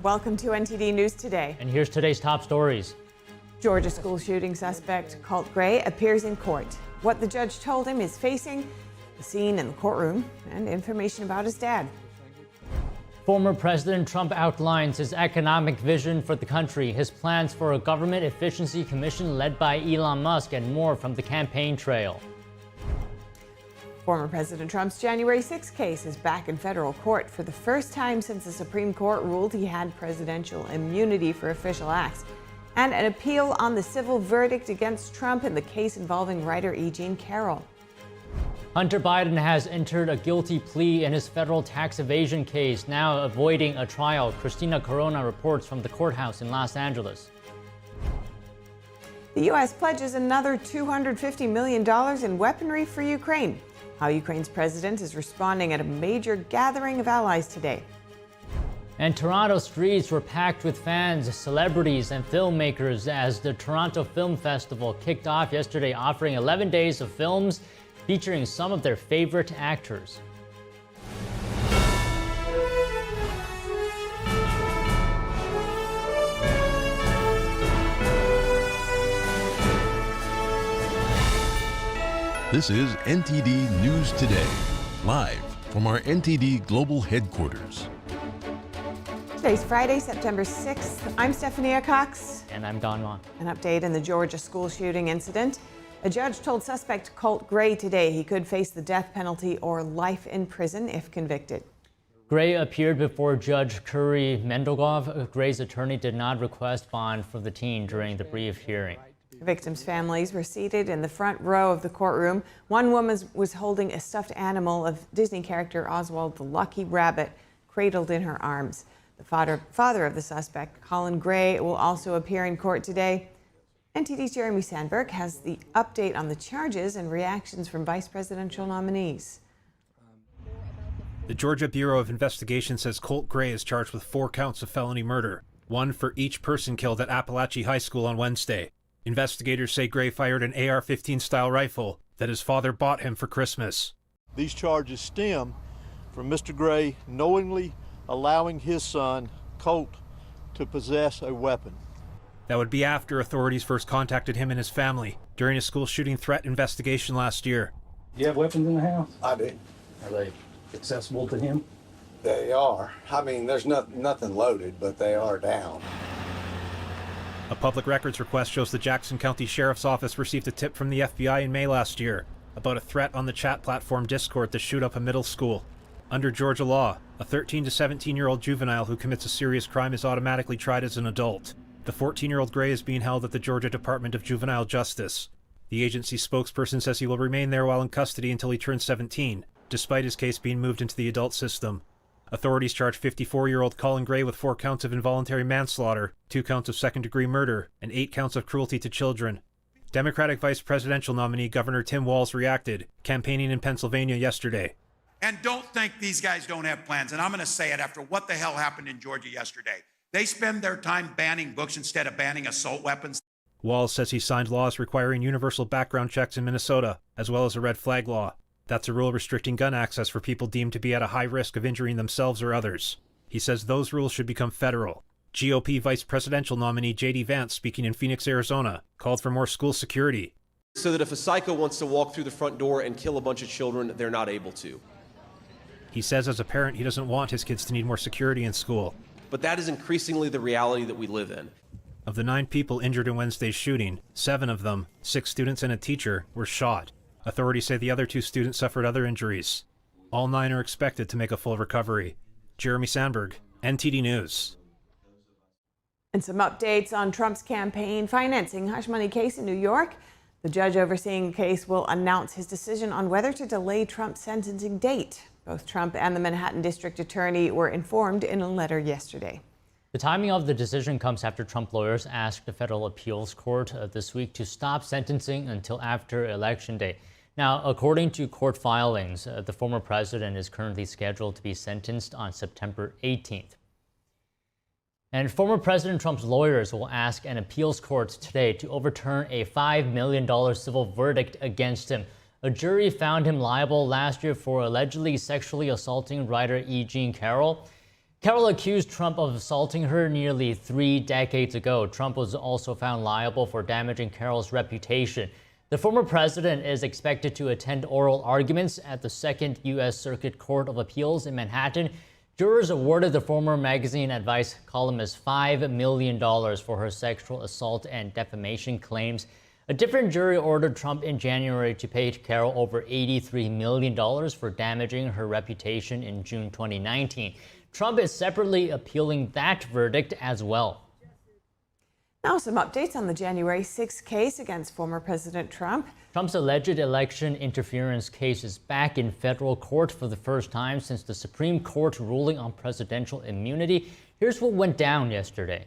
Welcome to NTD News Today. And here's today's top stories. Georgia school shooting suspect Colt Gray appears in court. What the judge told him is facing, the scene in the courtroom, and information about his dad. Former President Trump outlines his economic vision for the country, his plans for a government efficiency commission led by Elon Musk, and more from the campaign trail. Former President Trump's January 6 case is back in federal court for the first time since the Supreme Court ruled he had presidential immunity for official acts, and an appeal on the civil verdict against Trump in the case involving writer Carroll. Hunter Biden has entered a guilty plea in his federal tax evasion case, now avoiding a trial. Christina Corona reports from the courthouse in Los Angeles. The U.S. pledges another $250 million in weaponry for Ukraine. How Ukraine's president is responding at a major gathering of allies today. And Toronto streets were packed with fans, celebrities, and filmmakers as the Toronto Film Festival kicked off yesterday, offering 11 days of films featuring some of their favorite actors. This is NTD News Today, live from our NTD Global Headquarters. Today's Friday, September 6th. I'm Stephania Cox. And I'm Don Mon. An update in the Georgia school shooting incident. A judge told suspect Colt Gray today he could face the death penalty or life in prison if convicted. Gray appeared before Judge Curry Mendelgov. Gray's attorney did not request bond for the teen during the brief hearing. The victims' families were seated in the front row of the courtroom. One woman was holding a stuffed animal of Disney character Oswald the Lucky Rabbit, cradled in her arms. The father of the suspect, Colin Gray, will also appear in court today. NTD's Jeremy Sandberg has the update on the charges and reactions from vice presidential nominees. The Georgia Bureau of Investigation says Colt Gray is charged with 4 counts of felony murder, one for each person killed at Appalachia High School on Wednesday. Investigators say Gray fired an AR-15 style rifle that his father bought him for Christmas. These charges stem from Mr. Gray knowingly allowing his son, Colt, to possess a weapon. That would be after authorities first contacted him and his family during a school shooting threat investigation last year. Do you have weapons in the house? I do. Are they accessible to him? They are. I mean, there's nothing loaded, but they are down. A public records request shows the Jackson County Sheriff's Office received a tip from the FBI in May last year about a threat on the chat platform Discord to shoot up a middle school. Under Georgia law, a 13 to 17-year-old juvenile who commits a serious crime is automatically tried as an adult. The 14-year-old Gray is being held at the Georgia Department of Juvenile Justice. The agency's spokesperson says he will remain there while in custody until he turns 17, despite his case being moved into the adult system. Authorities charge 54-year-old Colin Gray with 4 counts of involuntary manslaughter, 2 counts of second-degree murder, and 8 counts of cruelty to children. Democratic vice presidential nominee Governor Tim Walz reacted, campaigning in Pennsylvania yesterday. And don't think these guys don't have plans. And I'm going to say it after what the hell happened in Georgia yesterday. They spend their time banning books instead of banning assault weapons. Walz says he signed laws requiring universal background checks in Minnesota, as well as a red flag law. That's a rule restricting gun access for people deemed to be at a high risk of injuring themselves or others. He says those rules should become federal. GOP vice presidential nominee J.D. Vance, speaking in Phoenix, Arizona, called for more school security. So that if a psycho wants to walk through the front door and kill a bunch of children, they're not able to. He says as a parent he doesn't want his kids to need more security in school. But that is increasingly the reality that we live in. Of the 9 people injured in Wednesday's shooting, 7 of them, 6 students and a teacher, were shot. Authorities say the other 2 students suffered other injuries. All 9 are expected to make a full recovery. Jeremy Sandberg, NTD News. And some updates on Trump's campaign financing hush money case in New York. The judge overseeing the case will announce his decision on whether to delay Trump's sentencing date. Both Trump and the Manhattan District Attorney were informed in a letter yesterday. The timing of the decision comes after Trump lawyers asked the federal appeals court this week to stop sentencing until after Election Day. Now, according to court filings, the former president is currently scheduled to be sentenced on September 18th. And former President Trump's lawyers will ask an appeals court today to overturn a $5 million civil verdict against him. A jury found him liable last year for allegedly sexually assaulting writer Carroll. Carroll accused Trump of assaulting her nearly 3 decades ago. Trump was also found liable for damaging Carroll's reputation. The former president is expected to attend oral arguments at the Second U.S. Circuit Court of Appeals in Manhattan. Jurors awarded the former magazine advice columnist $5 million for her sexual assault and defamation claims. A different jury ordered Trump in January to pay Carroll over $83 million for damaging her reputation in June 2019. Trump is separately appealing that verdict as well. Now some updates on the January 6th case against former President Trump. Trump's alleged election interference case is back in federal court for the first time since the Supreme Court ruling on presidential immunity. Here's what went down yesterday.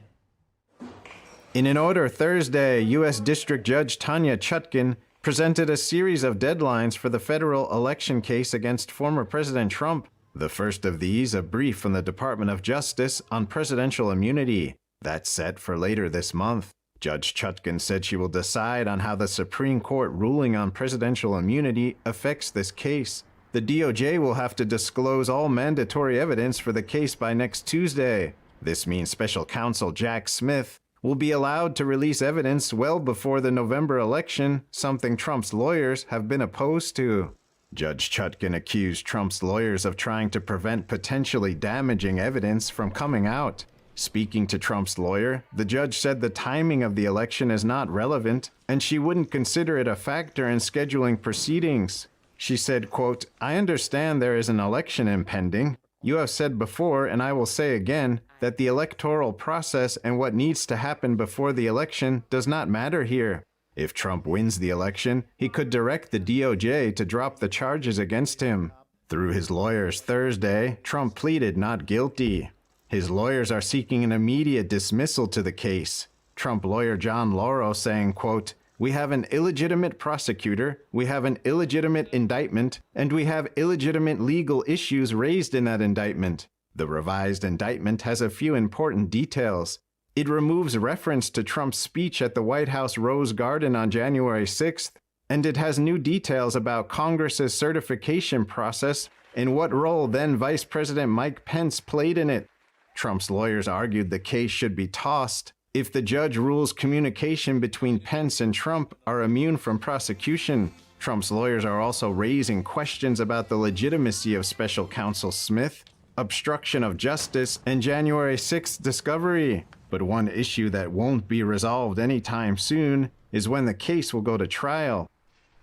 In an order Thursday, U.S. District Judge Tanya Chutkan presented a series of deadlines for the federal election case against former President Trump. The first of these, a brief from the Department of Justice on presidential immunity. That's set for later this month. Judge Chutkan said she will decide on how the Supreme Court ruling on presidential immunity affects this case. The DOJ will have to disclose all mandatory evidence for the case by next Tuesday. This means Special Counsel Jack Smith will be allowed to release evidence well before the November election, something Trump's lawyers have been opposed to. Judge Chutkan accused Trump's lawyers of trying to prevent potentially damaging evidence from coming out. Speaking to Trump's lawyer, the judge said the timing of the election is not relevant, and she wouldn't consider it a factor in scheduling proceedings. She said, quote, "I understand there is an election impending. You have said before, and I will say again, that the electoral process and what needs to happen before the election does not matter here. If Trump wins the election, he could direct the DOJ to drop the charges against him." Through his lawyers Thursday, Trump pleaded not guilty. His lawyers are seeking an immediate dismissal to the case. Trump lawyer John Lauro saying, quote, "We have an illegitimate prosecutor, we have an illegitimate indictment, and we have illegitimate legal issues raised in that indictment. The revised indictment has a few important details. It removes reference to Trump's speech at the White House Rose Garden on January 6th, and it has new details about Congress's certification process and what role then Vice President Mike Pence played in it." Trump's lawyers argued the case should be tossed if the judge rules communication between Pence and Trump are immune from prosecution. Trump's lawyers are also raising questions about the legitimacy of Special Counsel Smith, obstruction of justice, and January 6th discovery. But one issue that won't be resolved anytime soon is when the case will go to trial.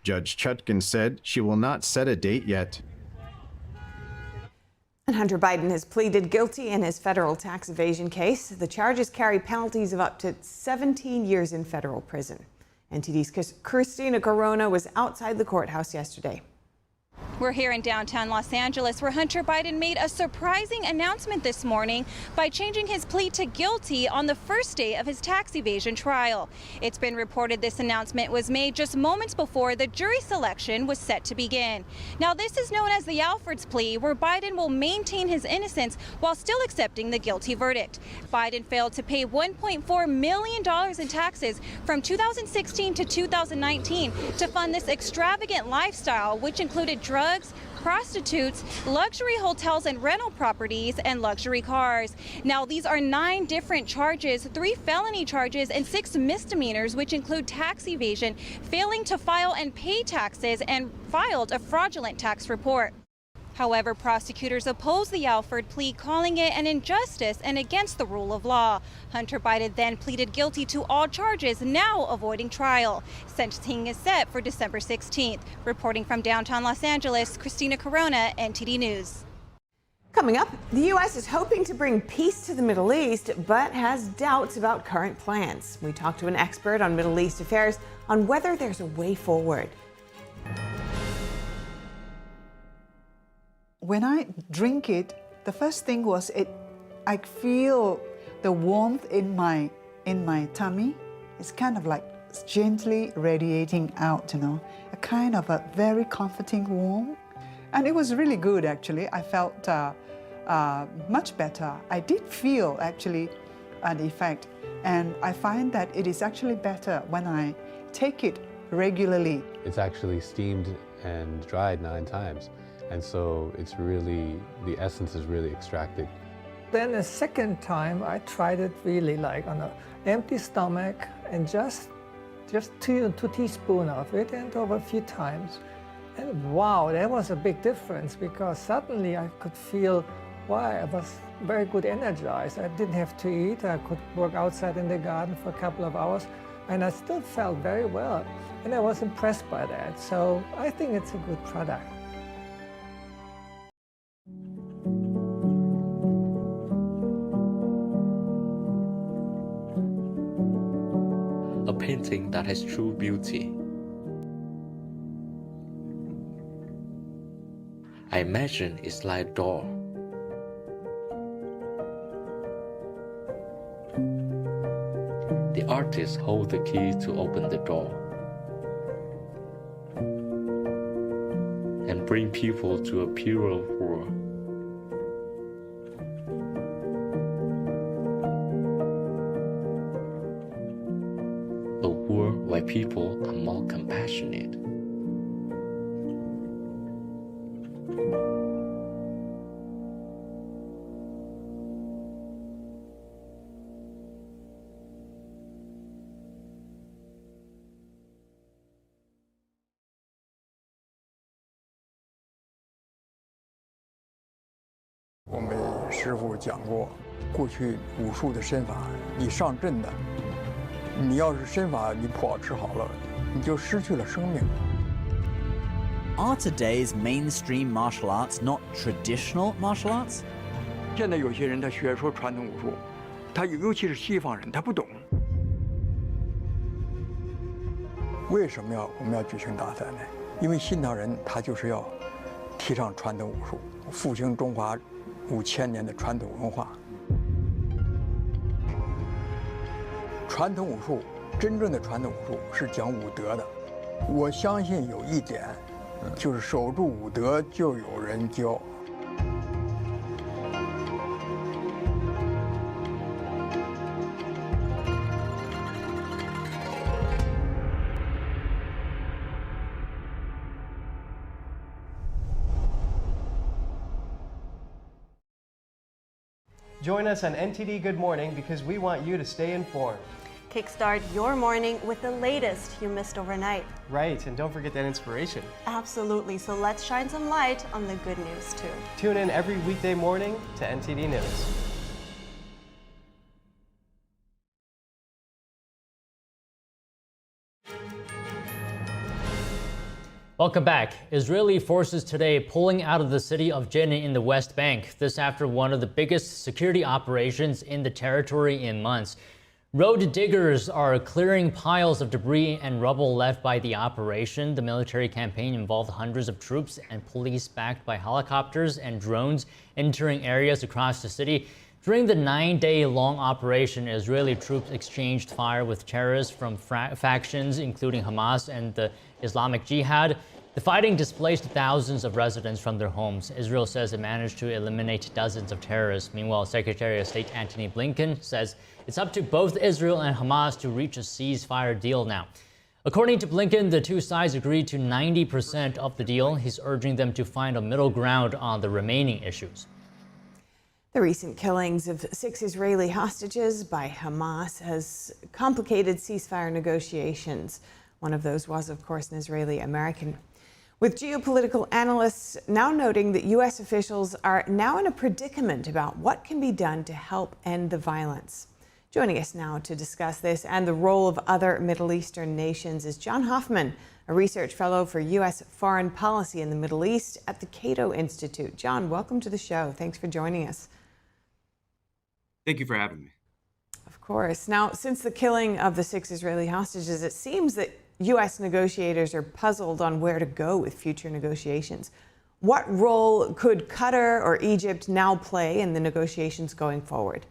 Judge Chutkan said she will not set a date yet. And Hunter Biden has pleaded guilty in his federal tax evasion case. The charges carry penalties of up to 17 years in federal prison. NTD's Christina Corona was outside the courthouse yesterday. We're here in downtown Los Angeles, where Hunter Biden made a surprising announcement this morning by changing his plea to guilty on the first day of his tax evasion trial. It's been reported this announcement was made just moments before the jury selection was set to begin. Now, this is known as the Alford's plea, where Biden will maintain his innocence while still accepting the guilty verdict. Biden failed to pay $1.4 million in taxes from 2016 to 2019 to fund this extravagant lifestyle, which included drugs, prostitutes, luxury hotels and rental properties, and luxury cars. Now, these are 9 different charges, 3 felony charges and 6 misdemeanors, which include tax evasion, failing to file and pay taxes, and filed a fraudulent tax report. However, prosecutors oppose the Alford plea, calling it an injustice and against the rule of law. Hunter Biden then pleaded guilty to all charges, now avoiding trial. Sentencing is set for December 16th. Reporting from downtown Los Angeles, Christina Corona, NTD News. Coming up, the U.S. is hoping to bring peace to the Middle East, but has doubts about current plans. We talked to an expert on Middle East affairs on whether there's a way forward. When I drink it, the first thing was I feel the warmth in my tummy. It's kind of like gently radiating out, a kind of a very comforting warmth. And it was really good, actually. I felt much better. I did feel, actually, an effect. And I find that it is actually better when I take it regularly. It's actually steamed and dried 9 times. And so it's really, the essence is really extracted. Then a second time, I tried it really like on an empty stomach and just 2 teaspoons of it, and over a few times. And wow, that was a big difference, because suddenly I could feel, wow, I was very good energized. I didn't have to eat. I could work outside in the garden for a couple of hours, and I still felt very well. And I was impressed by that. So I think it's a good product. A painting that has true beauty. I imagine it's like a door. The artist holds the key to open the door and bring people to a purer world. A world where people are more compassionate.我们师父讲过，过去武术的身法，你上阵的，你要是身法你保持好了，你就失去了生命。 Are today's mainstream martial arts not traditional martial arts? 现在有些人他学说传统武术，他尤其是西方人，他不懂。为什么我们要举行大赛呢？因为新唐人他就是要提倡传统武术，复兴中华5000年的传统文化。传统武术，真正的传统武术是讲武德的。我相信有一点，就是守住武德，就有人教。 Join us on NTD Good Morning because we want you to stay informed. Kickstart your morning with the latest you missed overnight. Right, and don't forget that inspiration. Absolutely, so let's shine some light on the good news too. Tune in every weekday morning to NTD News. Welcome back. Israeli forces today pulling out of the city of Jenin in the West Bank. This after one of the biggest security operations in the territory in months. Road diggers are clearing piles of debris and rubble left by the operation. The military campaign involved hundreds of troops and police backed by helicopters and drones entering areas across the city. During the 9-day-long operation, Israeli troops exchanged fire with terrorists from factions including Hamas and the Islamic Jihad. The fighting displaced thousands of residents from their homes. Israel says it managed to eliminate dozens of terrorists. Meanwhile, Secretary of State Antony Blinken says it's up to both Israel and Hamas to reach a ceasefire deal now. According to Blinken, the two sides agreed to 90% of the deal. He's urging them to find a middle ground on the remaining issues. The recent killings of 6 Israeli hostages by Hamas has complicated ceasefire negotiations. One of those was, of course, an Israeli American. With geopolitical analysts now noting that U.S. officials are now in a predicament about what can be done to help end the violence. Joining us now to discuss this and the role of other Middle Eastern nations is John Hoffman, a research fellow for U.S. foreign policy in the Middle East at the Cato Institute. John, welcome to the show. Thanks for joining us. Thank you for having me. Of course. Now, since the killing of the 6 Israeli hostages, it seems that U.S. negotiators are puzzled on where to go with future negotiations. What role could Qatar or Egypt now play in the negotiations going forward?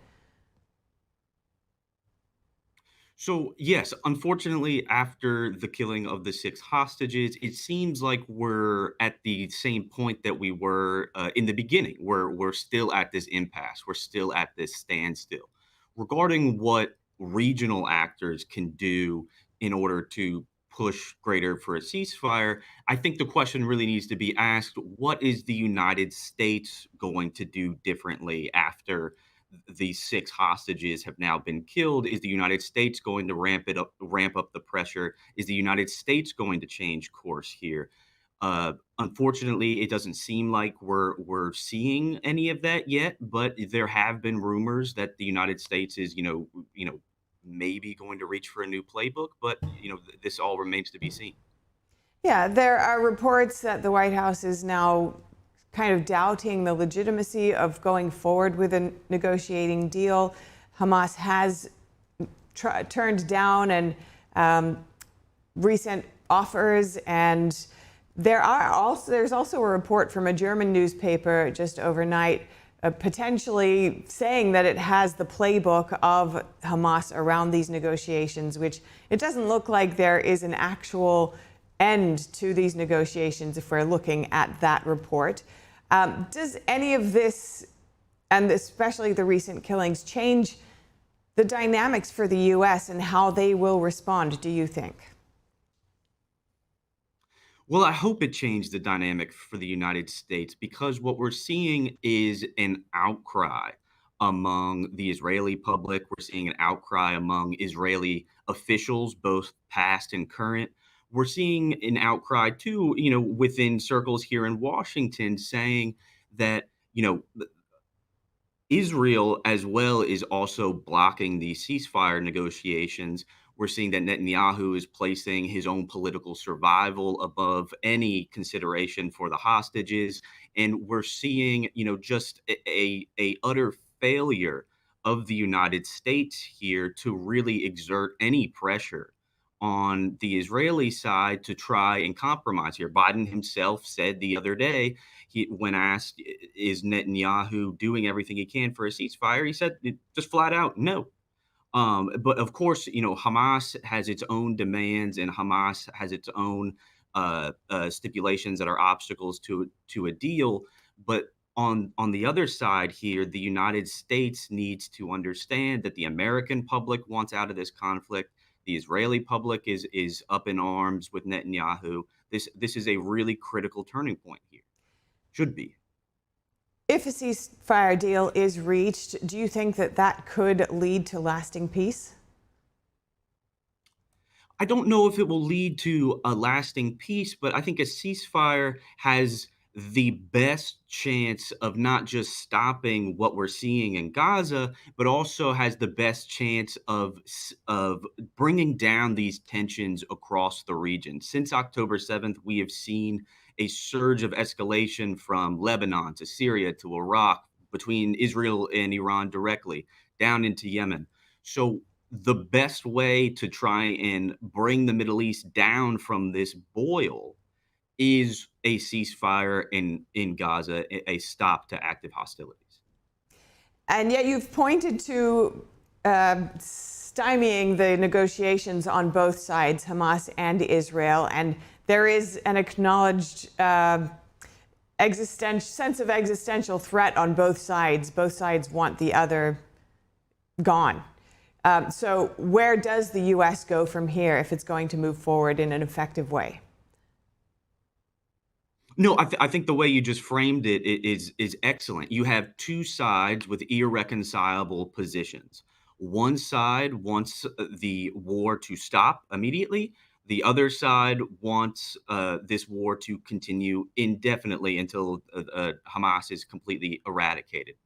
So, yes, unfortunately, after the killing of the 6 hostages, it seems like we're at the same point that we were in the beginning. We're still at this impasse. We're still at this standstill. Regarding what regional actors can do in order to push greater for a ceasefire, I think the question really needs to be asked, what is the United States going to do differently after these 6 hostages have now been killed. Is the United States going to ramp up the pressure? Is the United States going to change course here? Unfortunately, it doesn't seem like we're seeing any of that yet, but there have been rumors that the United States is, maybe going to reach for a new playbook, but this all remains to be seen. Yeah, there are reports that the White House is now kind of doubting the legitimacy of going forward with a negotiating deal. Hamas has turned down recent offers, and there's also a report from a German newspaper just overnight potentially saying that it has the playbook of Hamas around these negotiations, which it doesn't look like there is an actual end to these negotiations if we're looking at that report. Does any of this, and especially the recent killings, change the dynamics for the U.S. and how they will respond, do you think? Well, I hope it changed the dynamic for the United States, because what we're seeing is an outcry among the Israeli public. We're seeing an outcry among Israeli officials, both past and current. We're seeing an outcry too, within circles here in Washington, saying that, Israel as well is also blocking the ceasefire negotiations. We're seeing that Netanyahu is placing his own political survival above any consideration for the hostages. And we're seeing, just a utter failure of the United States here to really exert any pressure on the Israeli side to try and compromise here. Biden himself said the other day, when asked, is Netanyahu doing everything he can for a ceasefire? He said just flat out, no. But of course, Hamas has its own demands, and Hamas has its own stipulations that are obstacles to a deal. But on the other side here, the United States needs to understand that the American public wants out of this conflict. The Israeli public is up in arms with Netanyahu. This is a really critical turning point here. Should be. If a ceasefire deal is reached, do you think that could lead to lasting peace? I don't know if it will lead to a lasting peace, but I think a ceasefire has the best chance of not just stopping what we're seeing in Gaza, but also has the best chance of bringing down these tensions across the region. Since October 7th, we have seen a surge of escalation from Lebanon to Syria to Iraq, between Israel and Iran directly, down into Yemen. So the best way to try and bring the Middle East down from this boil is a ceasefire in Gaza, a stop to active hostilities. And yet you've pointed to stymieing the negotiations on both sides, Hamas and Israel, and there is an acknowledged sense of existential threat on both sides. Both sides want the other gone. So where does the U.S. go from here if it's going to move forward in an effective way? No, I think the way you just framed it is excellent. You have two sides with irreconcilable positions. One side wants the war to stop immediately. The other side wants this war to continue indefinitely until Hamas is completely eradicated.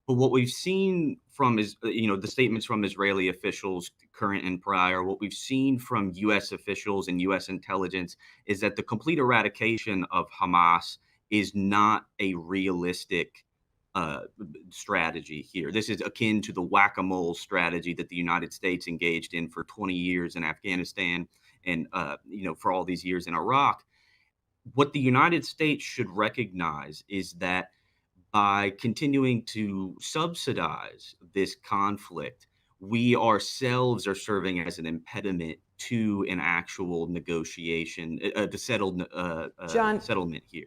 But what we've seen from the statements from Israeli officials, current and prior, what we've seen from U.S. officials and U.S. intelligence is that the complete eradication of Hamas is not a realistic strategy here. This is akin to the whack-a-mole strategy that the United States engaged in for 20 years in Afghanistan and for all these years in Iraq. What the United States should recognize is that by continuing to subsidize this conflict, we ourselves are serving as an impediment to an actual negotiation, settlement here.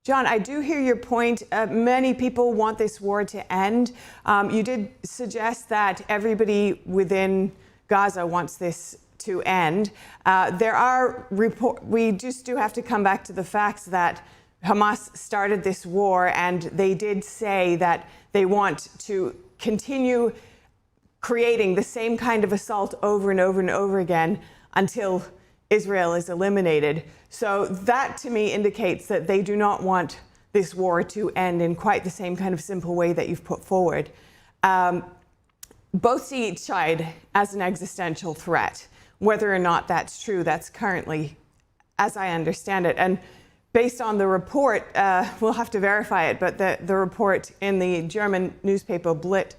John, I do hear your point. Many people want this war to end. You did suggest that everybody within Gaza wants this to end. We just do have to come back to the facts that Hamas started this war, and they did say that they want to continue creating the same kind of assault over and over and over again until Israel is eliminated. So that to me indicates that they do not want this war to end in quite the same kind of simple way that you've put forward. Both see each side as an existential threat. Whether or not that's true, that's currently, as I understand it. And based on the report, we'll have to verify it, but the report in the German newspaper Bild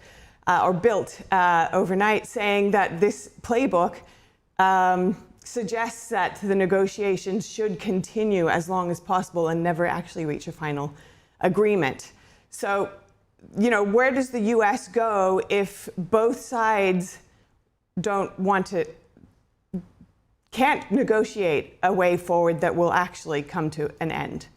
overnight saying that this playbook suggests that the negotiations should continue as long as possible and never actually reach a final agreement. So, where does the U.S. go if both sides can't negotiate a way forward that will actually come to an end?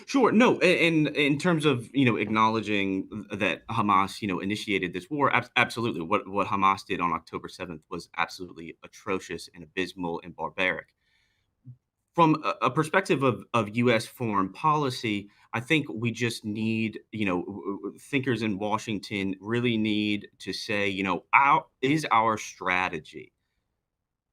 Sure. No, and in terms of acknowledging that Hamas initiated this war, absolutely. What Hamas did on October 7th was absolutely atrocious and abysmal and barbaric. From a perspective of U.S. foreign policy, I think we just need thinkers in Washington really need to say is our strategy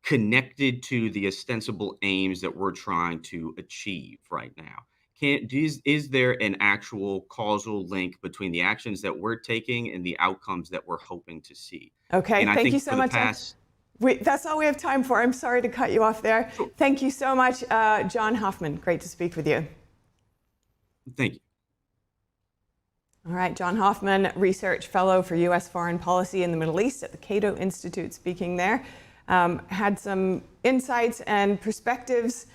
connected to the ostensible aims that we're trying to achieve right now? Is there an actual causal link between the actions that we're taking and the outcomes that we're hoping to see? Okay, and thank you so much. That's all we have time for. I'm sorry to cut you off there. Sure. Thank you so much, John Hoffman. Great to speak with you. Thank you. All right, John Hoffman, Research Fellow for U.S. Foreign Policy in the Middle East at the Cato Institute, speaking there. Had some insights and perspectives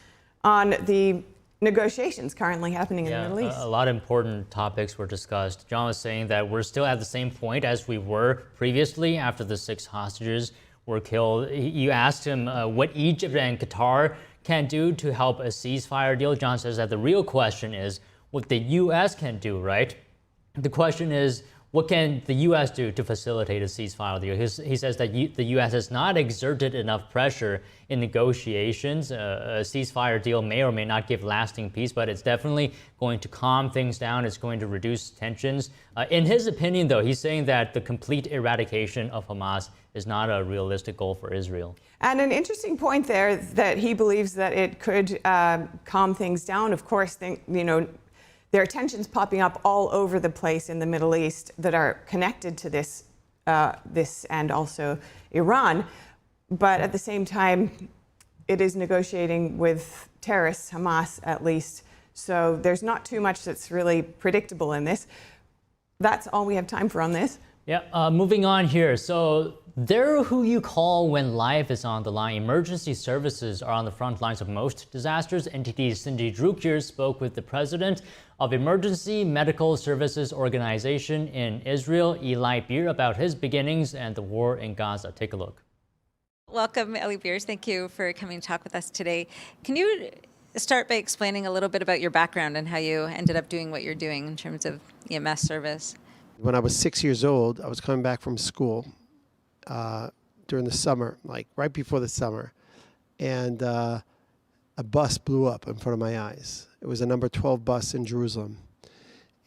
on the negotiations currently happening in the Middle East. A lot of important topics were discussed. John was saying that we're still at the same point as we were previously after the 6 hostages were killed. You asked him what Egypt and Qatar can do to help a ceasefire deal. John says that the real question is what the U.S. can do, right? The question is, what can the U.S. do to facilitate a ceasefire deal? He says that the U.S. has not exerted enough pressure in negotiations. A ceasefire deal may or may not give lasting peace, but it's definitely going to calm things down. It's going to reduce tensions. In his opinion, though, he's saying that the complete eradication of Hamas is not a realistic goal for Israel. And an interesting point there that he believes that it could calm things down. Of course, there are tensions popping up all over the place in the Middle East that are connected to this and also Iran. But at the same time, it is negotiating with terrorists, Hamas at least. So there's not too much that's really predictable in this. That's all we have time for on this. Yeah, moving on here. So they're who you call when life is on the line. Emergency services are on the front lines of most disasters. NTD's Cindy Drukier spoke with the president of Emergency Medical Services Organization in Israel, Eli Beer, about his beginnings and the war in Gaza. Take a look. Welcome, Eli Beers. Thank you for coming to talk with us today. Can you start by explaining a little bit about your background and how you ended up doing what you're doing in terms of EMS service? When I was 6 years old, I was coming back from school during the summer, like right before the summer, and a bus blew up in front of my eyes. It was a number 12 bus in Jerusalem,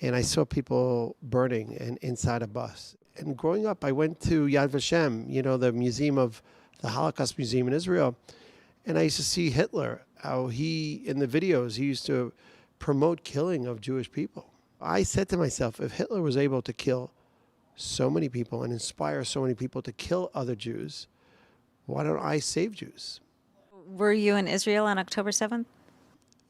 and I saw people burning inside a bus. And growing up, I went to Yad Vashem, the museum of the Holocaust Museum in Israel, and I used to see Hitler, how in the videos, he used to promote killing of Jewish people. I said to myself, if Hitler was able to kill so many people and inspire so many people to kill other Jews, why don't I save Jews? Were you in Israel on October 7th?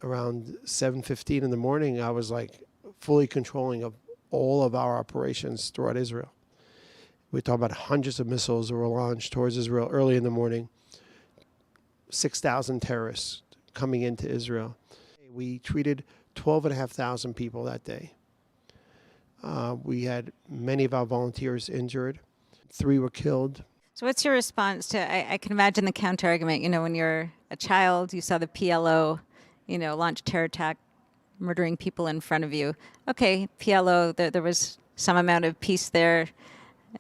Around 7:15 in the morning, I was like fully controlling of all of our operations throughout Israel. We talk about hundreds of missiles that were launched towards Israel early in the morning. 6,000 terrorists coming into Israel. We treated 12,500 people that day. We had many of our volunteers injured. 3 were killed. So what's your response to, I can imagine the counter-argument, when you're a child, you saw the PLO, launch terror attack, murdering people in front of you. Okay, PLO, there was some amount of peace there,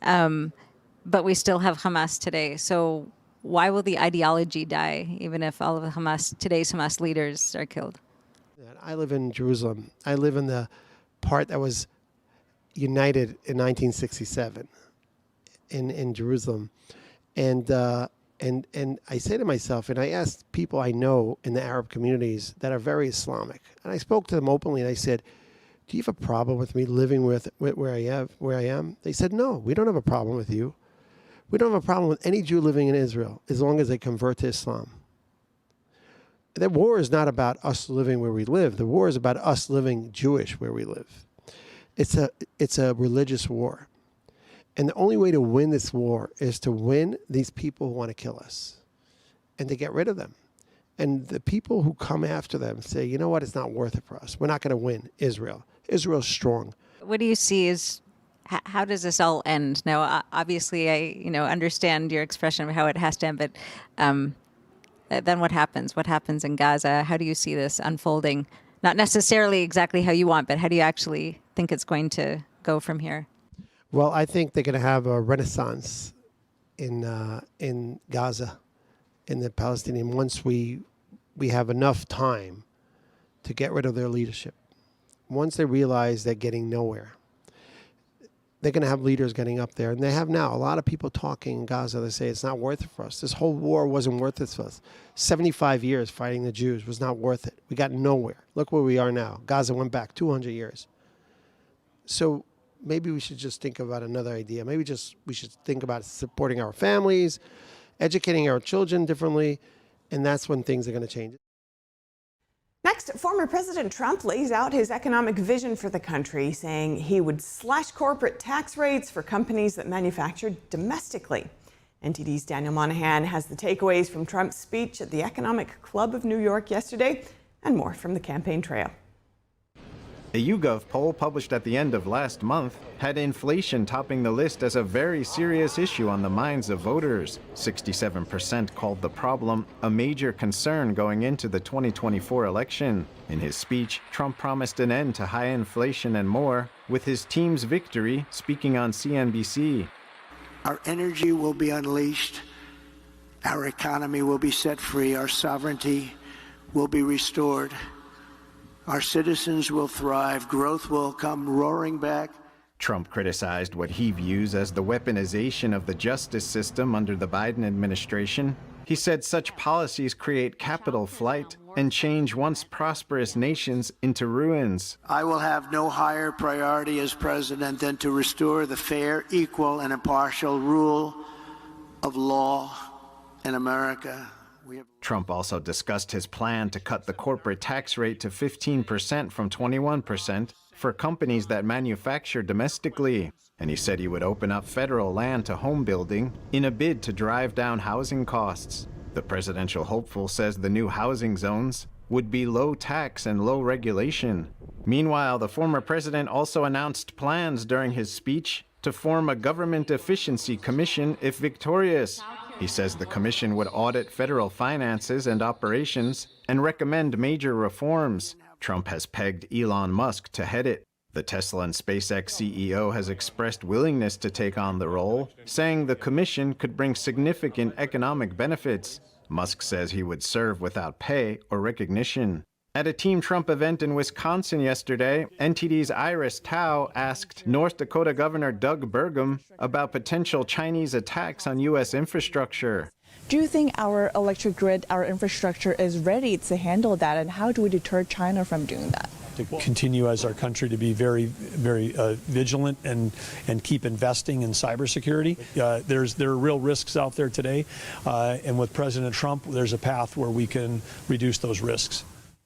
but we still have Hamas today. So why will the ideology die, even if all of today's Hamas leaders are killed? I live in Jerusalem. I live in the part that was united in 1967 in Jerusalem. And I say to myself, and I asked people I know in the Arab communities that are very Islamic, and I spoke to them openly, and I said, do you have a problem with me living with where I am? They said, no, we don't have a problem with you. We don't have a problem with any Jew living in Israel as long as they convert to Islam. The war is not about us living where we live. The war is about us living Jewish where we live. It's a religious war. And the only way to win this war is to win these people who want to kill us and to get rid of them. And the people who come after them say, you know what, it's not worth it for us. We're not going to win Israel. Israel's strong. What do you see is, how does this all end? Now, obviously, I understand your expression of how it has to end, but then what happens? What happens in Gaza? How do you see this unfolding? Not necessarily exactly how you want, but how do you actually think it's going to go from here? Well, I think they're going to have a renaissance in Gaza, in the Palestinian, once we have enough time to get rid of their leadership. Once they realize they're getting nowhere, they're going to have leaders getting up there. And they have now. A lot of people talking in Gaza, they say it's not worth it for us. This whole war wasn't worth it for us. 75 years fighting the Jews was not worth it. We got nowhere. Look where we are now. Gaza went back 200 years. So maybe we should just think about another idea. Maybe we should think about supporting our families, educating our children differently, and that's when things are going to change. Next, former President Trump lays out his economic vision for the country, saying he would slash corporate tax rates for companies that manufacture domestically. NTD's Daniel Monahan has the takeaways from Trump's speech at the Economic Club of New York yesterday, and more from the campaign trail. A YouGov poll published at the end of last month had inflation topping the list as a very serious issue on the minds of voters. 67% called the problem a major concern going into the 2024 election. In his speech, Trump promised an end to high inflation and more, with his team's victory speaking on CNBC. Our energy will be unleashed. Our economy will be set free. Our sovereignty will be restored. Our citizens will thrive. Growth will come roaring back. Trump criticized what he views as the weaponization of the justice system under the Biden administration. He said such policies create capital flight and change once prosperous nations into ruins. I will have no higher priority as president than to restore the fair, equal, and impartial rule of law in America. Trump also discussed his plan to cut the corporate tax rate to 15% from 21% for companies that manufacture domestically. And he said he would open up federal land to home building in a bid to drive down housing costs. The presidential hopeful says the new housing zones would be low tax and low regulation. Meanwhile, the former president also announced plans during his speech to form a government efficiency commission if victorious. He says the commission would audit federal finances and operations and recommend major reforms. Trump has pegged Elon Musk to head it. The Tesla and SpaceX CEO has expressed willingness to take on the role, saying the commission could bring significant economic benefits. Musk says he would serve without pay or recognition. At a Team Trump event in Wisconsin yesterday, NTD's Iris Tao asked North Dakota Governor Doug Burgum about potential Chinese attacks on U.S. infrastructure. Do you think our electric grid, our infrastructure is ready to handle that, and how do we deter China from doing that? To continue as our country to be very, very vigilant and keep investing in cybersecurity. There are real risks out there today, and with President Trump, there's a path where we can reduce those risks.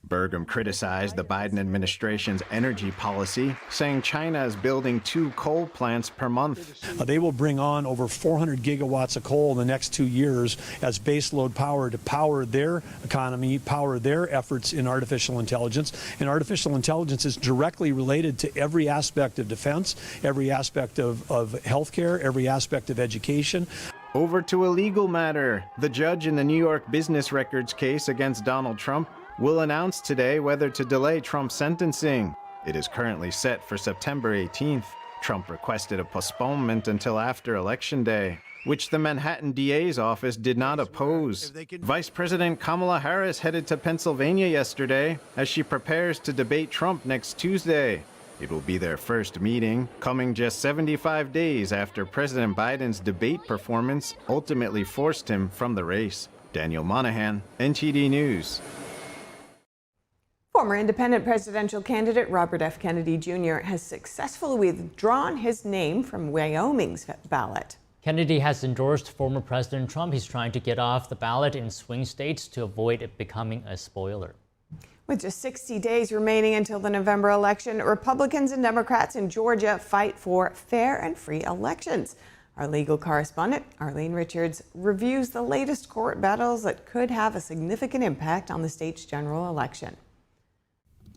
Burgum criticized the Biden administration's energy policy, saying China is building 2 coal plants per month. They will bring on over 400 gigawatts of coal in the next 2 years as baseload power to power their economy, power their efforts in artificial intelligence. And artificial intelligence is directly related to every aspect of defense, every aspect of healthcare, every aspect of education. Over to a legal matter. The judge in the New York business records case against Donald Trump will announce today whether to delay Trump's sentencing. It is currently set for September 18th. Trump requested a postponement until after Election Day, which the Manhattan DA's office did not oppose. Vice President Kamala Harris headed to Pennsylvania yesterday as she prepares to debate Trump next Tuesday. It will be their first meeting, coming just 75 days after President Biden's debate performance ultimately forced him from the race. Daniel Monahan, NTD News. Former independent presidential candidate Robert F. Kennedy Jr. has successfully withdrawn his name from Wyoming's ballot. Kennedy has endorsed former President Trump. He's trying to get off the ballot in swing states to avoid it becoming a spoiler. With just 60 days remaining until the November election, Republicans and Democrats in Georgia fight for fair and free elections. Our legal correspondent, Arlene Richards, reviews the latest court battles that could have a significant impact on the state's general election.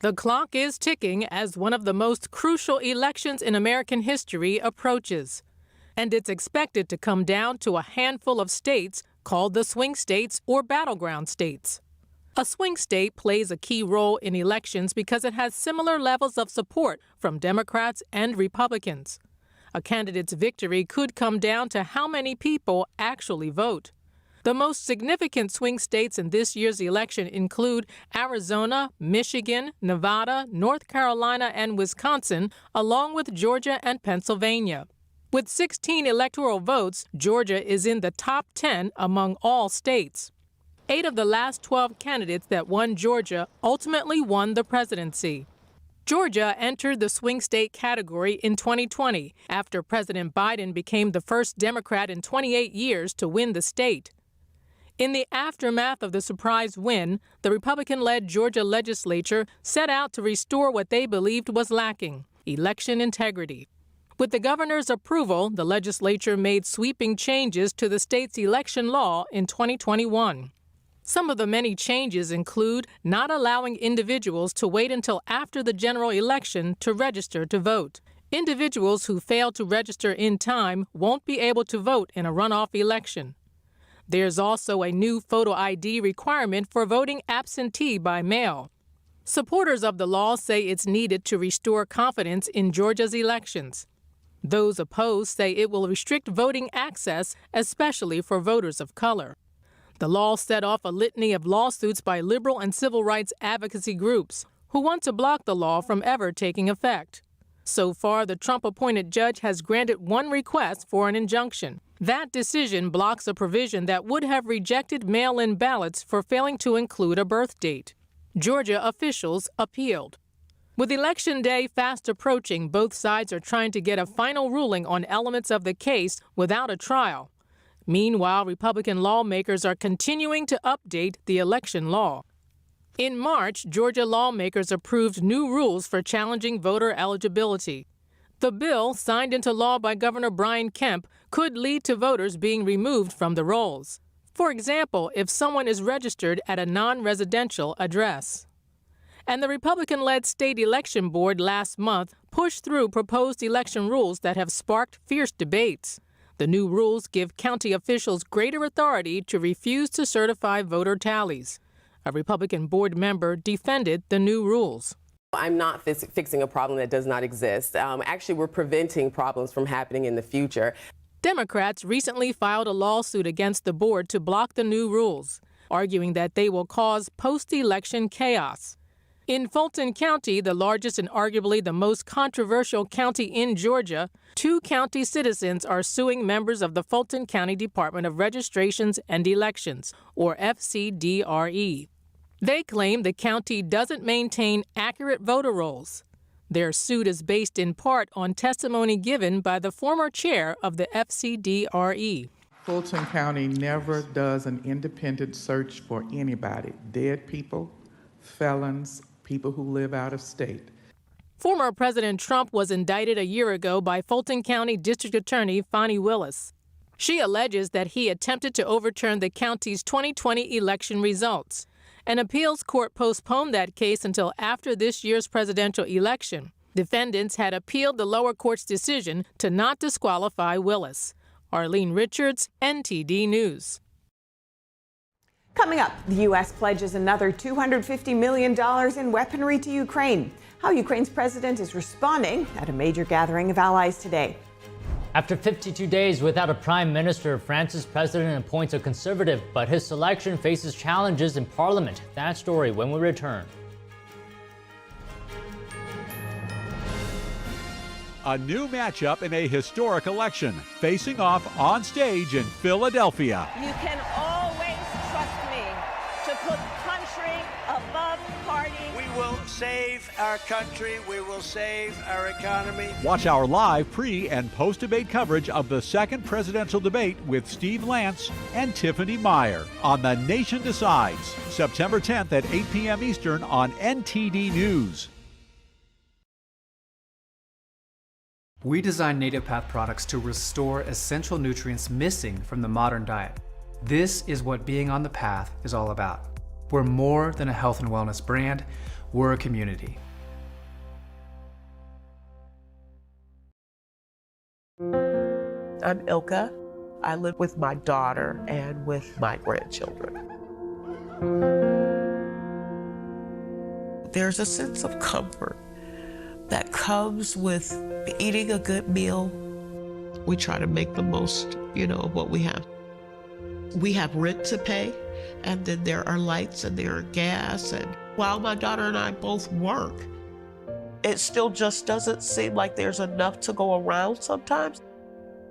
The clock is ticking as one of the most crucial elections in American history approaches. And it's expected to come down to a handful of states called the swing states or battleground states. A swing state plays a key role in elections because it has similar levels of support from Democrats and Republicans. A candidate's victory could come down to how many people actually vote. The most significant swing states in this year's election include Arizona, Michigan, Nevada, North Carolina, and Wisconsin, along with Georgia and Pennsylvania. With 16 electoral votes, Georgia is in the top 10 among all states. 8 of the last 12 candidates that won Georgia ultimately won the presidency. Georgia entered the swing state category in 2020 after President Biden became the first Democrat in 28 years to win the state. In the aftermath of the surprise win, the Republican-led Georgia legislature set out to restore what they believed was lacking: election integrity. With the governor's approval, the legislature made sweeping changes to the state's election law in 2021. Some of the many changes include not allowing individuals to wait until after the general election to register to vote. Individuals who fail to register in time won't be able to vote in a runoff election. There's also a new photo ID requirement for voting absentee by mail. Supporters of the law say it's needed to restore confidence in Georgia's elections. Those opposed say it will restrict voting access, especially for voters of color. The law set off a litany of lawsuits by liberal and civil rights advocacy groups who want to block the law from ever taking effect. So far, the Trump-appointed judge has granted one request for an injunction. That decision blocks a provision that would have rejected mail-in ballots for failing to include a birth date. Georgia officials appealed. With Election Day fast approaching, both sides are trying to get a final ruling on elements of the case without a trial. Meanwhile, Republican lawmakers are continuing to update the election law. In March, Georgia lawmakers approved new rules for challenging voter eligibility. The bill, signed into law by Governor Brian Kemp, could lead to voters being removed from the rolls. For example, if someone is registered at a non-residential address. And the Republican-led state election board last month pushed through proposed election rules that have sparked fierce debates. The new rules give county officials greater authority to refuse to certify voter tallies. A Republican board member defended the new rules. I'm not fixing a problem that does not exist. Actually, we're preventing problems from happening in the future. Democrats recently filed a lawsuit against the board to block the new rules, arguing that they will cause post-election chaos. In Fulton County, the largest and arguably the most controversial county in Georgia, 2 county citizens are suing members of the Fulton County Department of Registrations and Elections, or FCDRE. They claim the county doesn't maintain accurate voter rolls. Their suit is based in part on testimony given by the former chair of the FCDRE. Fulton County never does an independent search for anybody, dead people, felons, people who live out of state. Former President Trump was indicted a year ago by Fulton County District Attorney Fani Willis. She alleges that he attempted to overturn the county's 2020 election results. An appeals court postponed that case until after this year's presidential election. Defendants had appealed the lower court's decision to not disqualify Willis. Arlene Richards, NTD News. Coming up, the U.S. pledges another $250 million in weaponry to Ukraine. How Ukraine's president is responding at a major gathering of allies today. After 52 days without a prime minister, France's president appoints a conservative, but his selection faces challenges in parliament. That story when we return. a new matchup in a historic election, facing off on stage in Philadelphia. You can always trust me to put country above party. We will save our country. We will save our economy. Watch our live pre- and post-debate coverage of the second presidential debate with Steve Lance and Tiffany Meyer on The Nation Decides, September 10th at 8 p.m. Eastern on NTD News. We designed Native Path products to restore essential nutrients missing from the modern diet. This is what being on the path is all about. We're more than a health and wellness brand, we're a community. I'm Ilka. I live with my daughter and with my grandchildren. There's a sense of comfort that comes with eating a good meal. We try to make the most, of what we have. We have rent to pay, and then there are lights and there are gas. And while my daughter and I both work, it still just doesn't seem like there's enough to go around sometimes.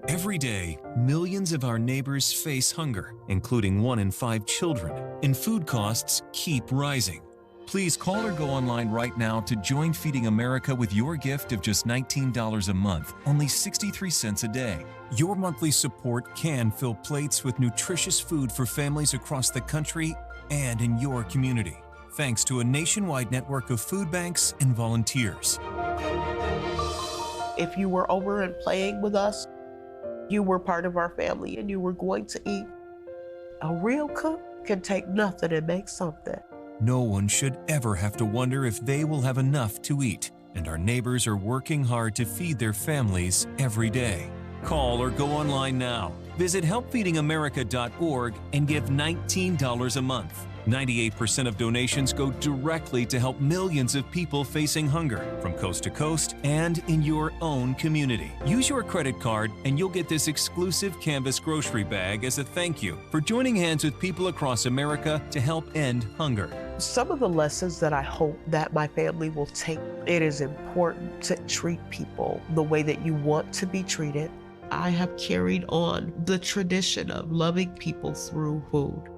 Every day, millions of our neighbors face hunger, including 1 in 5 children, and food costs keep rising. Please call or go online right now to join Feeding America with your gift of just $19 a month, only 63 cents a day. Your monthly support can fill plates with nutritious food for families across the country and in your community, thanks to a nationwide network of food banks and volunteers. If you were over and playing with us, you were part of our family and you were going to eat. A real cook can take nothing and make something. No one should ever have to wonder if they will have enough to eat, and our neighbors are working hard to feed their families every day. Call or go online now. Visit helpfeedingamerica.org and give $19 a month. 98% of donations go directly to help millions of people facing hunger from coast to coast and in your own community. Use your credit card and you'll get this exclusive canvas grocery bag as a thank you for joining hands with people across America to help end hunger. Some of the lessons that I hope that my family will take, it is important to treat people the way that you want to be treated. I have carried on the tradition of loving people through food.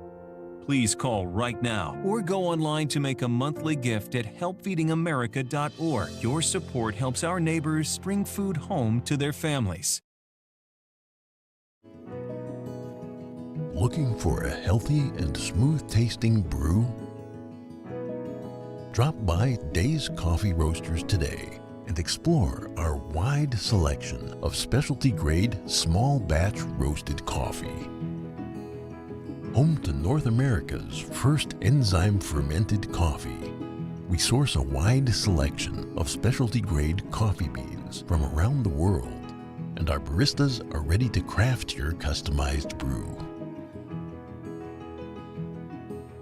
Please call right now or go online to make a monthly gift at helpfeedingamerica.org. Your support helps our neighbors bring food home to their families. Looking for a healthy and smooth-tasting brew? Drop by Days Coffee Roasters today and explore our wide selection of specialty-grade small batch roasted coffee. Home to North America's first enzyme-fermented coffee, we source a wide selection of specialty-grade coffee beans from around the world, and our baristas are ready to craft your customized brew.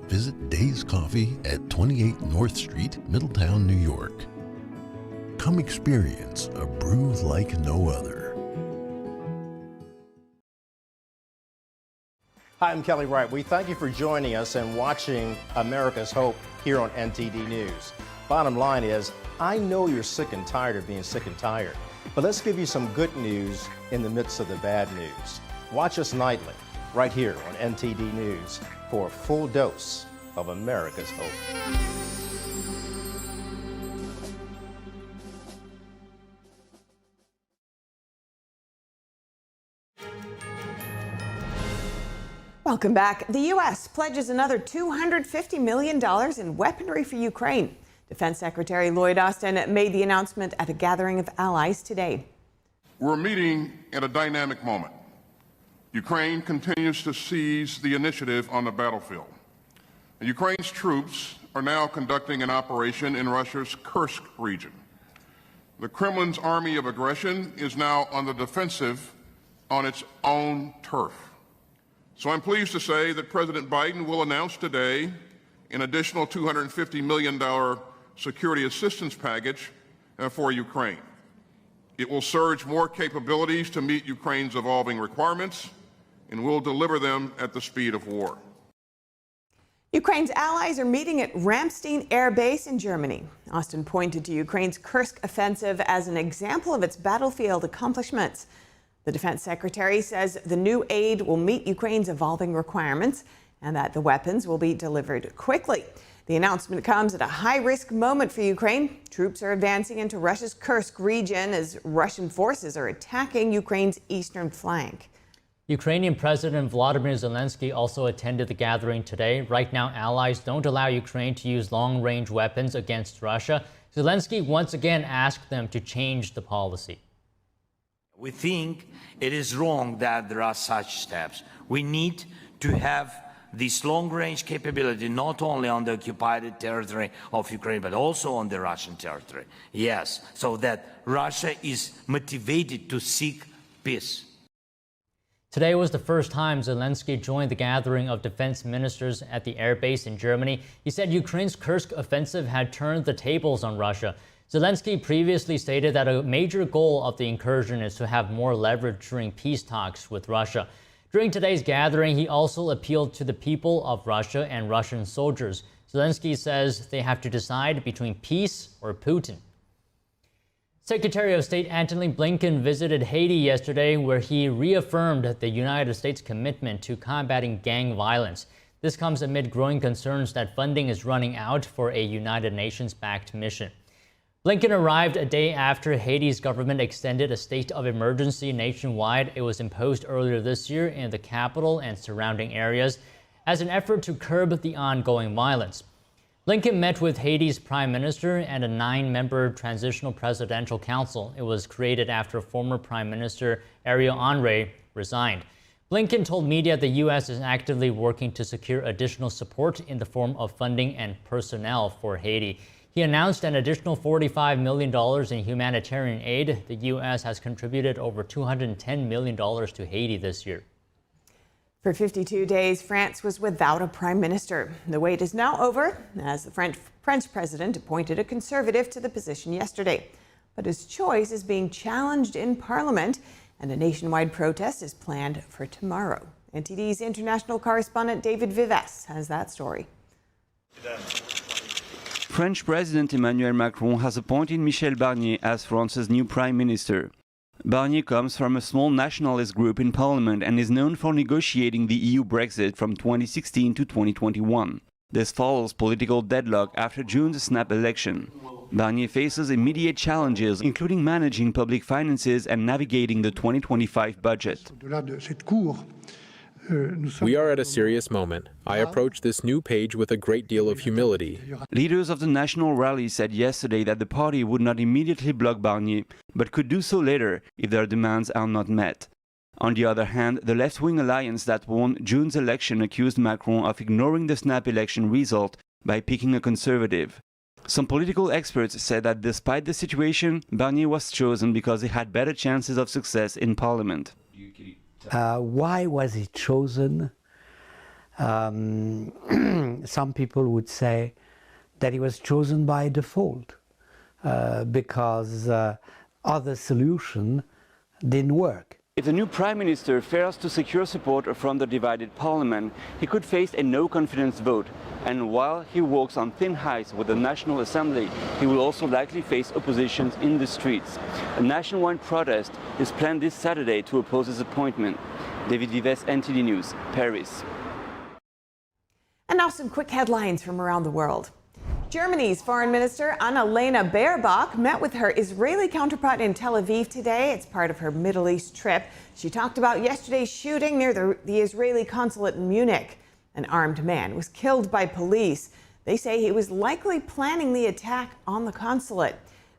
Visit Days Coffee at 28 North Street, Middletown, New York. Come experience a brew like no other. Hi, I'm Kelly Wright. We thank you for joining us and watching America's Hope here on NTD News. Bottom line is, I know you're sick and tired of being sick and tired, but let's give you some good news in the midst of the bad news. Watch us nightly, right here on NTD News, for a full dose of America's Hope. Welcome back. The U.S. pledges another $250 million in weaponry for Ukraine. Defense Secretary Lloyd Austin made the announcement at a gathering of allies today. We're meeting at a dynamic moment. Ukraine continues to seize the initiative on the battlefield. And Ukraine's troops are now conducting an operation in Russia's Kursk region. The Kremlin's army of aggression is now on the defensive on its own turf. So I'm pleased to say that President Biden will announce today an additional $250 million security assistance package for Ukraine. It will surge more capabilities to meet Ukraine's evolving requirements, and will deliver them at the speed of war. Ukraine's allies are meeting at Ramstein Air Base in Germany. Austin pointed to Ukraine's Kursk offensive as an example of its battlefield accomplishments. The defense secretary says the new aid will meet Ukraine's evolving requirements and that the weapons will be delivered quickly. The announcement comes at a high-risk moment for Ukraine. Troops are advancing into Russia's Kursk region as Russian forces are attacking Ukraine's eastern flank. Ukrainian President Volodymyr Zelensky also attended the gathering today. Right now, allies don't allow Ukraine to use long-range weapons against Russia. Zelensky once again asked them to change the policy. We think it is wrong that there are such steps. We need to have this long-range capability not only on the occupied territory of Ukraine, but also on the Russian territory. Yes, so that Russia is motivated to seek peace. Today was the first time Zelensky joined the gathering of defense ministers at the airbase in Germany. He said Ukraine's Kursk offensive had turned the tables on Russia. Zelensky previously stated that a major goal of the incursion is to have more leverage during peace talks with Russia. During today's gathering, he also appealed to the people of Russia and Russian soldiers. Zelensky says they have to decide between peace or Putin. Secretary of State Antony Blinken visited Haiti yesterday, where he reaffirmed the United States' commitment to combating gang violence. This comes amid growing concerns that funding is running out for a United Nations-backed mission. Blinken arrived a day after Haiti's government extended a state of emergency nationwide. It was imposed earlier this year in the capital and surrounding areas as an effort to curb the ongoing violence. Blinken met with Haiti's prime minister and a 9-member transitional presidential council. It was created after former Prime Minister Ariel Henry resigned. Blinken told media the U.S. is actively working to secure additional support in the form of funding and personnel for Haiti. He announced an additional $45 million in humanitarian aid. The U.S. has contributed over $210 million to Haiti this year. For 52 days, France was without a prime minister. The wait is now over as the French president appointed a conservative to the position yesterday. But his choice is being challenged in Parliament, and a nationwide protest is planned for tomorrow. NTD's international correspondent David Vives has that story. French President Emmanuel Macron has appointed Michel Barnier as France's new prime minister. Barnier comes from a small nationalist group in parliament and is known for negotiating the EU Brexit from 2016 to 2021. This follows political deadlock after June's snap election. Barnier faces immediate challenges, including managing public finances and navigating the 2025 budget. We are at a serious moment. I approach this new page with a great deal of humility. Leaders of the National Rally said yesterday that the party would not immediately block Barnier, but could do so later if their demands are not met. On the other hand, the left-wing alliance that won June's election accused Macron of ignoring the snap election result by picking a conservative. Some political experts said that despite the situation, Barnier was chosen because he had better chances of success in parliament. Why was he chosen? Some people would say that he was chosen by default because other solution didn't work. If the new prime minister fails to secure support from the divided parliament, he could face a no-confidence vote. And while he walks on thin ice with the National Assembly, he will also likely face opposition in the streets. A nationwide protest is planned this Saturday to oppose his appointment. David Vives, NTD News, Paris. And now some quick headlines from around the world. Germany's Foreign Minister Annalena Baerbock met with her Israeli counterpart in Tel Aviv today. It's part of her Middle East trip. She talked about yesterday's shooting near the Israeli consulate in Munich. An armed man was killed by police. They say he was likely planning the attack on the consulate.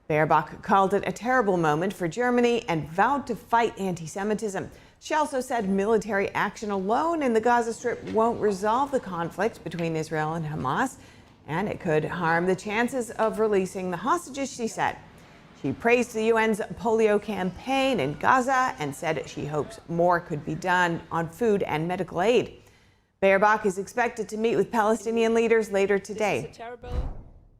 Baerbock called it a terrible moment for Germany and vowed to fight anti-Semitism. She also said military action alone in the Gaza Strip won't resolve the conflict between Israel and Hamas, and it could harm the chances of releasing the hostages, she said. She praised the UN's polio campaign in Gaza and said she hopes more could be done on food and medical aid. Baerbock is expected to meet with Palestinian leaders later today.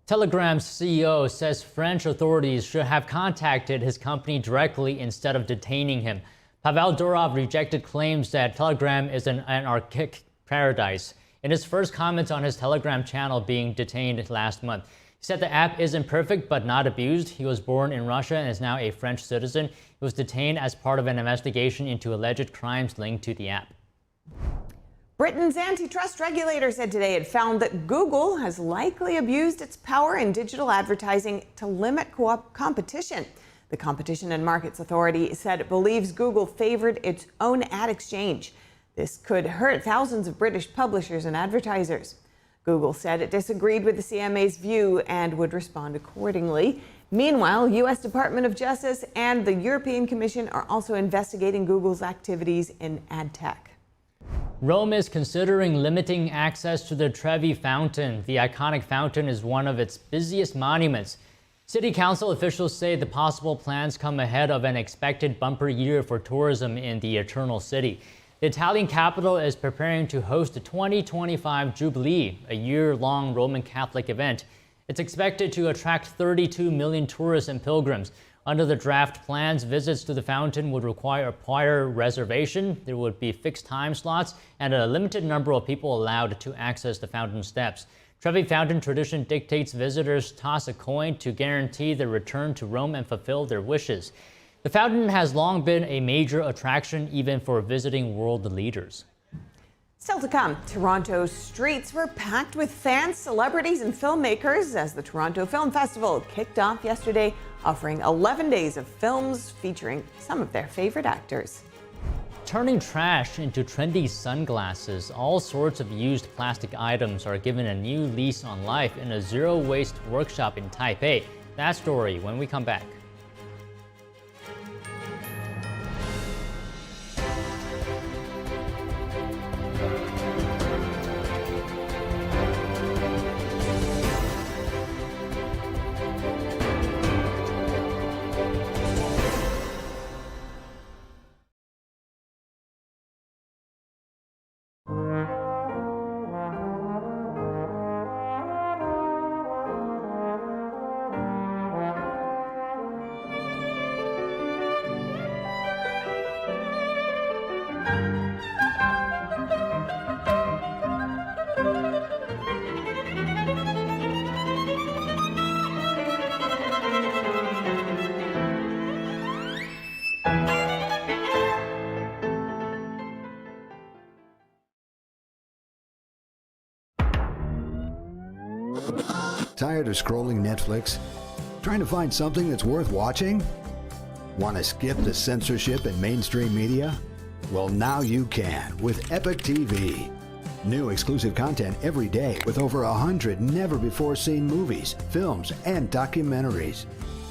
Telegram's CEO says French authorities should have contacted his company directly instead of detaining him. Pavel Durov rejected claims that Telegram is an anarchic paradise. in his first comments on his Telegram channel being detained last month. He said the app isn't perfect but not abused. He was born in Russia and is now a French citizen. He was detained as part of an investigation into alleged crimes linked to the app. Britain's antitrust regulator said today it found that Google has likely abused its power in digital advertising to limit competition. The Competition and Markets Authority said it believes Google favored its own ad exchange. This could hurt thousands of British publishers and advertisers. Google said it disagreed with the CMA's view and would respond accordingly. Meanwhile, U.S. Department of Justice and the European Commission are also investigating Google's activities in ad tech. Rome is considering limiting access to the Trevi fountain. The iconic fountain is one of its busiest monuments. City council officials say the possible plans come ahead of an expected bumper year for tourism in the Eternal City. The Italian capital is preparing to host the 2025 Jubilee, a year-long Roman Catholic event. It's expected to attract 32 million tourists and pilgrims. Under the draft plans, visits to the fountain would require a prior reservation. There would be fixed time slots and a limited number of people allowed to access the fountain steps. Trevi fountain tradition dictates visitors toss a coin to guarantee their return to Rome and fulfill their wishes. The fountain has long been a major attraction, even for visiting world leaders. Still to come, Toronto's streets were packed with fans, celebrities, and filmmakers as the Toronto Film Festival kicked off yesterday, offering 11 days of films featuring some of their favorite actors. Turning trash into trendy sunglasses, all sorts of used plastic items are given a new lease on life in a zero-waste workshop in Taipei. That story when we come back. Tired of scrolling Netflix? Trying to find something that's worth watching? Want to skip the censorship in mainstream media? Well, now you can with Epic TV. New exclusive content every day with over 100 never-before-seen movies, films, and documentaries.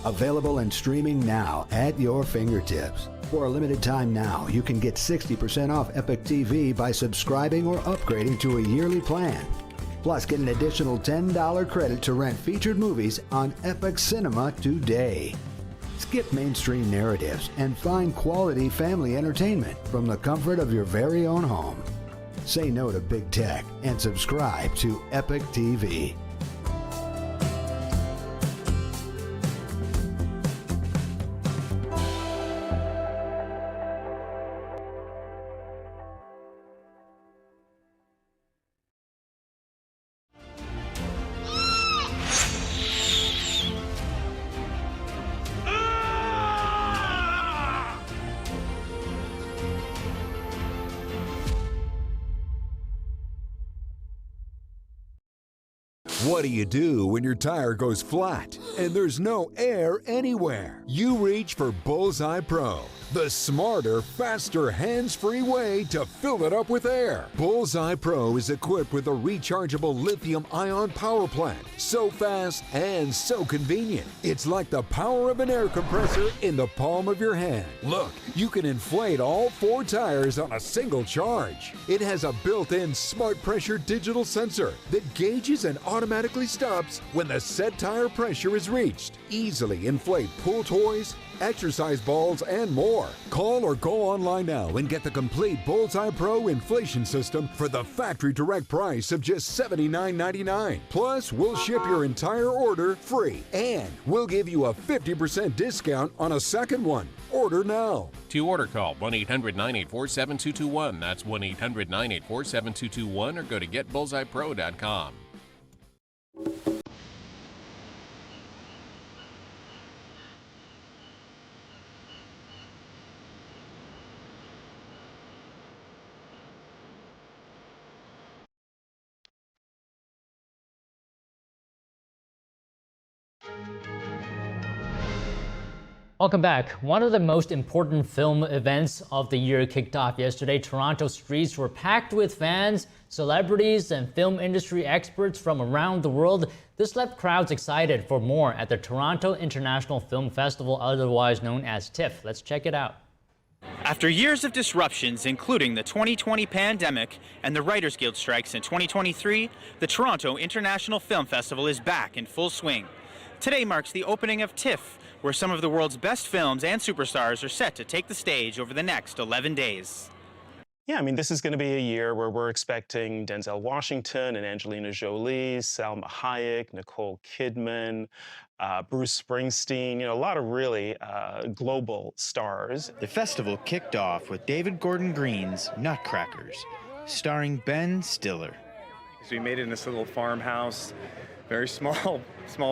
Available and streaming now at your fingertips. For a limited time now, you can get 60% off Epic TV by subscribing or upgrading to a yearly plan. Plus, get an additional $10 credit to rent featured movies on Epic Cinema today. Skip mainstream narratives and find quality family entertainment from the comfort of your very own home. Say no to big tech and subscribe to Epic TV. What do you do when your tire goes flat and there's no air anywhere? You reach for Bullseye Pro, the smarter, faster, hands-free way to fill it up with air. Bullseye Pro is equipped with a rechargeable lithium-ion power plant. So fast and so convenient. It's like the power of an air compressor in the palm of your hand. Look, you can inflate all 4 tires on a single charge. It has a built-in smart pressure digital sensor that gauges and automatically stops when the set tire pressure is reached. Easily inflate pool toys, exercise balls, and more. Call or go online now and get the complete Bullseye Pro inflation system for the factory direct price of just $79.99. Plus, we'll ship your entire order free, and we'll give you a 50% discount on a second one. Order now. To order, call 1-800-984-7221. That's 1-800-984-7221, or go to getbullseyepro.com. Welcome back. One of the most important film events of the year kicked off yesterday. Toronto streets were packed with fans, celebrities, and film industry experts from around the world. This left crowds excited for more at the Toronto International Film Festival, otherwise known as TIFF. Let's check it out. After years of disruptions, including the 2020 pandemic and the Writers Guild strikes in 2023, the Toronto International Film Festival is back in full swing. Today marks the opening of TIFF, where some of the world's best films and superstars are set to take the stage over the next 11 days. Yeah, I mean, this is going to be a year where we're expecting Denzel Washington and Angelina Jolie, Salma Hayek, Nicole Kidman, Bruce Springsteen, you know, a lot of really global stars. The festival kicked off with David Gordon Green's Nutcrackers, starring Ben Stiller. So we made it in this little farmhouse, very small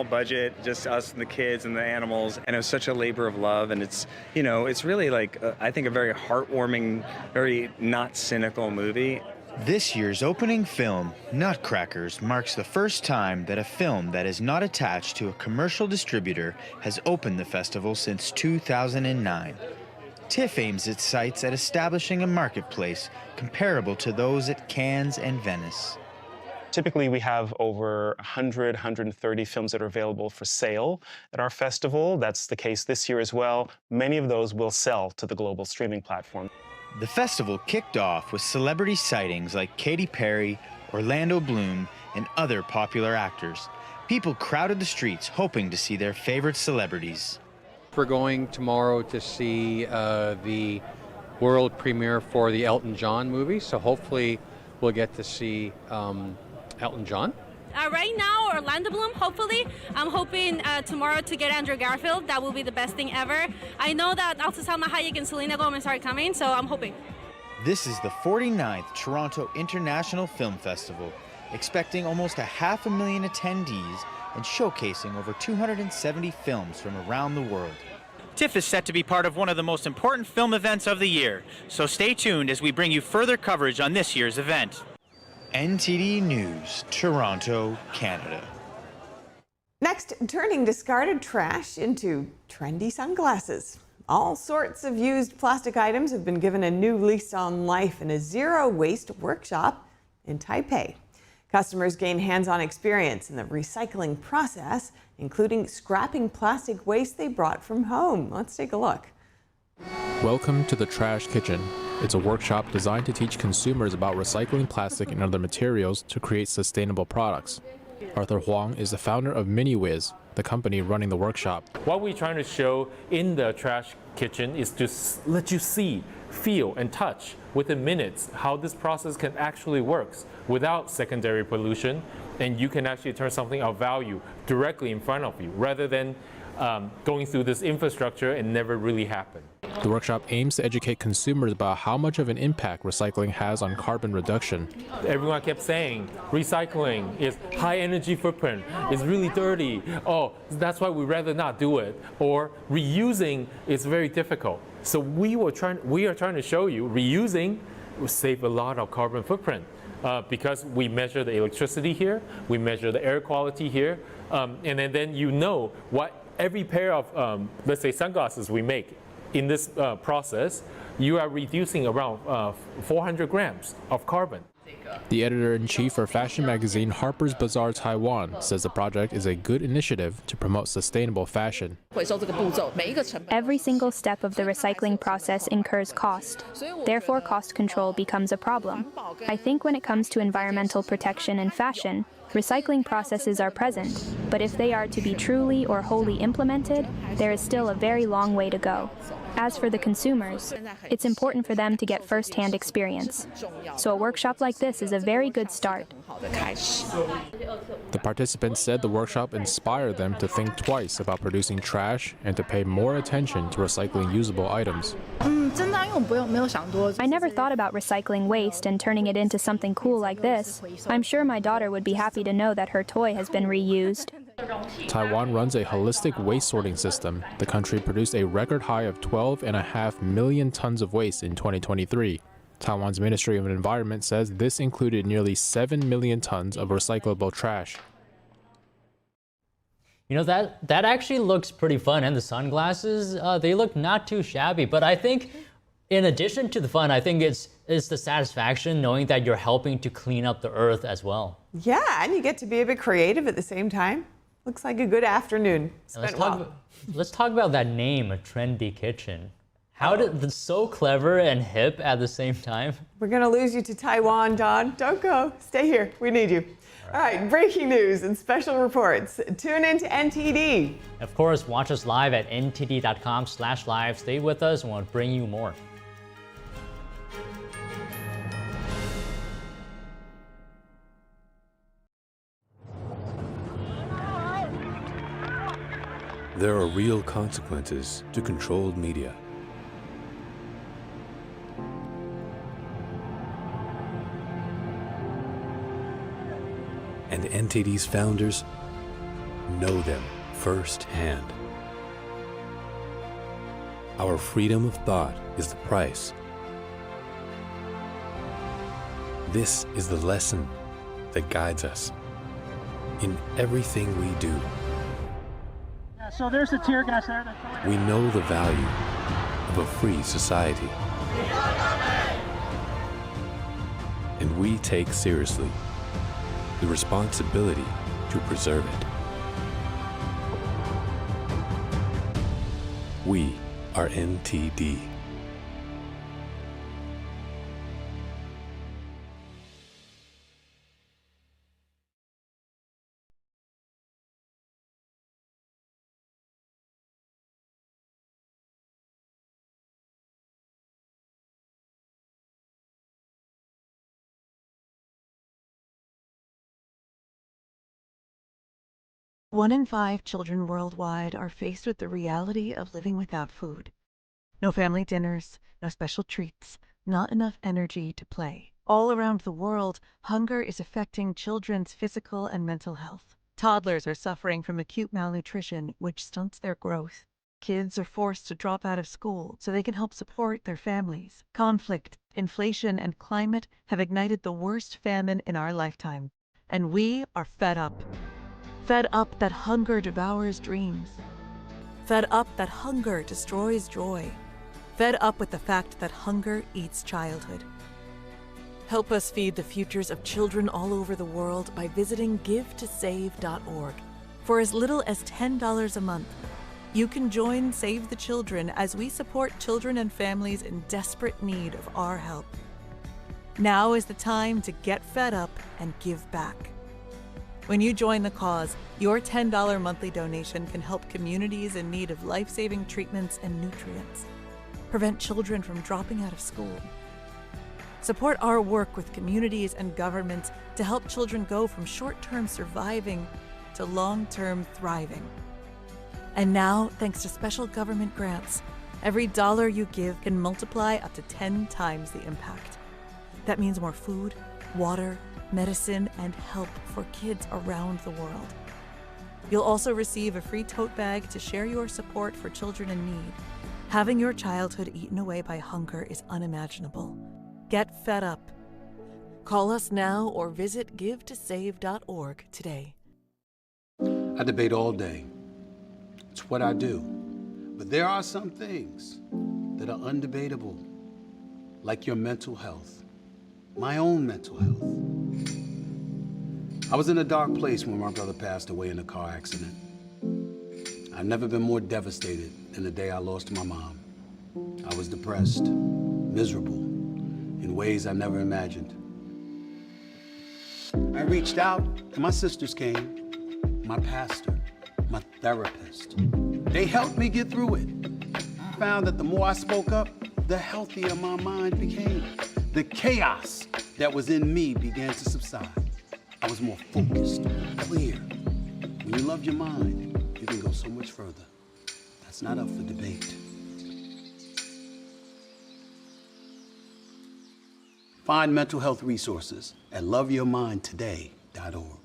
budget, just us and the kids and the animals, and it was such a labor of love. And it's, you know, it's really like I think a very heartwarming, very not cynical movie. This year's opening film, Nutcrackers, marks the first time that a film that is not attached to a commercial distributor has opened the festival since 2009. TIFF aims its sights at establishing a marketplace comparable to those at Cannes and Venice. Typically, we have over 100, 130 films that are available for sale at our festival. That's the case this year as well. Many of those will sell to the global streaming platform. The festival kicked off with celebrity sightings like Katy Perry, Orlando Bloom, and other popular actors. People crowded the streets hoping to see their favorite celebrities. We're going tomorrow to see the world premiere for the Elton John movie, so hopefully we'll get to see Elton John. Right now, Orlando Bloom, hopefully. I'm hoping tomorrow to get Andrew Garfield. That will be the best thing ever. I know that also Salma Hayek and Selena Gomez are coming, so I'm hoping. This is the 49th Toronto International Film Festival, expecting almost 500,000 attendees and showcasing over 270 films from around the world. TIFF is set to be part of one of the most important film events of the year, so stay tuned as we bring you further coverage on this year's event. NTD News, Toronto, Canada. Next, turning discarded trash into trendy sunglasses. All sorts of used plastic items have been given a new lease on life in a zero-waste workshop in Taipei. Customers gain hands-on experience in the recycling process, including scrapping plastic waste they brought from home. Let's take a look. Welcome to the Trash Kitchen. It's a workshop designed to teach consumers about recycling plastic and other materials to create sustainable products. Arthur Huang is the founder of MiniWiz, the company running the workshop. What we're trying to show in the Trash Kitchen is to let you see, feel, and touch within minutes how this process can actually work without secondary pollution, and you can actually turn something of value directly in front of you rather than going through this infrastructure and never really happen. The workshop aims to educate consumers about how much of an impact recycling has on carbon reduction. Everyone kept saying recycling is high energy footprint, it's really dirty, oh, that's why we'd rather not do it, or reusing is very difficult. So we are trying to show you reusing will save a lot of carbon footprint because we measure the electricity here, we measure the air quality here, and then you know what every pair of, let's say, sunglasses we make in this process, you are reducing around 400 grams of carbon. The editor-in-chief for fashion magazine Harper's Bazaar Taiwan says the project is a good initiative to promote sustainable fashion. Every single step of the recycling process incurs cost. Therefore, cost control becomes a problem. I think when it comes to environmental protection in fashion, recycling processes are present, but if they are to be truly or wholly implemented, there is still a very long way to go. As for the consumers, it's important for them to get first-hand experience. So a workshop like this is a very good start. The participants said the workshop inspired them to think twice about producing trash and to pay more attention to recycling usable items. I never thought about recycling waste and turning it into something cool like this. I'm sure my daughter would be happy to know that her toy has been reused. Taiwan runs a holistic waste sorting system. The country produced a record high of 12.5 million tons of waste in 2023. Taiwan's Ministry of Environment says this included nearly 7 million tons of recyclable trash. You know, that actually looks pretty fun, and the sunglasses, they look not too shabby, but I think in addition to the fun, I think it's the satisfaction knowing that you're helping to clean up the earth as well. Yeah, and you get to be a bit creative at the same time. Looks like a good afternoon. Let's talk about that name, A Trendy Kitchen. How did it's so clever and hip at the same time? We're going to lose you to Taiwan, Don. Don't go. Stay here. We need you. All right, breaking news and special reports. Tune in to NTD. Of course, watch us live at ntd.com/live. Stay with us and we'll bring you more. There are real consequences to controlled media. And NTD's founders know them firsthand. Our freedom of thought is the price. This is the lesson that guides us in everything we do. So there's the tear gas there. We know the value of a free society. And we take seriously the responsibility to preserve it. We are NTD. One in 5 children worldwide are faced with the reality of living without food. No family dinners, no special treats, not enough energy to play. All around the world, hunger is affecting children's physical and mental health. Toddlers are suffering from acute malnutrition, which stunts their growth. Kids are forced to drop out of school so they can help support their families. Conflict, inflation, and climate have ignited the worst famine in our lifetime. And we are fed up. Fed up that hunger devours dreams. Fed up that hunger destroys joy. Fed up with the fact that hunger eats childhood. Help us feed the futures of children all over the world by visiting givetosave.org. For as little as $10 a month, you can join Save the Children as we support children and families in desperate need of our help. Now is the time to get fed up and give back. When you join the cause, your $10 monthly donation can help communities in need of life-saving treatments and nutrients, prevent children from dropping out of school, support our work with communities and governments to help children go from short-term surviving to long-term thriving. And now, thanks to special government grants, every dollar you give can multiply up to 10 times the impact. That means more food, water, medicine, and help for kids around the world. You'll also receive a free tote bag to share your support for children in need. Having your childhood eaten away by hunger is unimaginable. Get fed up. Call us now or visit givetosave.org today. I debate all day. It's what I do. But there are some things that are undebatable, like your mental health. my own mental health. I was in a dark place when my brother passed away in a car accident. I've never been more devastated than the day I lost my mom. I was depressed, miserable, in ways I never imagined. I reached out, and my sisters came, my pastor, my therapist. They helped me get through it. I found that the more I spoke up, the healthier my mind became. The chaos that was in me began to subside. I was more focused, clear. When you love your mind, you can go so much further. That's not up for debate. Find mental health resources at loveyourmindtoday.org.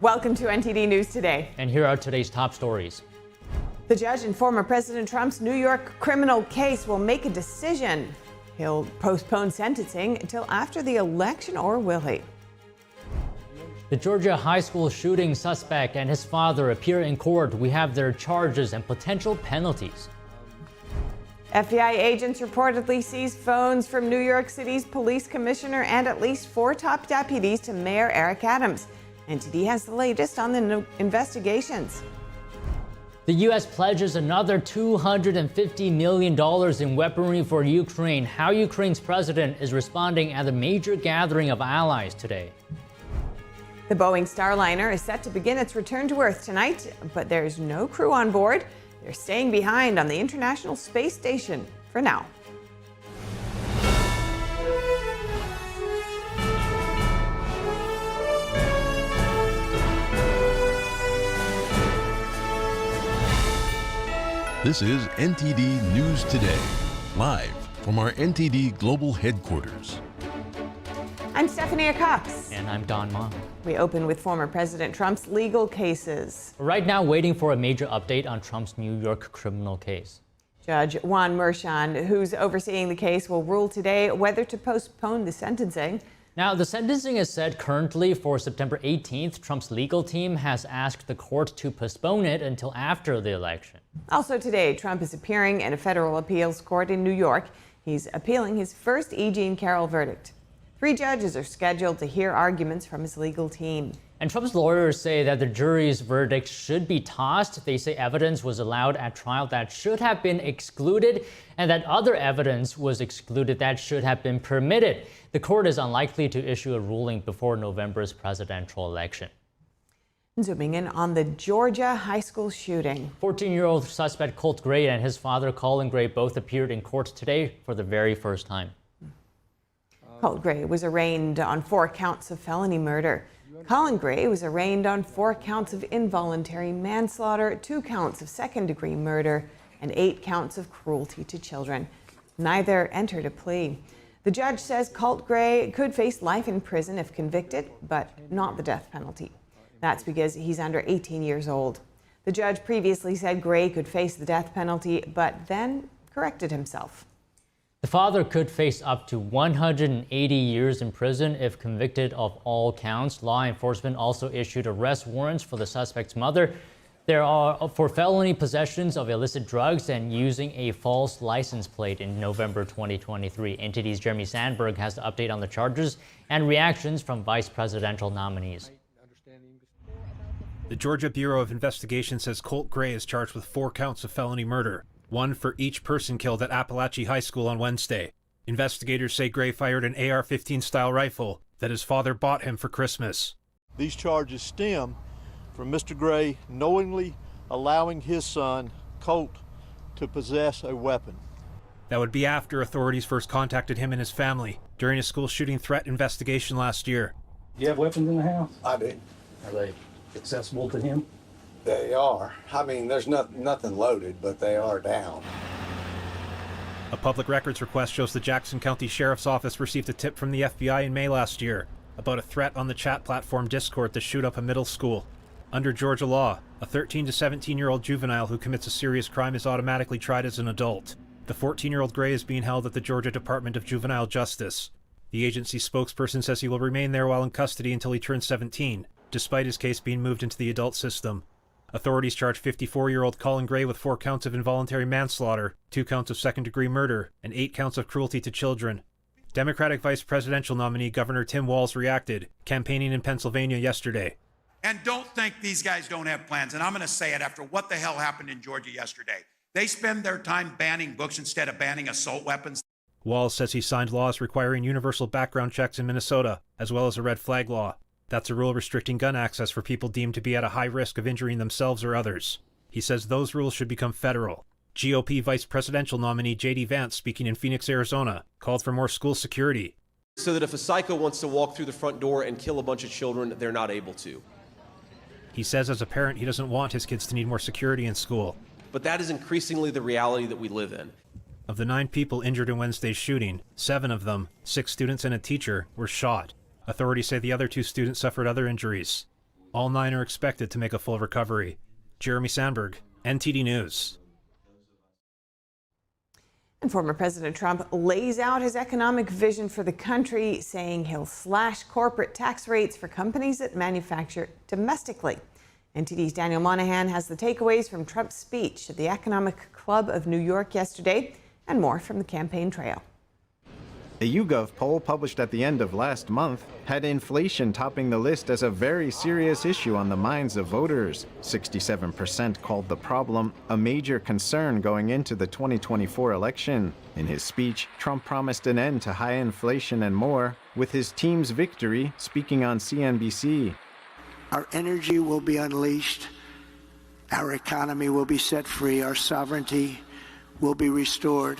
Welcome to NTD News Today. And here are today's top stories. The judge in former President Trump's New York criminal case will make a decision. He'll postpone sentencing until after the election, or will he? The Georgia high school shooting suspect and his father appear in court. We have their charges and potential penalties. FBI agents reportedly seized phones from New York City's police commissioner and at least 4 top deputies to Mayor Eric Adams. NTD has the latest on the investigations. The U.S. pledges another $250 million in weaponry for Ukraine. How Ukraine's president is responding at a major gathering of allies today. The Boeing Starliner is set to begin its return to Earth tonight, but there's no crew on board. They're staying behind on the International Space Station for now. This is NTD News Today, live from our NTD Global Headquarters. I'm Stephanie Cox. And I'm Don Ma. We open with former President Trump's legal cases. Right now, waiting for a major update on Trump's New York criminal case. Judge Juan Merchan, who's overseeing the case, will rule today whether to postpone the sentencing. Now, the sentencing is set currently for September 18th. Trump's legal team has asked the court to postpone it until after the election. Also today, Trump is appearing in a federal appeals court in New York. He's appealing his first E. Jean Carroll verdict. 3 judges are scheduled to hear arguments from his legal team. And Trump's lawyers say that the jury's verdict should be tossed. They say evidence was allowed at trial that should have been excluded, and that other evidence was excluded that should have been permitted. The court is unlikely to issue a ruling before November's presidential election. Zooming in on the Georgia high school shooting. 14-year-old suspect Colt Gray and his father Colin Gray both appeared in court today for the very first time. Colt Gray was arraigned on 4 counts of felony murder. Colin Gray was arraigned on 4 counts of involuntary manslaughter, 2 counts of second-degree murder, and 8 counts of cruelty to children. Neither entered a plea. The judge says Colt Gray could face life in prison if convicted, but not the death penalty. That's because he's under 18 years old. The judge previously said Gray could face the death penalty, but then corrected himself. The father could face up to 180 years in prison if convicted of all counts. Law enforcement also issued arrest warrants for the suspect's mother. There are for felony possessions of illicit drugs and using a false license plate in November 2023. NTD's Jeremy Sandberg has the update on the charges and reactions from vice presidential nominees. The Georgia Bureau of Investigation says Colt Gray is charged with 4 counts of felony murder, 1 for each person killed at Appalachia High School on Wednesday. Investigators say Gray fired an AR-15 style rifle that his father bought him for Christmas. These charges stem from Mr. Gray knowingly allowing his son, Colt, to possess a weapon. That would be after authorities first contacted him and his family during a school shooting threat investigation last year. Do you have weapons in the house? I do. Are they accessible to him? They are. I mean, there's nothing loaded, but they are down. A public records request shows the Jackson County Sheriff's Office received a tip from the FBI in May last year about a threat on the chat platform Discord to shoot up a middle school. Under Georgia law, a 13 to 17-year-old juvenile who commits a serious crime is automatically tried as an adult. The 14-year-old Gray is being held at the Georgia Department of Juvenile Justice. The agency's spokesperson says he will remain there while in custody until he turns 17, despite his case being moved into the adult system. Authorities charged 54-year-old Colin Gray with 4 counts of involuntary manslaughter, 2 counts of second-degree murder, and 8 counts of cruelty to children. Democratic vice presidential nominee Governor Tim Walz reacted, campaigning in Pennsylvania yesterday. And don't think these guys don't have plans. And I'm going to say it after what the hell happened in Georgia yesterday. They spend their time banning books instead of banning assault weapons. Walz says he signed laws requiring universal background checks in Minnesota, as well as a red flag law. That's a rule restricting gun access for people deemed to be at a high risk of injuring themselves or others. He says those rules should become federal. GOP vice presidential nominee J.D. Vance, speaking in Phoenix, Arizona, called for more school security. So that if a psycho wants to walk through the front door and kill a bunch of children, they're not able to. He says as a parent he doesn't want his kids to need more security in school. But that is increasingly the reality that we live in. Of the 9 people injured in Wednesday's shooting, 7 of them, 6 students and a teacher, were shot. Authorities say the other 2 students suffered other injuries. All 9 are expected to make a full recovery. Jeremy Sandberg, NTD News. And former President Trump lays out his economic vision for the country, saying he'll slash corporate tax rates for companies that manufacture domestically. NTD's Daniel Monahan has the takeaways from Trump's speech at the Economic Club of New York yesterday, and more from the campaign trail. A YouGov poll published at the end of last month had inflation topping the list as a very serious issue on the minds of voters. 67% called the problem a major concern going into the 2024 election. In his speech, Trump promised an end to high inflation and more, with his team's victory speaking on CNBC. Our energy will be unleashed. Our economy will be set free. Our sovereignty will be restored.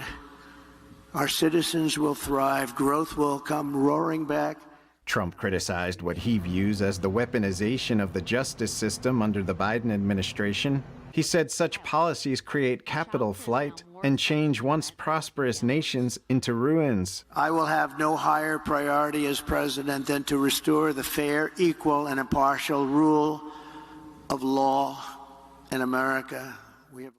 Our citizens will thrive. Growth will come roaring back. Trump criticized what he views as the weaponization of the justice system under the Biden administration. He said such policies create capital flight and change once prosperous nations into ruins. I will have no higher priority as president than to restore the fair, equal, and impartial rule of law in America.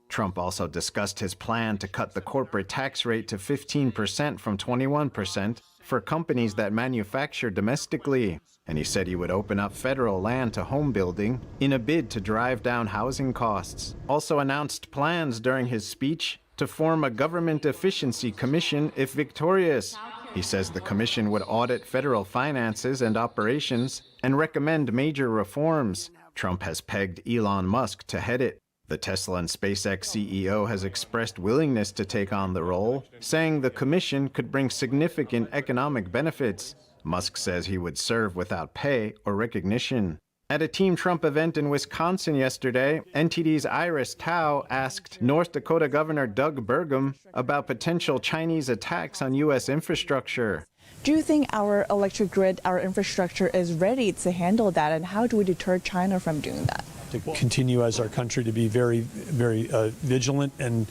Trump also discussed his plan to cut the corporate tax rate to 15% from 21% for companies that manufacture domestically. And he said he would open up federal land to home building in a bid to drive down housing costs. Also announced plans during his speech to form a government efficiency commission if victorious. He says the commission would audit federal finances and operations and recommend major reforms. Trump has pegged Elon Musk to head it. The Tesla and SpaceX CEO has expressed willingness to take on the role, saying the commission could bring significant economic benefits. Musk says he would serve without pay or recognition. At a Team Trump event in Wisconsin yesterday, NTD's Iris Tao asked North Dakota Governor Doug Burgum about potential Chinese attacks on U.S. infrastructure. Do you think our electric grid, our infrastructure is ready to handle that, and how do we deter China from doing that? To continue as our country to be very vigilant and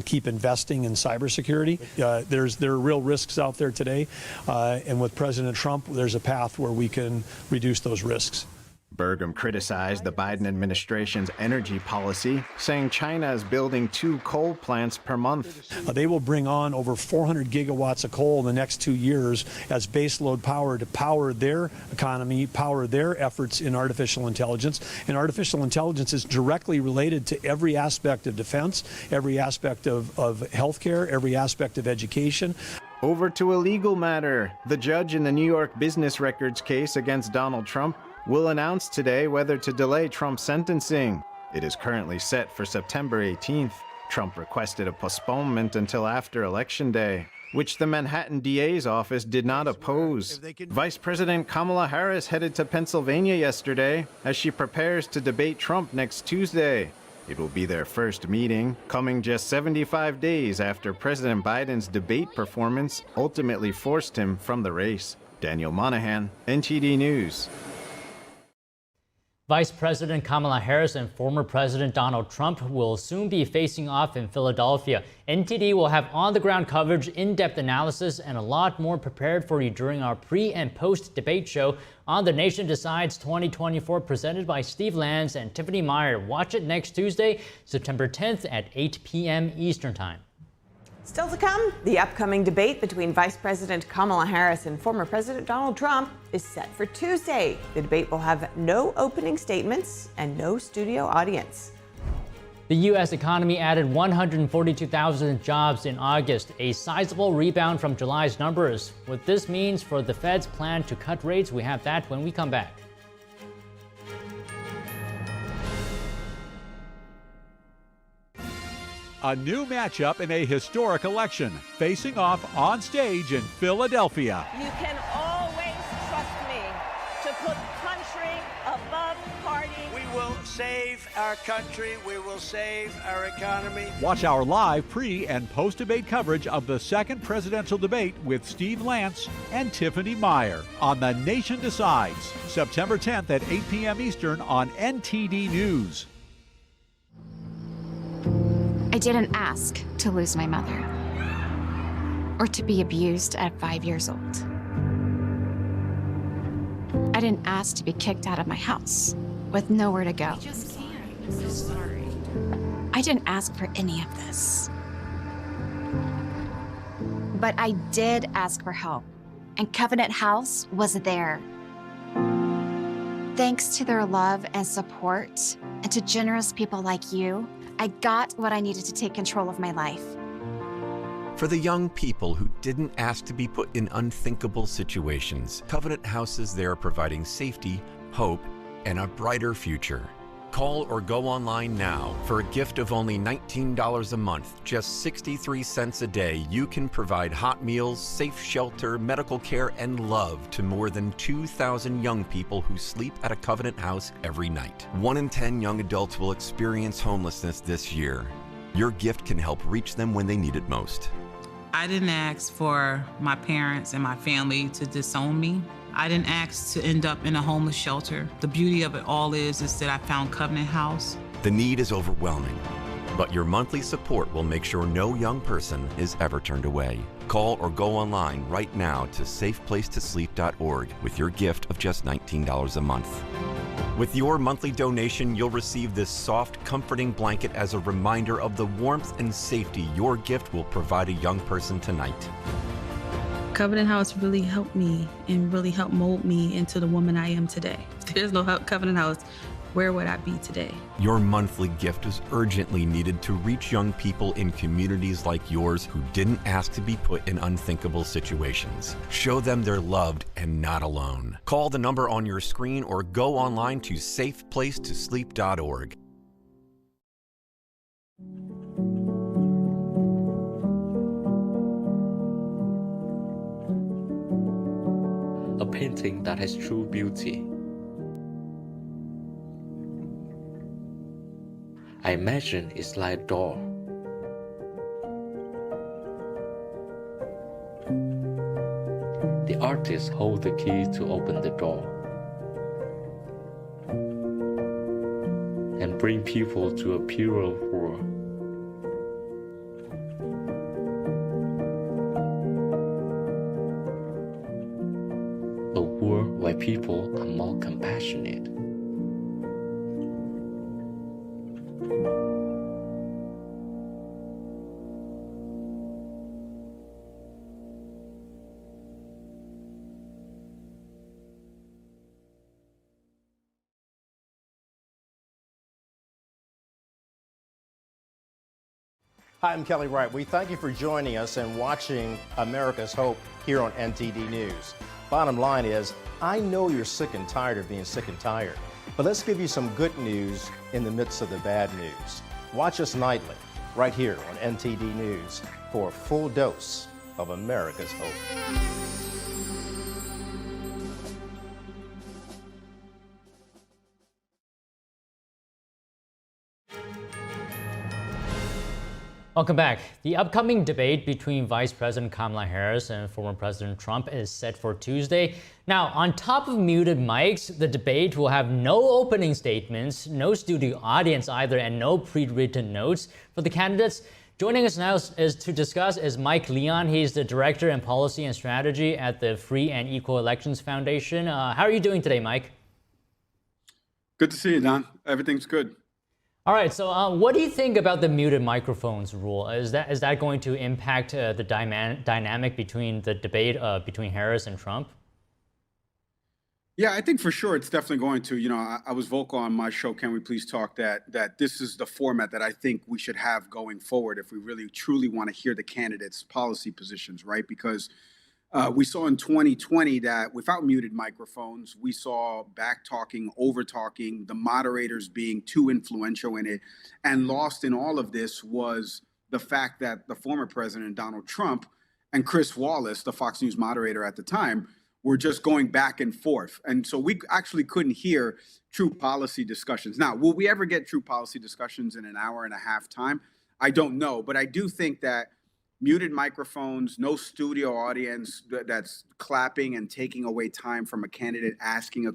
keep investing in cybersecurity. There are real risks out there today, and with President Trump, there's a path where we can reduce those risks. Burgum criticized the Biden administration's energy policy, saying China is building 2 coal plants per month. They will bring on over 400 gigawatts of coal in the next 2 years as baseload power to power their economy, power their efforts in artificial intelligence. And artificial intelligence is directly related to every aspect of defense, every aspect of healthcare, every aspect of education. Over to a legal matter. The judge in the New York business records case against Donald Trump will announce today whether to delay Trump's sentencing. It is currently set for September 18th. Trump requested a postponement until after Election Day, which the Manhattan DA's office did not oppose. Vice President Kamala Harris headed to Pennsylvania yesterday as she prepares to debate Trump next Tuesday. It will be their first meeting, coming just 75 days after President Biden's debate performance ultimately forced him from the race. Daniel Monahan, NTD News. Vice President Kamala Harris and former President Donald Trump will soon be facing off in Philadelphia. NTD will have on-the-ground coverage, in-depth analysis, and a lot more prepared for you during our pre- and post-debate show on The Nation Decides 2024, presented by Steve Lance and Tiffany Meyer. Watch it next Tuesday, September 10th at 8 p.m. Eastern Time. Still to come, the upcoming debate between Vice President Kamala Harris and former President Donald Trump is set for Tuesday. The debate will have no opening statements and no studio audience. The U.S. economy added 142,000 jobs in August, a sizable rebound from July's numbers. What this means for the Fed's plan to cut rates, we have that when we come back. A new matchup in a historic election, facing off on stage in Philadelphia. You can always trust me to put country above party. We will save our country. We will save our economy. Watch our live pre- and post-debate coverage of the second presidential debate with Steve Lance and Tiffany Meyer on The Nation Decides, September 10th at 8 p.m. Eastern on NTD News. I didn't ask to lose my mother or to be abused at 5 years old. I didn't ask to be kicked out of my house with nowhere to go. I'm so sorry. I didn't ask for any of this. But I did ask for help, and Covenant House was there. Thanks to their love and support, and to generous people like you, I got what I needed to take control of my life. For the young people who didn't ask to be put in unthinkable situations, Covenant House is there providing safety, hope, and a brighter future. Call or go online now. For a gift of only $19 a month, just 63 cents a day, you can provide hot meals, safe shelter, medical care, and love to more than 2,000 young people who sleep at a Covenant House every night. 1 in 10 young adults will experience homelessness this year. Your gift can help reach them when they need it most. I didn't ask for my parents and my family to disown me. I didn't ask to end up in a homeless shelter. The beauty of it all is that I found Covenant House. The need is overwhelming, but your monthly support will make sure no young person is ever turned away. Call or go online right now to safeplacetosleep.org with your gift of just $19 a month. With your monthly donation, you'll receive this soft, comforting blanket as a reminder of the warmth and safety your gift will provide a young person tonight. Covenant House really helped me and really helped mold me into the woman I am today. If there's no Covenant House, where would I be today? Your monthly gift is urgently needed to reach young people in communities like yours who didn't ask to be put in unthinkable situations. Show them they're loved and not alone. Call the number on your screen or go online to safeplacetosleep.org. A painting that has true beauty. I imagine it's like a door. The artist holds the key to open the door and bring people to a purer world. A world where people are more compassionate. Hi, I'm Kelly Wright. We thank you for joining us and watching America's Hope here on NTD News. Bottom line is, I know you're sick and tired of being sick and tired, but let's give you some good news in the midst of the bad news. Watch us nightly, right here on NTD News, for a full dose of America's Hope. Welcome back. The upcoming debate between Vice President Kamala Harris and former President Trump is set for Tuesday. Now, on top of muted mics, the debate will have no opening statements, no studio audience either, and no pre-written notes for the candidates. Joining us now is to discuss is Mike Leon. He's the Director in Policy and Strategy at the Free and Equal Elections Foundation. How are you doing today, Mike? Good to see you, Don. Everything's good. All right, so what do you think about the muted microphones rule? Is that going to impact the dynamic between the debate between Harris and Trump? Yeah, I think for sure it's definitely going to. I was vocal on my show, Can We Please Talk, that this is the format that I think we should have going forward if we really truly want to hear the candidates' policy positions, right? Because we saw in 2020 that without muted microphones, we saw back talking, over talking, the moderators being too influential in it. And lost in all of this was the fact that the former president, Donald Trump, and Chris Wallace, the Fox News moderator at the time, were just going back and forth. And so we actually couldn't hear true policy discussions. Now, will we ever get true policy discussions in an hour and a half time? I don't know. But I do think that muted microphones, no studio audience that's clapping and taking away time from a candidate answering a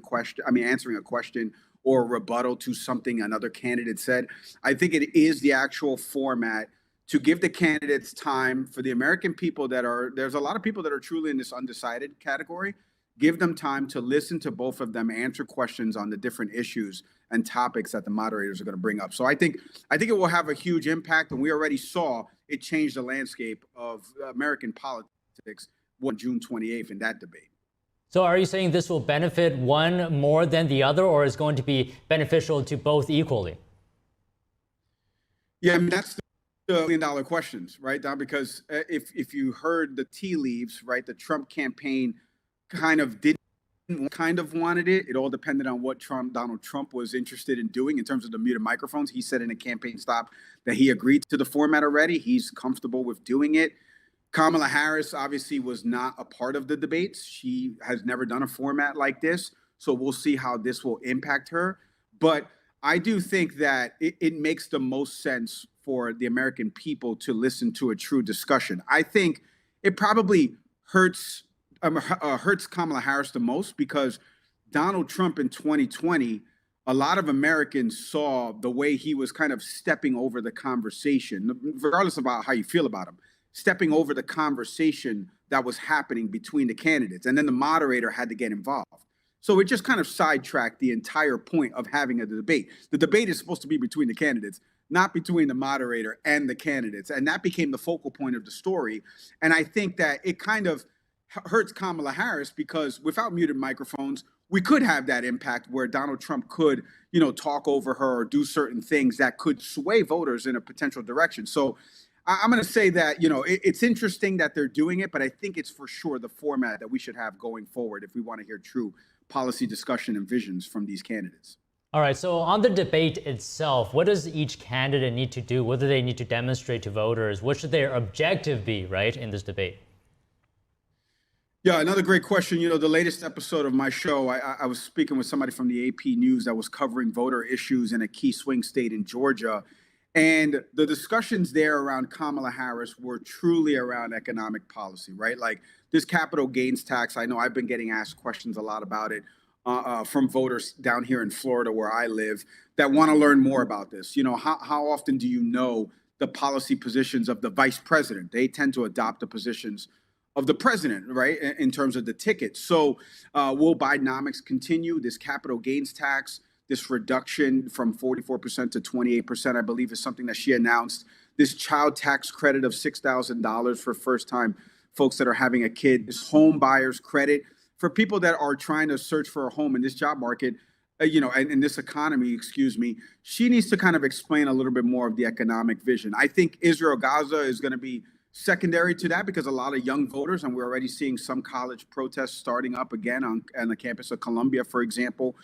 question or a rebuttal to something another candidate said. I think it is the actual format to give the candidates time for the American people there's a lot of people that are truly in this undecided category. Give them time to listen to both of them, answer questions on the different issues and topics that the moderators are going to bring up. So I think it will have a huge impact, and we already saw it change the landscape of American politics on June 28th in that debate. So are you saying this will benefit one more than the other, or is going to be beneficial to both equally? Yeah, I mean, that's the million-dollar questions, right, Don? Because if you heard the tea leaves, right, the Trump campaign kind of wanted it. It all depended on what Donald Trump was interested in doing in terms of the muted microphones. He said in a campaign stop that he agreed to the format already. He's comfortable with doing it. Kamala Harris obviously was not a part of the debates. She has never done a format like this. So we'll see how this will impact her. But I do think that it makes the most sense for the American people to listen to a true discussion. I think it probably hurts Kamala Harris the most because Donald Trump in 2020, a lot of Americans saw the way he was kind of stepping over the conversation, regardless about how you feel about him, stepping over the conversation that was happening between the candidates. And then the moderator had to get involved. So it just kind of sidetracked the entire point of having a debate. The debate is supposed to be between the candidates, not between the moderator and the candidates. And that became the focal point of the story. And I think that it kind of hurts Kamala Harris because without muted microphones, we could have that impact where Donald Trump could, talk over her or do certain things that could sway voters in a potential direction. So I'm going to say that, it's interesting that they're doing it, but I think it's for sure the format that we should have going forward if we want to hear true policy discussion and visions from these candidates. All right, so on the debate itself, what does each candidate need to do? What do they need to demonstrate to voters? What should their objective be, right, in this debate? Yeah, another great question. The latest episode of my show, I was speaking with somebody from the AP News that was covering voter issues in a key swing state in Georgia. And the discussions there around Kamala Harris were truly around economic policy, right? Like this capital gains tax. I know I've been getting asked questions a lot about it from voters down here in Florida where I live that want to learn more about this. How often do you know the policy positions of the vice president? They tend to adopt the positions of the president, right, in terms of the ticket. So will Bidenomics continue? This capital gains tax, this reduction from 44% to 28%, I believe, is something that she announced. This child tax credit of $6,000 for first-time folks that are having a kid. This home buyer's credit for people that are trying to search for a home in this job market, and in this economy, she needs to kind of explain a little bit more of the economic vision. I think Israel-Gaza is going to be secondary to that because a lot of young voters, and we're already seeing some college protests starting up again on the campus of Columbia, for example.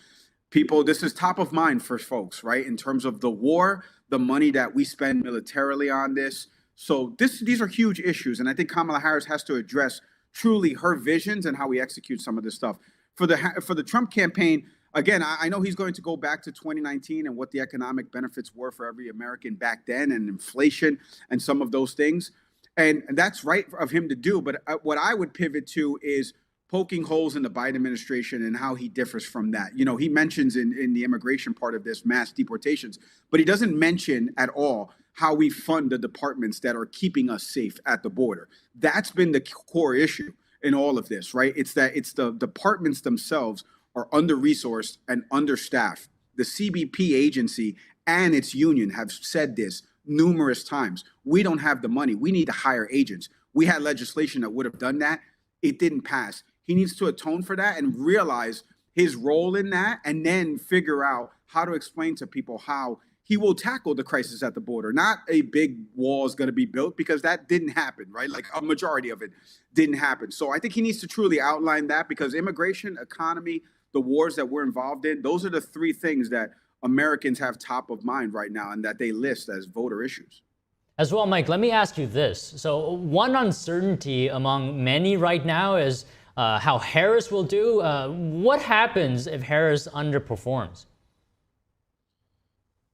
This is top of mind for folks, right? In terms of the war, the money that we spend militarily on this. So these are huge issues. And I think Kamala Harris has to address truly her visions and how we execute some of this stuff. For the Trump campaign, again, I know he's going to go back to 2019 and what the economic benefits were for every American back then and inflation and some of those things. And that's right of him to do. But what I would pivot to is poking holes in the Biden administration and how he differs from that. He mentions in the immigration part of this mass deportations, but he doesn't mention at all how we fund the departments that are keeping us safe at the border. That's been the core issue in all of this, right? It's the departments themselves are under-resourced and understaffed. The CBP agency and its union have said this numerous times. We don't have the money. We need to hire agents. We had legislation that would have done that. It didn't pass. He needs to atone for that and realize his role in that, and then figure out how to explain to people how he will tackle the crisis at the border. Not a big wall is going to be built, because that didn't happen, right? Like a majority of it didn't happen. So I think he needs to truly outline that, because immigration, economy, the wars that we're involved in, those are the three things that Americans have top of mind right now and that they list as voter issues. As well, Mike, let me ask you this. So one uncertainty among many right now is how Harris will do. What happens if Harris underperforms?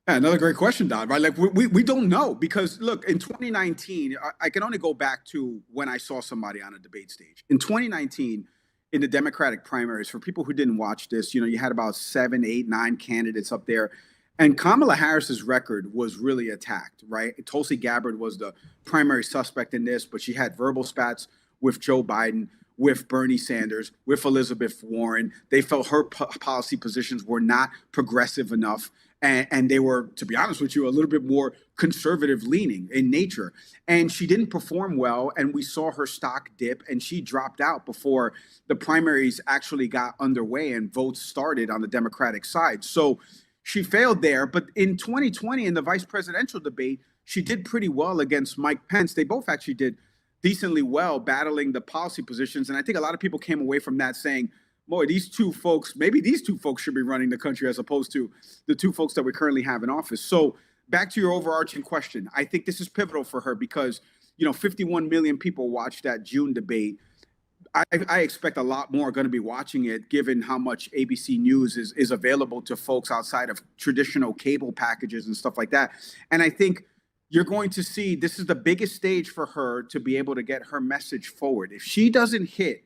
Yeah, another great question, Don, right? Like we don't know, because look, in 2019, I can only go back to when I saw somebody on a debate stage. In 2019, in the Democratic primaries, for people who didn't watch this, you had about 7, 8, 9 candidates up there. And Kamala Harris's record was really attacked, right? Tulsi Gabbard was the primary suspect in this, but she had verbal spats with Joe Biden, with Bernie Sanders, with Elizabeth Warren. They felt her policy positions were not progressive enough. And they were, to be honest with you, a little bit more conservative leaning in nature. And she didn't perform well. And we saw her stock dip, and she dropped out before the primaries actually got underway and votes started on the Democratic side. So she failed there. But in 2020, in the vice presidential debate, she did pretty well against Mike Pence. They both actually did decently well battling the policy positions. And I think a lot of people came away from that saying, boy, maybe these two folks should be running the country as opposed to the two folks that we currently have in office. So back to your overarching question, I think this is pivotal for her because, 51 million people watched that June debate. I expect a lot more are going to be watching it, given how much ABC News is available to folks outside of traditional cable packages and stuff like that. And I think you're going to see this is the biggest stage for her to be able to get her message forward. If she doesn't hit,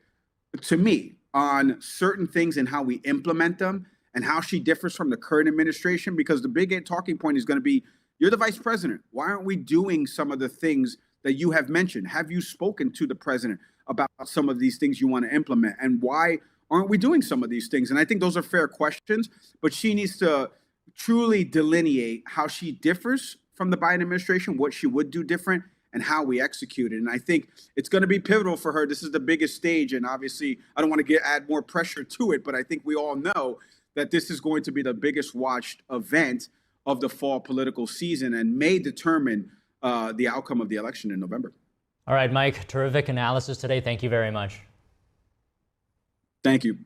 to me, on certain things and how we implement them and how she differs from the current administration, because the big talking point is going to be, you're the vice president. Why aren't we doing some of the things that you have mentioned? Have you spoken to the president about some of these things you want to implement? And why aren't we doing some of these things? And I think those are fair questions, but she needs to truly delineate how she differs from the Biden administration, what she would do different, and how we execute it. And I think it's going to be pivotal for her. This is the biggest stage. And obviously, I don't want to add more pressure to it, but I think we all know that this is going to be the biggest watched event of the fall political season and may determine the outcome of the election in November. All right, Mike, terrific analysis today. Thank you very much. Thank you.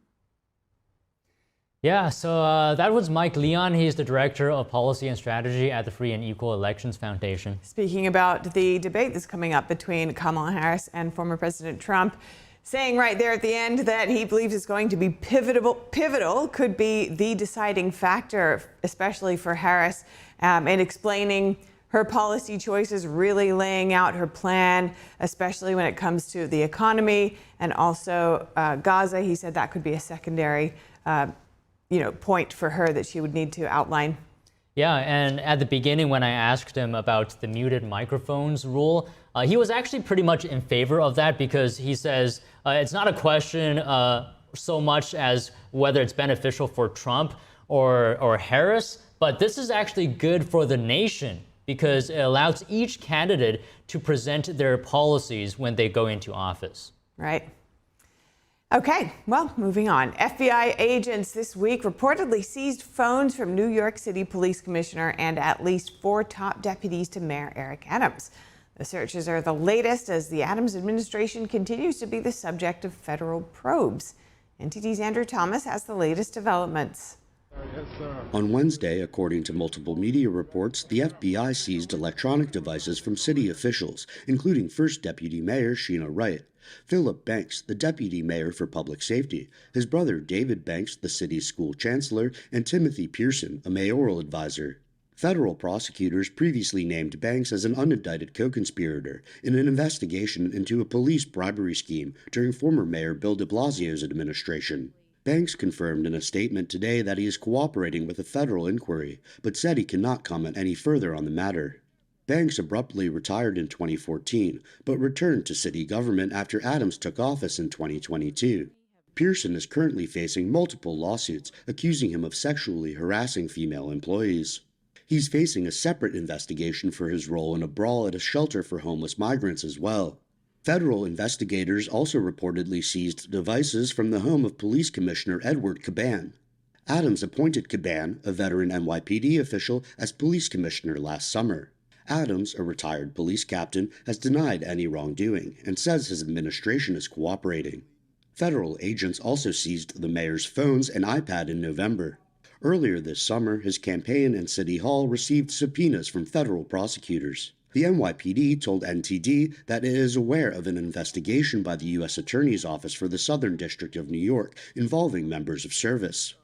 Yeah, so that was Mike Leon. He's the Director of Policy and Strategy at the Free and Equal Elections Foundation. Speaking about the debate that's coming up between Kamala Harris and former President Trump, saying right there at the end that he believes it's going to be pivotal, could be the deciding factor, especially for Harris, in explaining her policy choices, really laying out her plan, especially when it comes to the economy and also Gaza. He said that could be a secondary point for her that she would need to outline. Yeah, and at the beginning when I asked him about the muted microphones rule, he was actually pretty much in favor of that, because he says it's not a question so much as whether it's beneficial for Trump or Harris, but this is actually good for the nation because it allows each candidate to present their policies when they go into office. Right. Okay, well, moving on. FBI agents this week reportedly seized phones from New York City Police Commissioner and at least 4 top deputies to Mayor Eric Adams. The searches are the latest as the Adams administration continues to be the subject of federal probes. NTD's Andrew Thomas has the latest developments. On Wednesday, according to multiple media reports, the FBI seized electronic devices from city officials, including First Deputy Mayor Sheena Wright, Philip Banks, the Deputy Mayor for Public Safety, his brother David Banks, the city's school chancellor, and Timothy Pearson, a mayoral advisor. Federal prosecutors previously named Banks as an unindicted co-conspirator in an investigation into a police bribery scheme during former Mayor Bill de Blasio's administration. Banks confirmed in a statement today that he is cooperating with a federal inquiry, but said he cannot comment any further on the matter. Banks abruptly retired in 2014, but returned to city government after Adams took office in 2022. Pearson is currently facing multiple lawsuits accusing him of sexually harassing female employees. He's facing a separate investigation for his role in a brawl at a shelter for homeless migrants as well. Federal investigators also reportedly seized devices from the home of Police Commissioner Edward Caban. Adams appointed Caban, a veteran NYPD official, as police commissioner last summer. Adams, a retired police captain, has denied any wrongdoing and says his administration is cooperating. Federal agents also seized the mayor's phones and iPad in November. Earlier this summer, his campaign and City Hall received subpoenas from federal prosecutors. The NYPD told NTD that it is aware of an investigation by the U.S. Attorney's Office for the Southern District of New York involving members of service.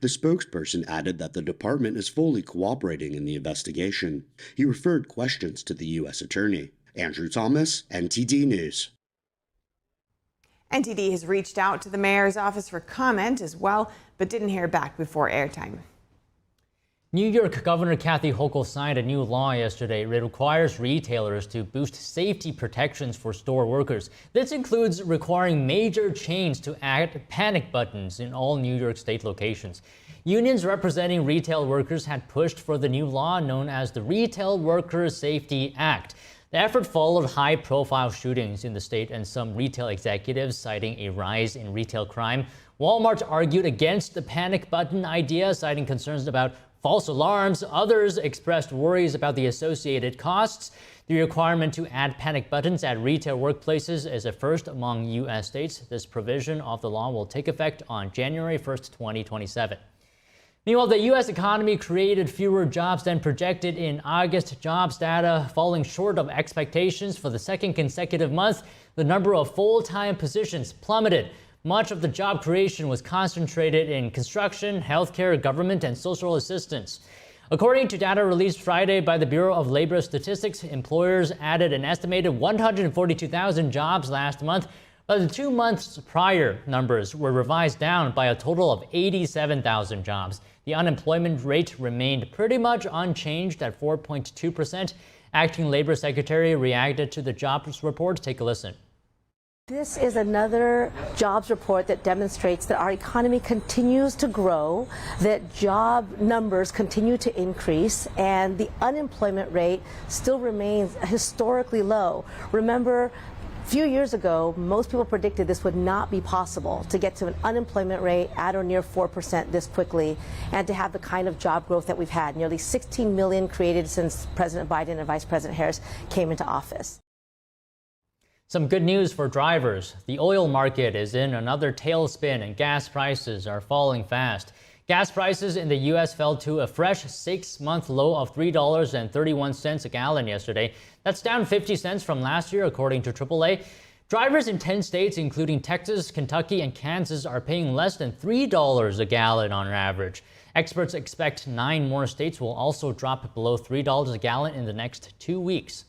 The spokesperson added that the department is fully cooperating in the investigation. He referred questions to the U.S. Attorney. Andrew Thomas, NTD News. NTD has reached out to the mayor's office for comment as well, but didn't hear back before airtime. New York Governor Kathy Hochul signed a new law yesterday. It requires retailers to boost safety protections for store workers. This includes requiring major chains to add panic buttons in all New York State locations. Unions representing retail workers had pushed for the new law known as the Retail Workers Safety Act. The effort followed high-profile shootings in the state and some retail executives citing a rise in retail crime. Walmart argued against the panic button idea, citing concerns about false alarms. Others expressed worries about the associated costs. The requirement to add panic buttons at retail workplaces is a first among U.S. states. This provision of the law will take effect on January 1st, 2027. Meanwhile, the U.S. economy created fewer jobs than projected in August jobs data, falling short of expectations for the second consecutive month. The number of full-time positions plummeted. Much of the job creation was concentrated in construction, healthcare, government, and social assistance. According to data released Friday by the Bureau of Labor Statistics, employers added an estimated 142,000 jobs last month, but the 2 months prior numbers were revised down by a total of 87,000 jobs. The unemployment rate remained pretty much unchanged at 4.2%. Acting Labor Secretary reacted to the jobs report. Take a listen. This is another jobs report that demonstrates that our economy continues to grow, that job numbers continue to increase, and the unemployment rate still remains historically low. Remember, a few years ago, most people predicted this would not be possible to get to an unemployment rate at or near 4% this quickly and to have the kind of job growth that we've had. Nearly 16 million created since President Biden and Vice President Harris came into office. Some good news for drivers. The oil market is in another tailspin and gas prices are falling fast. Gas prices in the U.S. fell to a fresh 6-month low of $3.31 a gallon yesterday. That's down 50 cents from last year, according to AAA. Drivers in 10 states, including Texas, Kentucky, and Kansas, are paying less than $3 a gallon on average. Experts expect 9 more states will also drop below $3 a gallon in the next 2 weeks.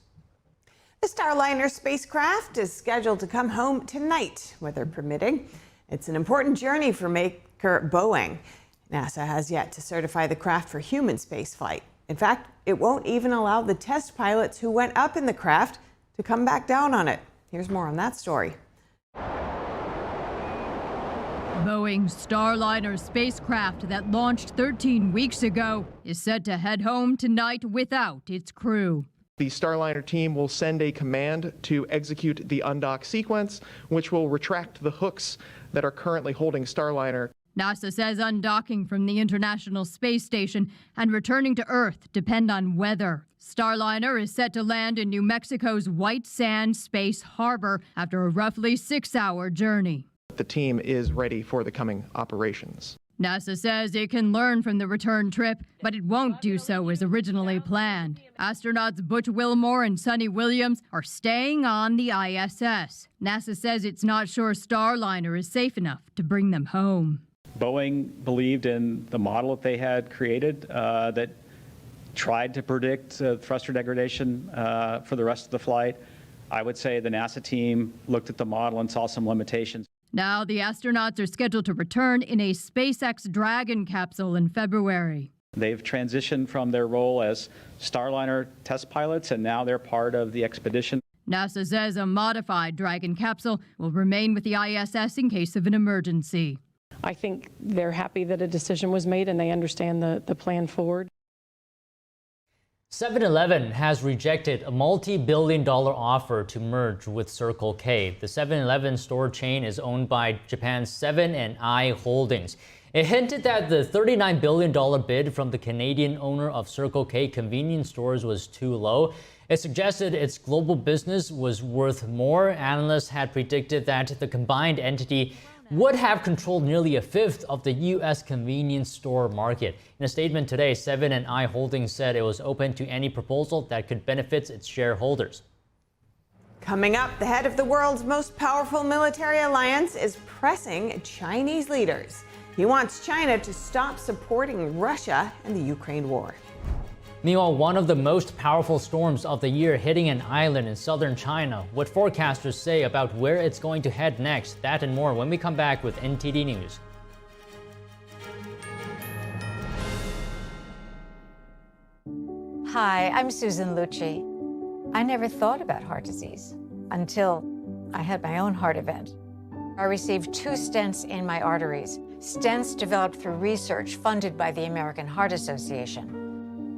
The Starliner spacecraft is scheduled to come home tonight, weather permitting. It's an important journey for maker Boeing. NASA has yet to certify the craft for human spaceflight. In fact, it won't even allow the test pilots who went up in the craft to come back down on it. Here's more on that story. Boeing's Starliner spacecraft that launched 13 weeks ago is set to head home tonight without its crew. The Starliner team will send a command to execute the undock sequence, which will retract the hooks that are currently holding Starliner. NASA says undocking from the International Space Station and returning to Earth depend on weather. Starliner is set to land in New Mexico's White Sands Space Harbor after a roughly 6-hour journey. The team is ready for the coming operations. NASA says it can learn from the return trip, but it won't do so as originally planned. Astronauts Butch Wilmore and Sonny Williams are staying on the ISS. NASA says it's not sure Starliner is safe enough to bring them home. Boeing believed in the model that they had created that tried to predict thruster degradation for the rest of the flight. I would say the NASA team looked at the model and saw some limitations. Now the astronauts are scheduled to return in a SpaceX Dragon capsule in February. They've transitioned from their role as Starliner test pilots, and now they're part of the expedition. NASA says a modified Dragon capsule will remain with the ISS in case of an emergency. I think they're happy that a decision was made and they understand the plan forward. 7-Eleven has rejected a multi-billion-dollar offer to merge with Circle K. The 7-Eleven store chain is owned by Japan's Seven & I Holdings. It hinted that the $39 billion bid from the Canadian owner of Circle K convenience stores was too low. It suggested its global business was worth more. Analysts had predicted that the combined entity would have controlled nearly a fifth of the U.S. convenience store market. In a statement today, Seven & I Holdings said it was open to any proposal that could benefit its shareholders. Coming up, the head of the world's most powerful military alliance is pressing Chinese leaders. He wants China to stop supporting Russia in the Ukraine war. Meanwhile, one of the most powerful storms of the year hitting an island in southern China. What forecasters say about where it's going to head next, that and more when we come back with NTD News. Hi, I'm Susan Lucci. I never thought about heart disease until I had my own heart event. I received 2 stents in my arteries, stents developed through research funded by the American Heart Association.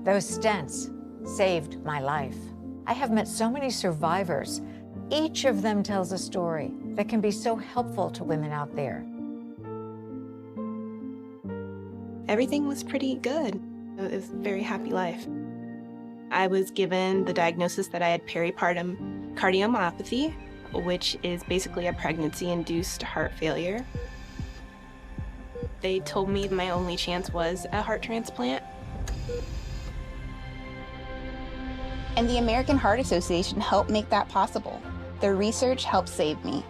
Those stents saved my life. I have met so many survivors. Each of them tells a story that can be so helpful to women out there. Everything was pretty good. It was a very happy life. I was given the diagnosis that I had peripartum cardiomyopathy, which is basically a pregnancy-induced heart failure. They told me my only chance was a heart transplant. And the American Heart Association helped make that possible. Their research helped save me.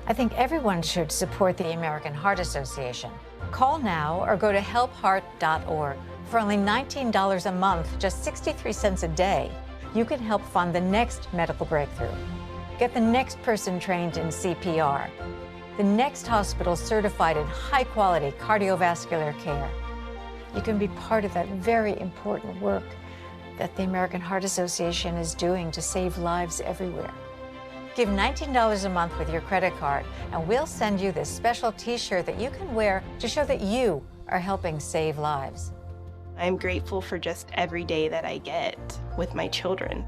I think everyone should support the American Heart Association. Call now or go to helpheart.org. For only $19 a month, just 63 cents a day, you can help fund the next medical breakthrough. Get the next person trained in CPR. The next hospital certified in high-quality cardiovascular care. You can be part of that very important work that the American Heart Association is doing to save lives everywhere. Give $19 a month with your credit card, and we'll send you this special t-shirt that you can wear to show that you are helping save lives. I'm grateful for just every day that I get with my children.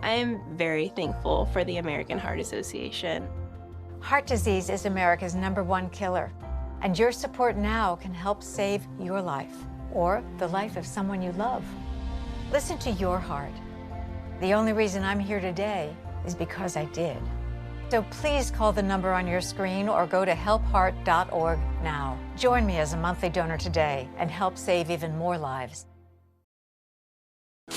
I am very thankful for the American Heart Association. Heart disease is America's #1 killer, and your support now can help save your life or the life of someone you love. Listen to your heart. The only reason I'm here today is because I did. So please call the number on your screen or go to helpheart.org now. Join me as a monthly donor today and help save even more lives.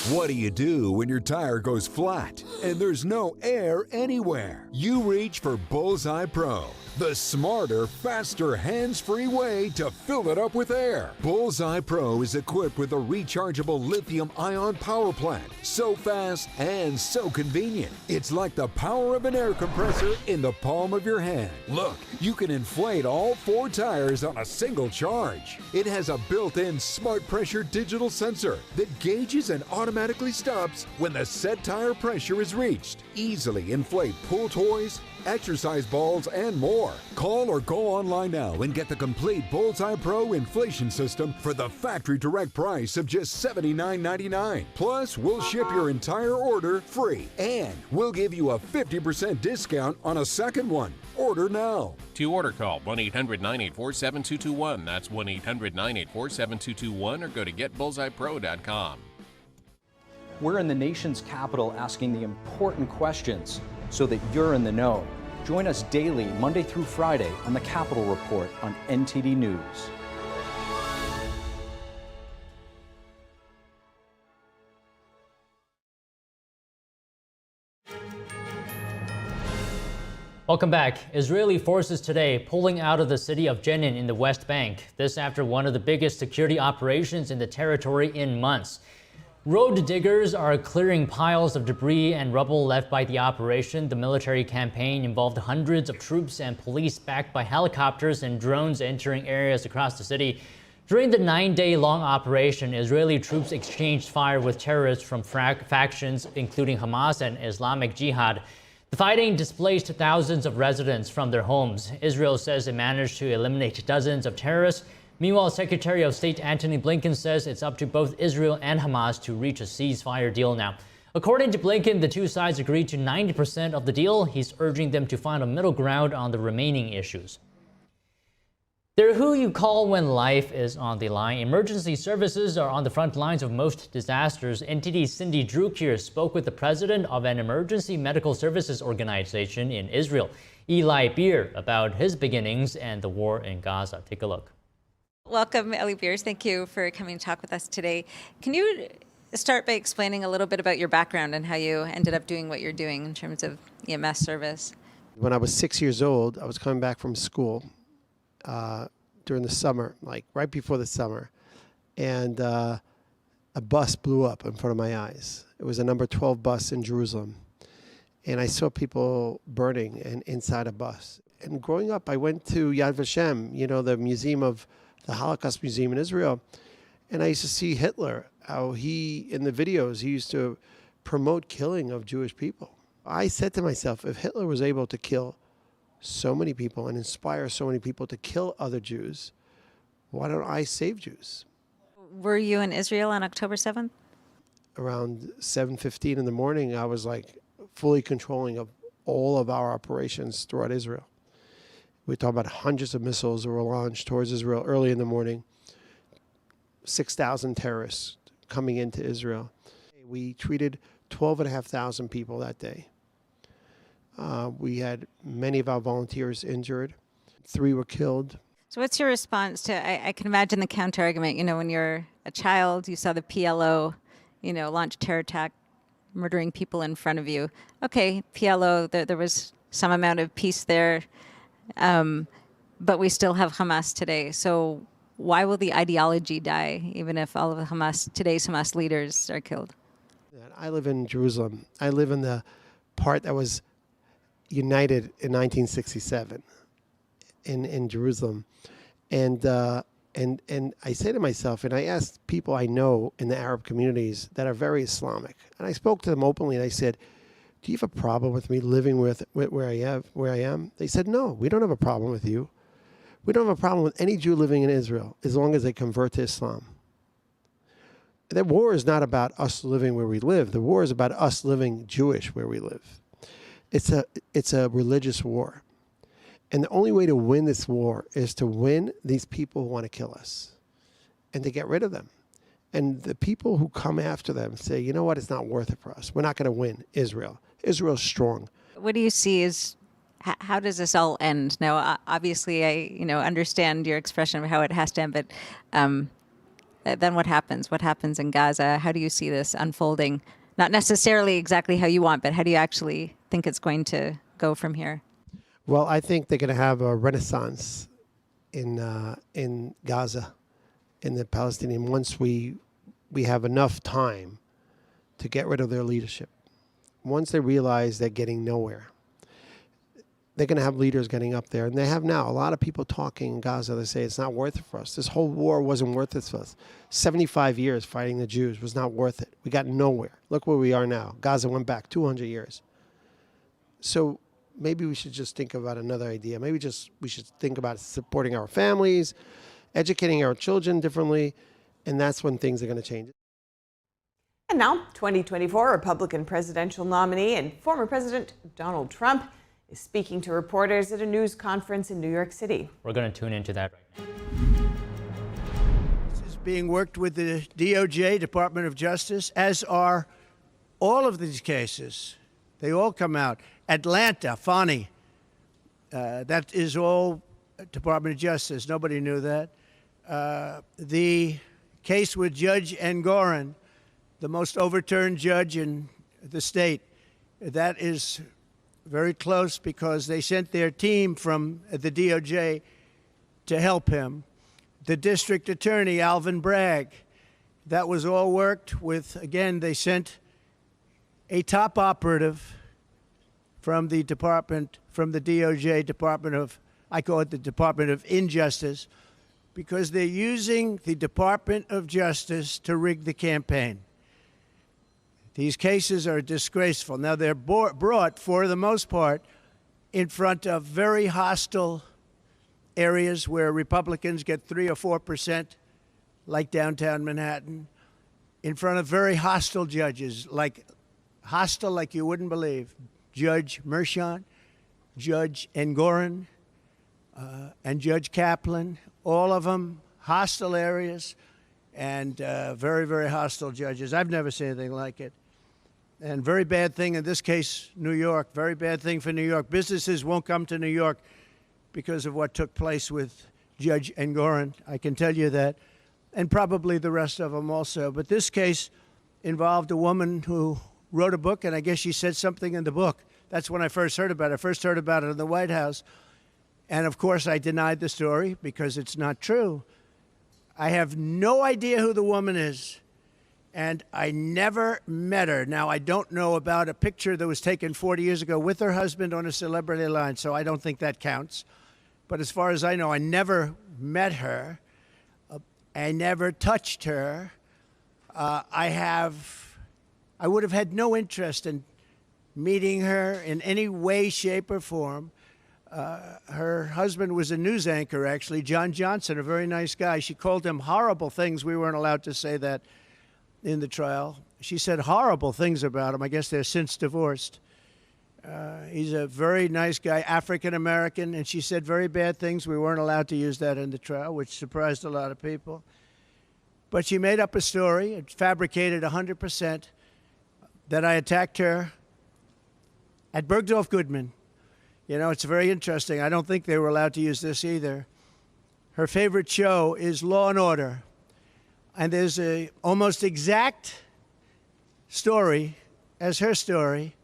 What do you do when your tire goes flat and there's no air anywhere? You reach for Bullseye Pro, the smarter, faster, hands-free way to fill it up with air. Bullseye Pro is equipped with a rechargeable lithium-ion power plant. So fast and so convenient. It's like the power of an air compressor in the palm of your hand. Look, you can inflate all 4 tires on a single charge. It has a built-in smart pressure digital sensor that gauges and automatically stops when the set tire pressure is reached. Easily inflate pool toys, exercise balls, and more. Call or go online now and get the complete Bullseye Pro inflation system for the factory direct price of just $79.99. Plus, we'll ship your entire order free, and we'll give you a 50% discount on a second one. Order now. To order, call 1-800-984-7221. That's 1-800-984-7221, or go to getbullseyepro.com. We're in the nation's capital asking the important questions so that you're in the know. Join us daily, Monday through Friday, on the Capitol Report on NTD News. Welcome back. Israeli forces today pulling out of the city of Jenin in the West Bank. This after one of the biggest security operations in the territory in months. Road diggers are clearing piles of debris and rubble left by the operation. The military campaign involved hundreds of troops and police backed by helicopters and drones entering areas across the city. During the 9-day-long operation, Israeli troops exchanged fire with terrorists from factions including Hamas and Islamic Jihad. The fighting displaced thousands of residents from their homes. Israel says it managed to eliminate dozens of terrorists. Meanwhile, Secretary of State Antony Blinken says it's up to both Israel and Hamas to reach a ceasefire deal now. According to Blinken, the two sides agreed to 90% of the deal. He's urging them to find a middle ground on the remaining issues. They're who you call when life is on the line. Emergency services are on the front lines of most disasters. NTD's Cindy Drukier spoke with the president of an emergency medical services organization in Israel, Eli Beer, about his beginnings and the war in Gaza. Take a look. Welcome, Eli Beers. Thank you for coming to talk with us today. Can you start by explaining a little bit about your background and how you ended up doing what you're doing in terms of EMS service? When I was 6 years old, I was coming back from school during the summer, like right before the summer, and a bus blew up in front of my eyes. It was a number 12 bus in Jerusalem, and I saw people burning inside a bus. And growing up, I went to Yad Vashem, the museum of the Holocaust Museum in Israel, and I used to see Hitler, how in the videos, he used to promote killing of Jewish people. I said to myself, if Hitler was able to kill so many people and inspire so many people to kill other Jews, why don't I save Jews? Were you in Israel on October 7th? Around 7:15 in the morning, I was like fully controlling of all of our operations throughout Israel. We're talking about hundreds of missiles that were launched towards Israel early in the morning. 6,000 terrorists coming into Israel. We treated 12,500 people that day. We had many of our volunteers injured. 3 were killed. So what's your response to, I can imagine the counter-argument, when you're a child, you saw the PLO, launch terror attack, murdering people in front of you. Okay, PLO, there was some amount of peace there, but we still have Hamas today. So why will the ideology die, even if all of today's Hamas leaders are killed? I live in Jerusalem. I live in the part that was united in 1967 in Jerusalem. And I say to myself, and I asked people I know in the Arab communities that are very Islamic, and I spoke to them openly, and I said, do you have a problem with me living where I am? They said, no, we don't have a problem with you. We don't have a problem with any Jew living in Israel as long as they convert to Islam. The war is not about us living where we live. The war is about us living Jewish where we live. It's a religious war. And the only way to win this war is to win these people who want to kill us and to get rid of them. And the people who come after them say, you know what, it's not worth it for us. We're not going to win Israel. Israel's strong. What do you see is, how does this all end? Now, obviously, I understand your expression of how it has to end, but then what happens? What happens in Gaza? How do you see this unfolding? Not necessarily exactly how you want, but how do you actually think it's going to go from here? Well, I think they're going to have a renaissance in Gaza, in the Palestinian, once we have enough time to get rid of their leadership. Once they realize they're getting nowhere, they're going to have leaders getting up there. And they have now. A lot of people talking in Gaza, they say it's not worth it for us. This whole war wasn't worth it for us. 75 years fighting the Jews was not worth it. We got nowhere. Look where we are now. Gaza went back 200 years. So maybe we should just think about another idea. Maybe we should think about supporting our families, educating our children differently, and that's when things are going to change. And now, 2024 Republican presidential nominee and former President Donald Trump is speaking to reporters at a news conference in New York City. We're going to tune into that right now. This is being worked with the DOJ, Department of Justice, as are all of these cases. They all come out. Atlanta, Fani, that is all Department of Justice. Nobody knew that. The case with Judge Engoron, the most overturned judge in the state, that is very close because they sent their team from the DOJ to help him. The district attorney, Alvin Bragg, that was all worked with, again, they sent a top operative from the department, from the DOJ Department of, I call it the Department of Injustice, because they're using the Department of Justice to rig the campaign. These cases are disgraceful. Now, they're brought, for the most part, in front of very hostile areas where Republicans get 3 or 4%, like downtown Manhattan, in front of very hostile judges, like hostile like you wouldn't believe. Judge Mershon, Judge Engoron, and Judge Kaplan, all of them hostile areas and very, very hostile judges. I've never seen anything like it. And very bad thing in this case, New York, very bad thing for New York. Businesses won't come to New York because of what took place with Judge Engoron. I can tell you that. And probably the rest of them also. But this case involved a woman who wrote a book, and I guess she said something in the book. That's when I first heard about it. I first heard about it in the White House. And of course, I denied the story because it's not true. I have no idea who the woman is, and I never met her. Now, I don't know about a picture that was taken 40 years ago with her husband on a celebrity line, so I don't think that counts. But as far as I know, I never met her. I never touched her. I would have had no interest in meeting her in any way, shape, or form. Her husband was a news anchor, actually, John Johnson, a very nice guy. She called him horrible things. We weren't allowed to say that in the trial. She said horrible things about him. I guess they're since divorced. He's a very nice guy, African-American, and she said very bad things. We weren't allowed to use that in the trial, which surprised a lot of people. But she made up a story, it fabricated 100%, that I attacked her at Bergdorf Goodman. You know, it's very interesting. I don't think they were allowed to use this either. Her favorite show is Law and Order. And there's a almost exact story as her story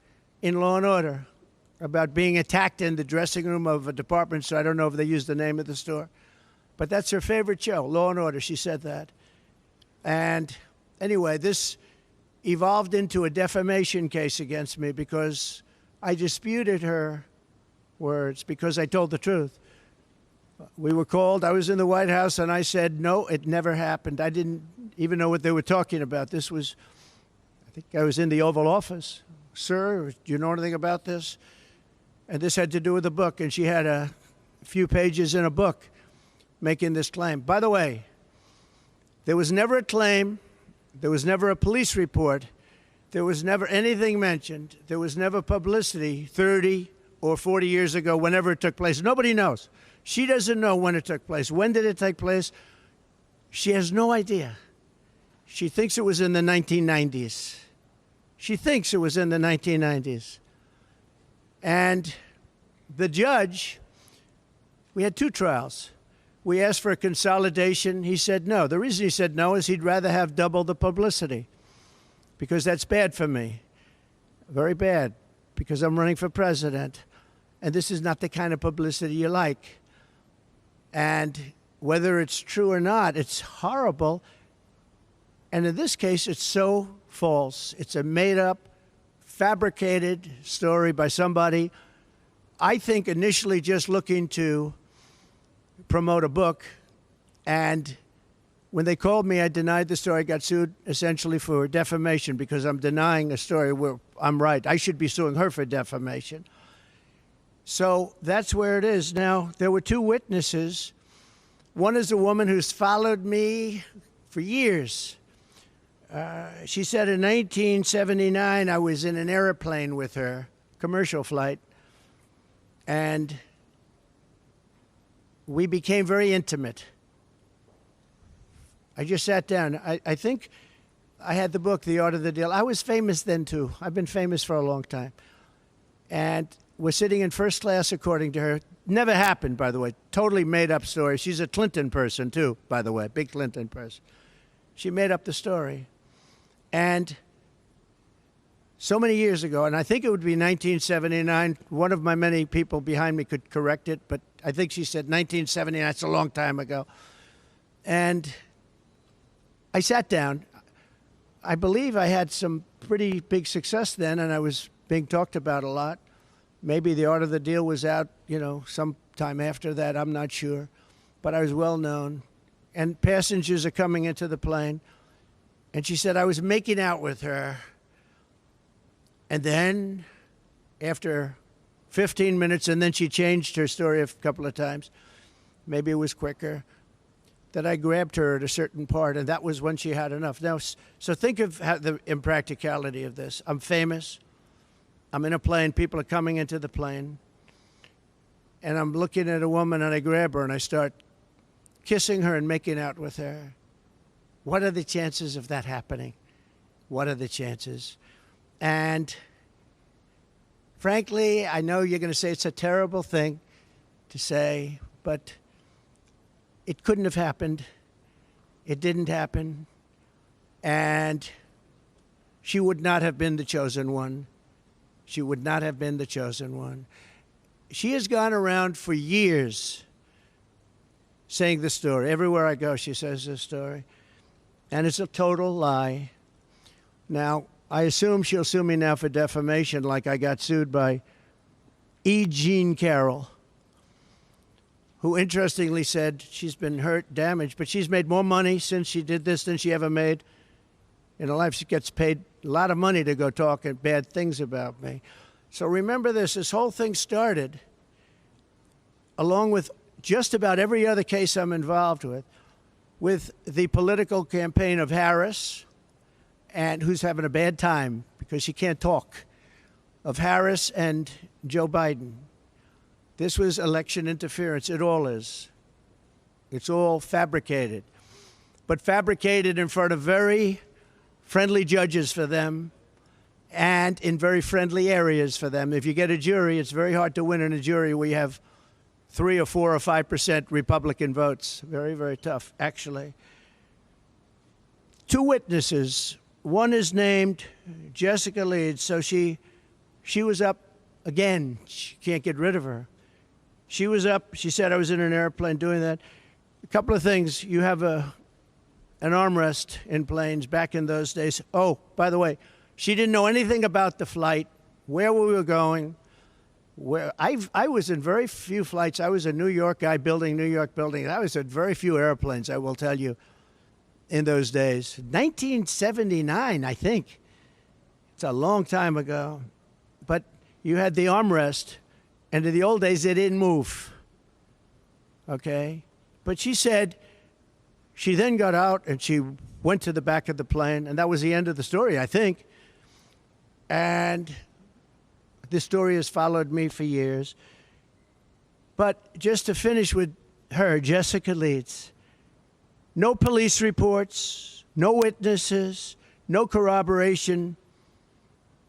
in Law and Order about being attacked in the dressing room of a department store. I don't know if they used the name of the store. But that's her favorite show, Law and Order. She said that. And anyway, this evolved into a defamation case against me because I disputed her words because I told the truth. We were called. I was in the White House, and I said, no, it never happened. I didn't even know what they were talking about. This was, I think I was in the Oval Office. Sir, do you know anything about this? And this had to do with the book, and she had a few pages in a book making this claim. By the way, there was never a claim. There was never a police report. There was never anything mentioned. There was never publicity 30 or 40 years ago, whenever it took place. Nobody knows. She doesn't know when it took place. When did it take place? She has no idea. She thinks it was in the 1990s. She thinks it was in the 1990s. And the judge, we had two trials. We asked for a consolidation. He said no. The reason he said no is he'd rather have double the publicity because that's bad for me. Very bad, because I'm running for president. And this is not the kind of publicity you like. And whether it's true or not, it's horrible. And in this case, it's so false. It's a made-up, fabricated story by somebody, I think, initially just looking to promote a book. And when they called me, I denied the story. I got sued essentially for defamation because I'm denying a story where I'm right. I should be suing her for defamation. So that's where it is. Now, there were two witnesses. One is a woman who's followed me for years. She said in 1979, I was in an airplane with her, commercial flight, and we became very intimate. I just sat down. I think I had the book, The Art of the Deal. I was famous then, too. I've been famous for a long time. And we're sitting in first class, according to her. Never happened, by the way. Totally made up story. She's a Clinton person, too, by the way. Big Clinton person. She made up the story. And so many years ago, and I think it would be 1979, one of my many people behind me could correct it, but I think she said 1979. That's a long time ago. And I sat down. I believe I had some pretty big success then, and I was being talked about a lot. Maybe The Art of the Deal was out, sometime after that. I'm not sure. But I was well known. And passengers are coming into the plane. And she said I was making out with her. And then, after 15 minutes, and then she changed her story a couple of times. maybe it was quicker, that I grabbed her at a certain part, and that was when she had enough. Now, so think of the impracticality of this. I'm famous. I'm in a plane. People are coming into the plane. And I'm looking at a woman, and I grab her, and I start kissing her and making out with her. What are the chances of that happening? What are the chances? And frankly, I know you're going to say it's a terrible thing to say, but it couldn't have happened. It didn't happen. And she would not have been the chosen one. She would not have been the chosen one. She has gone around for years saying the story. Everywhere I go, she says this story. And it's a total lie. Now, I assume she'll sue me now for defamation like I got sued by Jean Carroll, who interestingly said she's been hurt, damaged, but she's made more money since she did this than she ever made in her life. She gets paid a lot of money to go talk bad things about me. So remember this whole thing started, along with just about every other case I'm involved with the political campaign of Harris, and who's having a bad time because she can't talk, of Harris and Joe Biden. This was election interference. It all is. It's all fabricated, but fabricated in front of very friendly judges for them and in very friendly areas for them. If you get a jury, it's very hard to win in a jury where you have 3 or 4 or 5% Republican votes. Very, very tough, actually. 2 witnesses. One is named Jessica Leeds, so she was up again. She can't get rid of her. She was up. She said I was in an airplane doing that. A couple of things. You have an armrest in planes back in those days. Oh, by the way, she didn't know anything about the flight, where we were going. Where I was in very few flights. I was a New York guy building New York buildings. I was at very few airplanes, I will tell you, in those days. 1979, I think. It's a long time ago. But you had the armrest, and in the old days, they didn't move. Okay? But she said she then got out, and she went to the back of the plane, and that was the end of the story, I think. And this story has followed me for years. But just to finish with her, Jessica Leeds, no police reports, no witnesses, no corroboration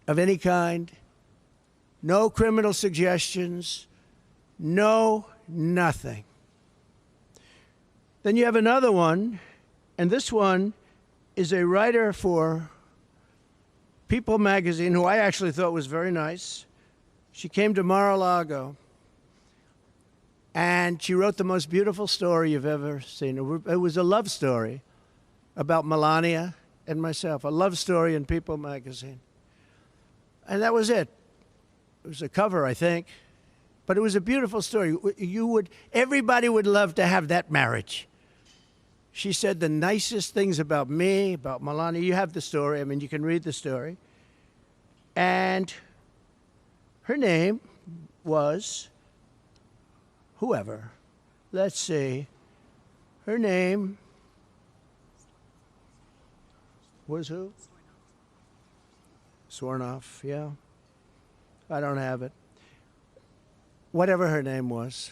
of any kind, no criminal suggestions, no nothing. Then you have another one, and this one is a writer for People magazine, who I actually thought was very nice. She came to Mar-a-Lago, and she wrote the most beautiful story you've ever seen. It was a love story about Melania and myself, a love story in People magazine. And that was it. It was a cover, I think, but it was a beautiful story. Everybody would love to have that marriage. She said the nicest things about me, about Melania. You have the story. I mean, you can read the story. And her name was whoever. Let's see. Her name was who? Swornoff, yeah. I don't have it. Whatever her name was.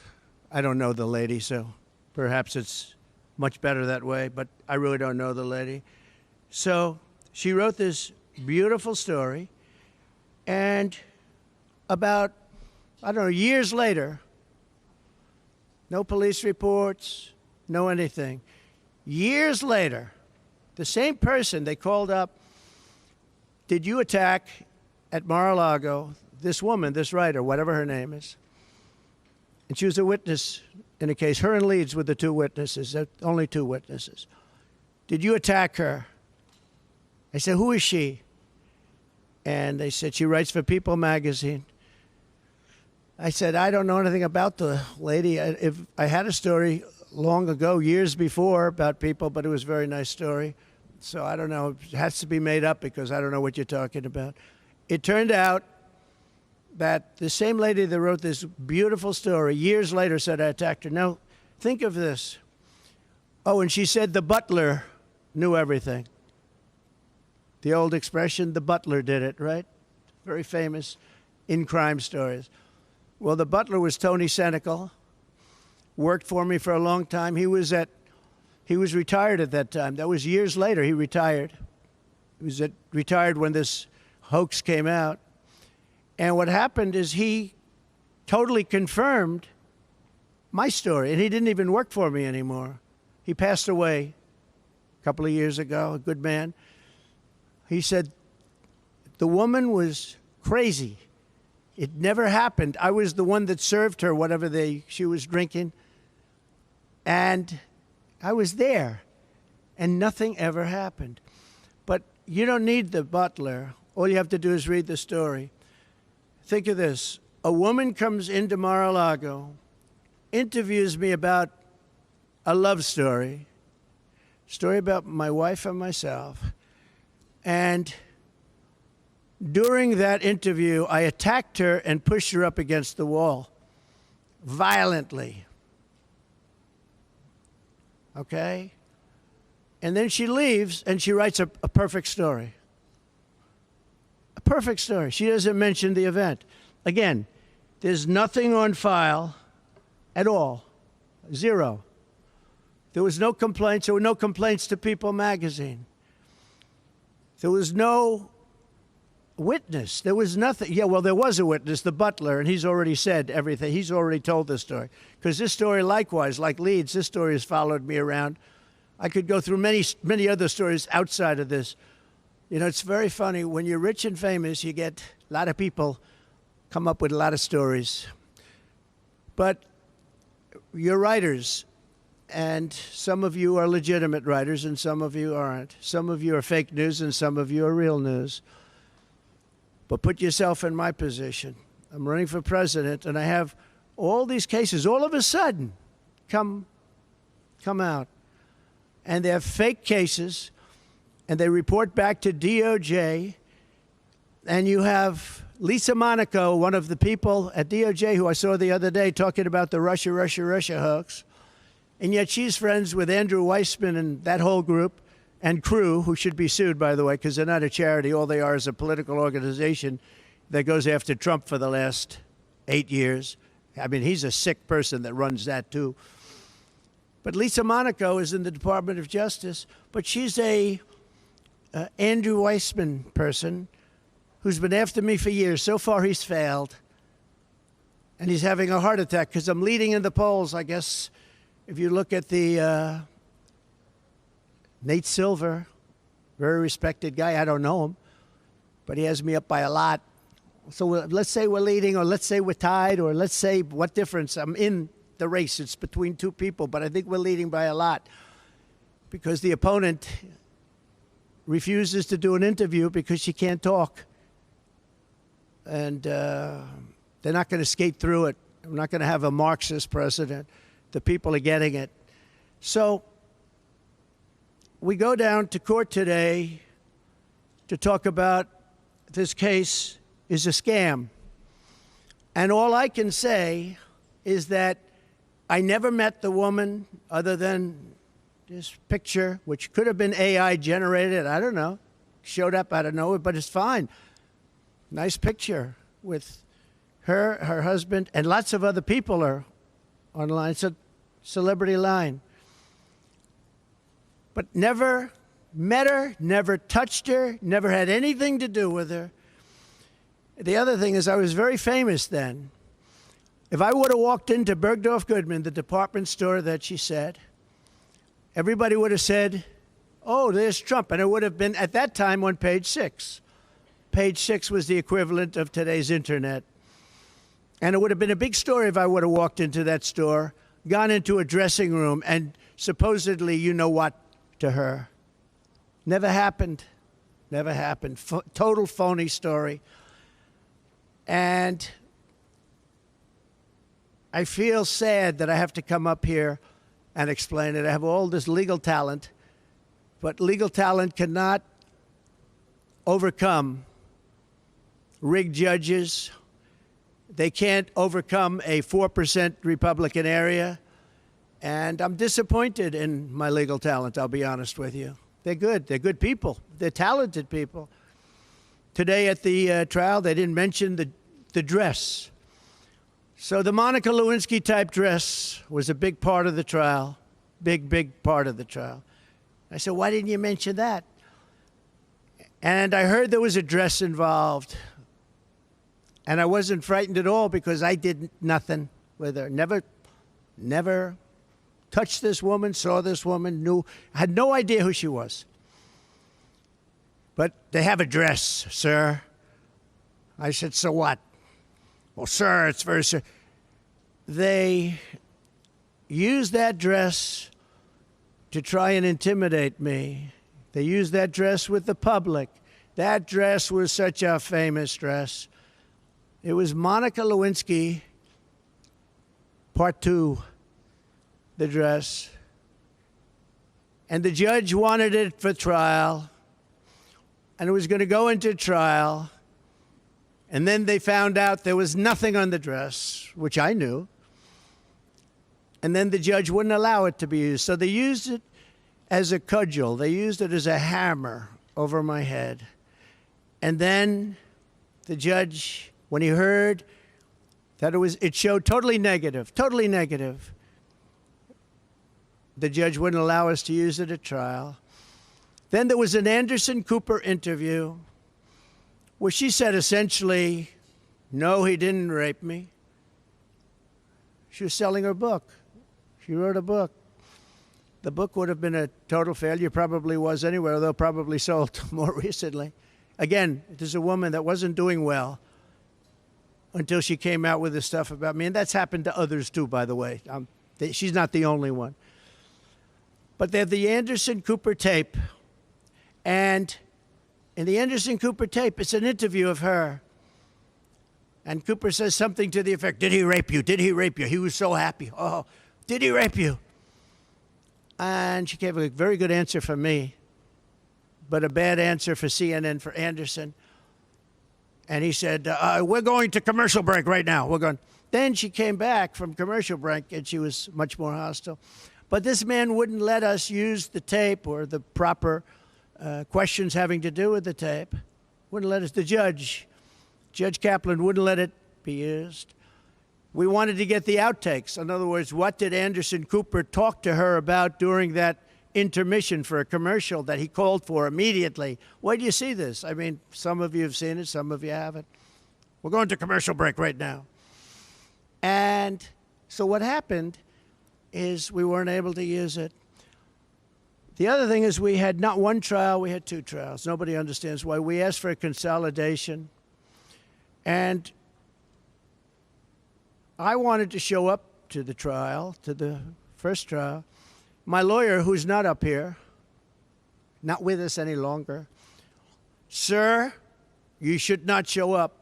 I don't know the lady, so perhaps it's much better that way, but I really don't know the lady. So she wrote this beautiful story, and about, I don't know, years later, no police reports, no anything. Years later, the same person they called up, did you attack at Mar-a-Lago this woman, this writer, whatever her name is? And she was a witness in a case. Her and Leeds were the 2 witnesses, only 2 witnesses. Did you attack her? I said, who is she? And they said, she writes for People magazine. I said, I don't know anything about the lady. If I had a story long ago, years before, about People, but it was a very nice story. So I don't know. It has to be made up because I don't know what you're talking about. It turned out that the same lady that wrote this beautiful story years later said I attacked her. Now, Think of this. Oh, and she said the butler knew everything. The old expression, the butler did it, right? Very famous in crime stories. Well, the butler was Tony Senecal, worked for me for a long time. He was retired at that time. That was years later he retired. He was retired when this hoax came out. And what happened is he totally confirmed my story, and he didn't even work for me anymore. He passed away a couple of years ago, a good man. He said, the woman was crazy. It never happened. I was the one that served her whatever she was drinking. And I was there. And nothing ever happened. But you don't need the butler. All you have to do is read the story. Think of this. A woman comes into Mar-a-Lago, interviews me about a love story about my wife and myself. And during that interview, I attacked her and pushed her up against the wall violently. Okay? And then she leaves and she writes a perfect story. A perfect story. She doesn't mention the event. Again, there's nothing on file at all. Zero. There was no complaints. There were no complaints to People magazine. There was no witness. There was nothing. Yeah, well, there was a witness, the butler, and he's already said everything. He's already told this story. Because this story, likewise, like Leeds, this story has followed me around. I could go through many other stories outside of this. You know, it's very funny. When you're rich and famous, you get a lot of people come up with a lot of stories. But you're writers. And some of you are legitimate writers, and some of you aren't. Some of you are fake news, and some of you are real news. But put yourself in my position. I'm running for president, and I have all these cases all of a sudden come out. And they're fake cases, and they report back to DOJ. And you have Lisa Monaco, one of the people at DOJ who I saw the other day talking about the Russia hoax. And yet she's friends with Andrew Weissman and that whole group and crew, who should be sued, by the way, because they're not a charity. All they are is a political organization that goes after Trump for the last 8 years. I mean, he's a sick person that runs that, too. But Lisa Monaco is in the Department of Justice, but she's a Andrew Weissman person who's been after me for years. So far, he's failed. And he's having a heart attack because I'm leading in the polls, I guess. If you look at the Nate Silver, very respected guy. I don't know him, but he has me up by a lot. So let's say we're leading, or let's say we're tied, or let's say what difference. I'm in the race. It's between two people, but I think we're leading by a lot because the opponent refuses to do an interview because she can't talk. And they're not going to skate through it. I'm not going to have a Marxist president. The people are getting it. So we go down to court today to talk about this case is a scam. And all I can say is that I never met the woman other than this picture, which could have been AI generated. I don't know. Showed up out of nowhere, but it's fine. Nice picture with her husband, and lots of other people are online. It's a celebrity line. But never met her, never touched her, never had anything to do with her. The other thing is I was very famous then. If I would have walked into Bergdorf Goodman, the department store that she said, everybody would have said, oh, there's Trump. And it would have been, at that time, on page 6. Page 6 was the equivalent of today's internet. And it would have been a big story if I would have walked into that store, gone into a dressing room, and supposedly, you know what, to her. Never happened. Never happened. Total phony story. And I feel sad that I have to come up here and explain it. I have all this legal talent, but legal talent cannot overcome rigged judges. They can't overcome a 4% Republican area. And I'm disappointed in my legal talent, I'll be honest with you. They're good. They're good people. They're talented people. Today at the trial, they didn't mention the dress. So the Monica Lewinsky type dress was a big part of the trial. Big part of the trial. I said, why didn't you mention that? And I heard there was a dress involved. And I wasn't frightened at all because I did nothing with her. Never touched this woman, saw this woman, had no idea who she was. But they have a dress, sir. I said, so what? Well, sir, it's very sir. They used that dress to try and intimidate me. They used that dress with the public. That dress was such a famous dress. It was Monica Lewinsky, Part 2, the dress. And the judge wanted it for trial. And it was going to go into trial. And then they found out there was nothing on the dress, which I knew. And then the judge wouldn't allow it to be used. So they used it as a cudgel. They used it as a hammer over my head. And then the judge, when he heard that it showed totally negative, the judge wouldn't allow us to use it at trial. Then there was an Anderson Cooper interview where she said essentially, no, he didn't rape me. She was selling her book. She wrote a book. The book would have been a total failure, probably was anyway, although probably sold more recently. Again, this is a woman that wasn't doing well until she came out with this stuff about me. And that's happened to others too, by the way. She's not the only one. But they have the Anderson Cooper tape. And in the Anderson Cooper tape, it's an interview of her. And Cooper says something to the effect, did he rape you? Did he rape you? He was so happy. Oh, did he rape you? And she gave a very good answer for me, but a bad answer for CNN, for Anderson. And he said, we're going to commercial break right now. We're going. Then she came back from commercial break, and she was much more hostile. But this man wouldn't let us use the tape or the proper questions having to do with the tape. Wouldn't let us. The Judge Kaplan wouldn't let it be used. We wanted to get the outtakes. In other words, what did Anderson Cooper talk to her about during that intermission for a commercial that he called for immediately? Where do you see this? I mean, some of you have seen it, some of you haven't. We're going to commercial break right now. And so what happened is we weren't able to use it. The other thing is we had not one trial, we had two trials. Nobody understands why. We asked for a consolidation. And I wanted to show up to the trial, to the first trial. My lawyer, who's not up here, not with us any longer, sir, you should not show up.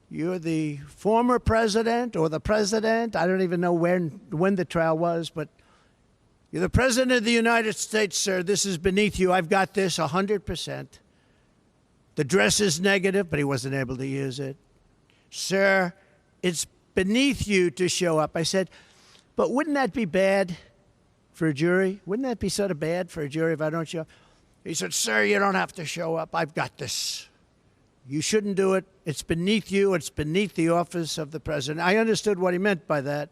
You're the former president or the president. I don't even know when the trial was, but you're the president of the United States, sir. This is beneath you. I've got this 100%. The dress is negative, but he wasn't able to use it. Sir, it's beneath you to show up. I said, but wouldn't that be bad for a jury? Wouldn't that be sort of bad for a jury if I don't show up? He said, sir, you don't have to show up. I've got this. You shouldn't do it. It's beneath you. It's beneath the office of the president. I understood what he meant by that.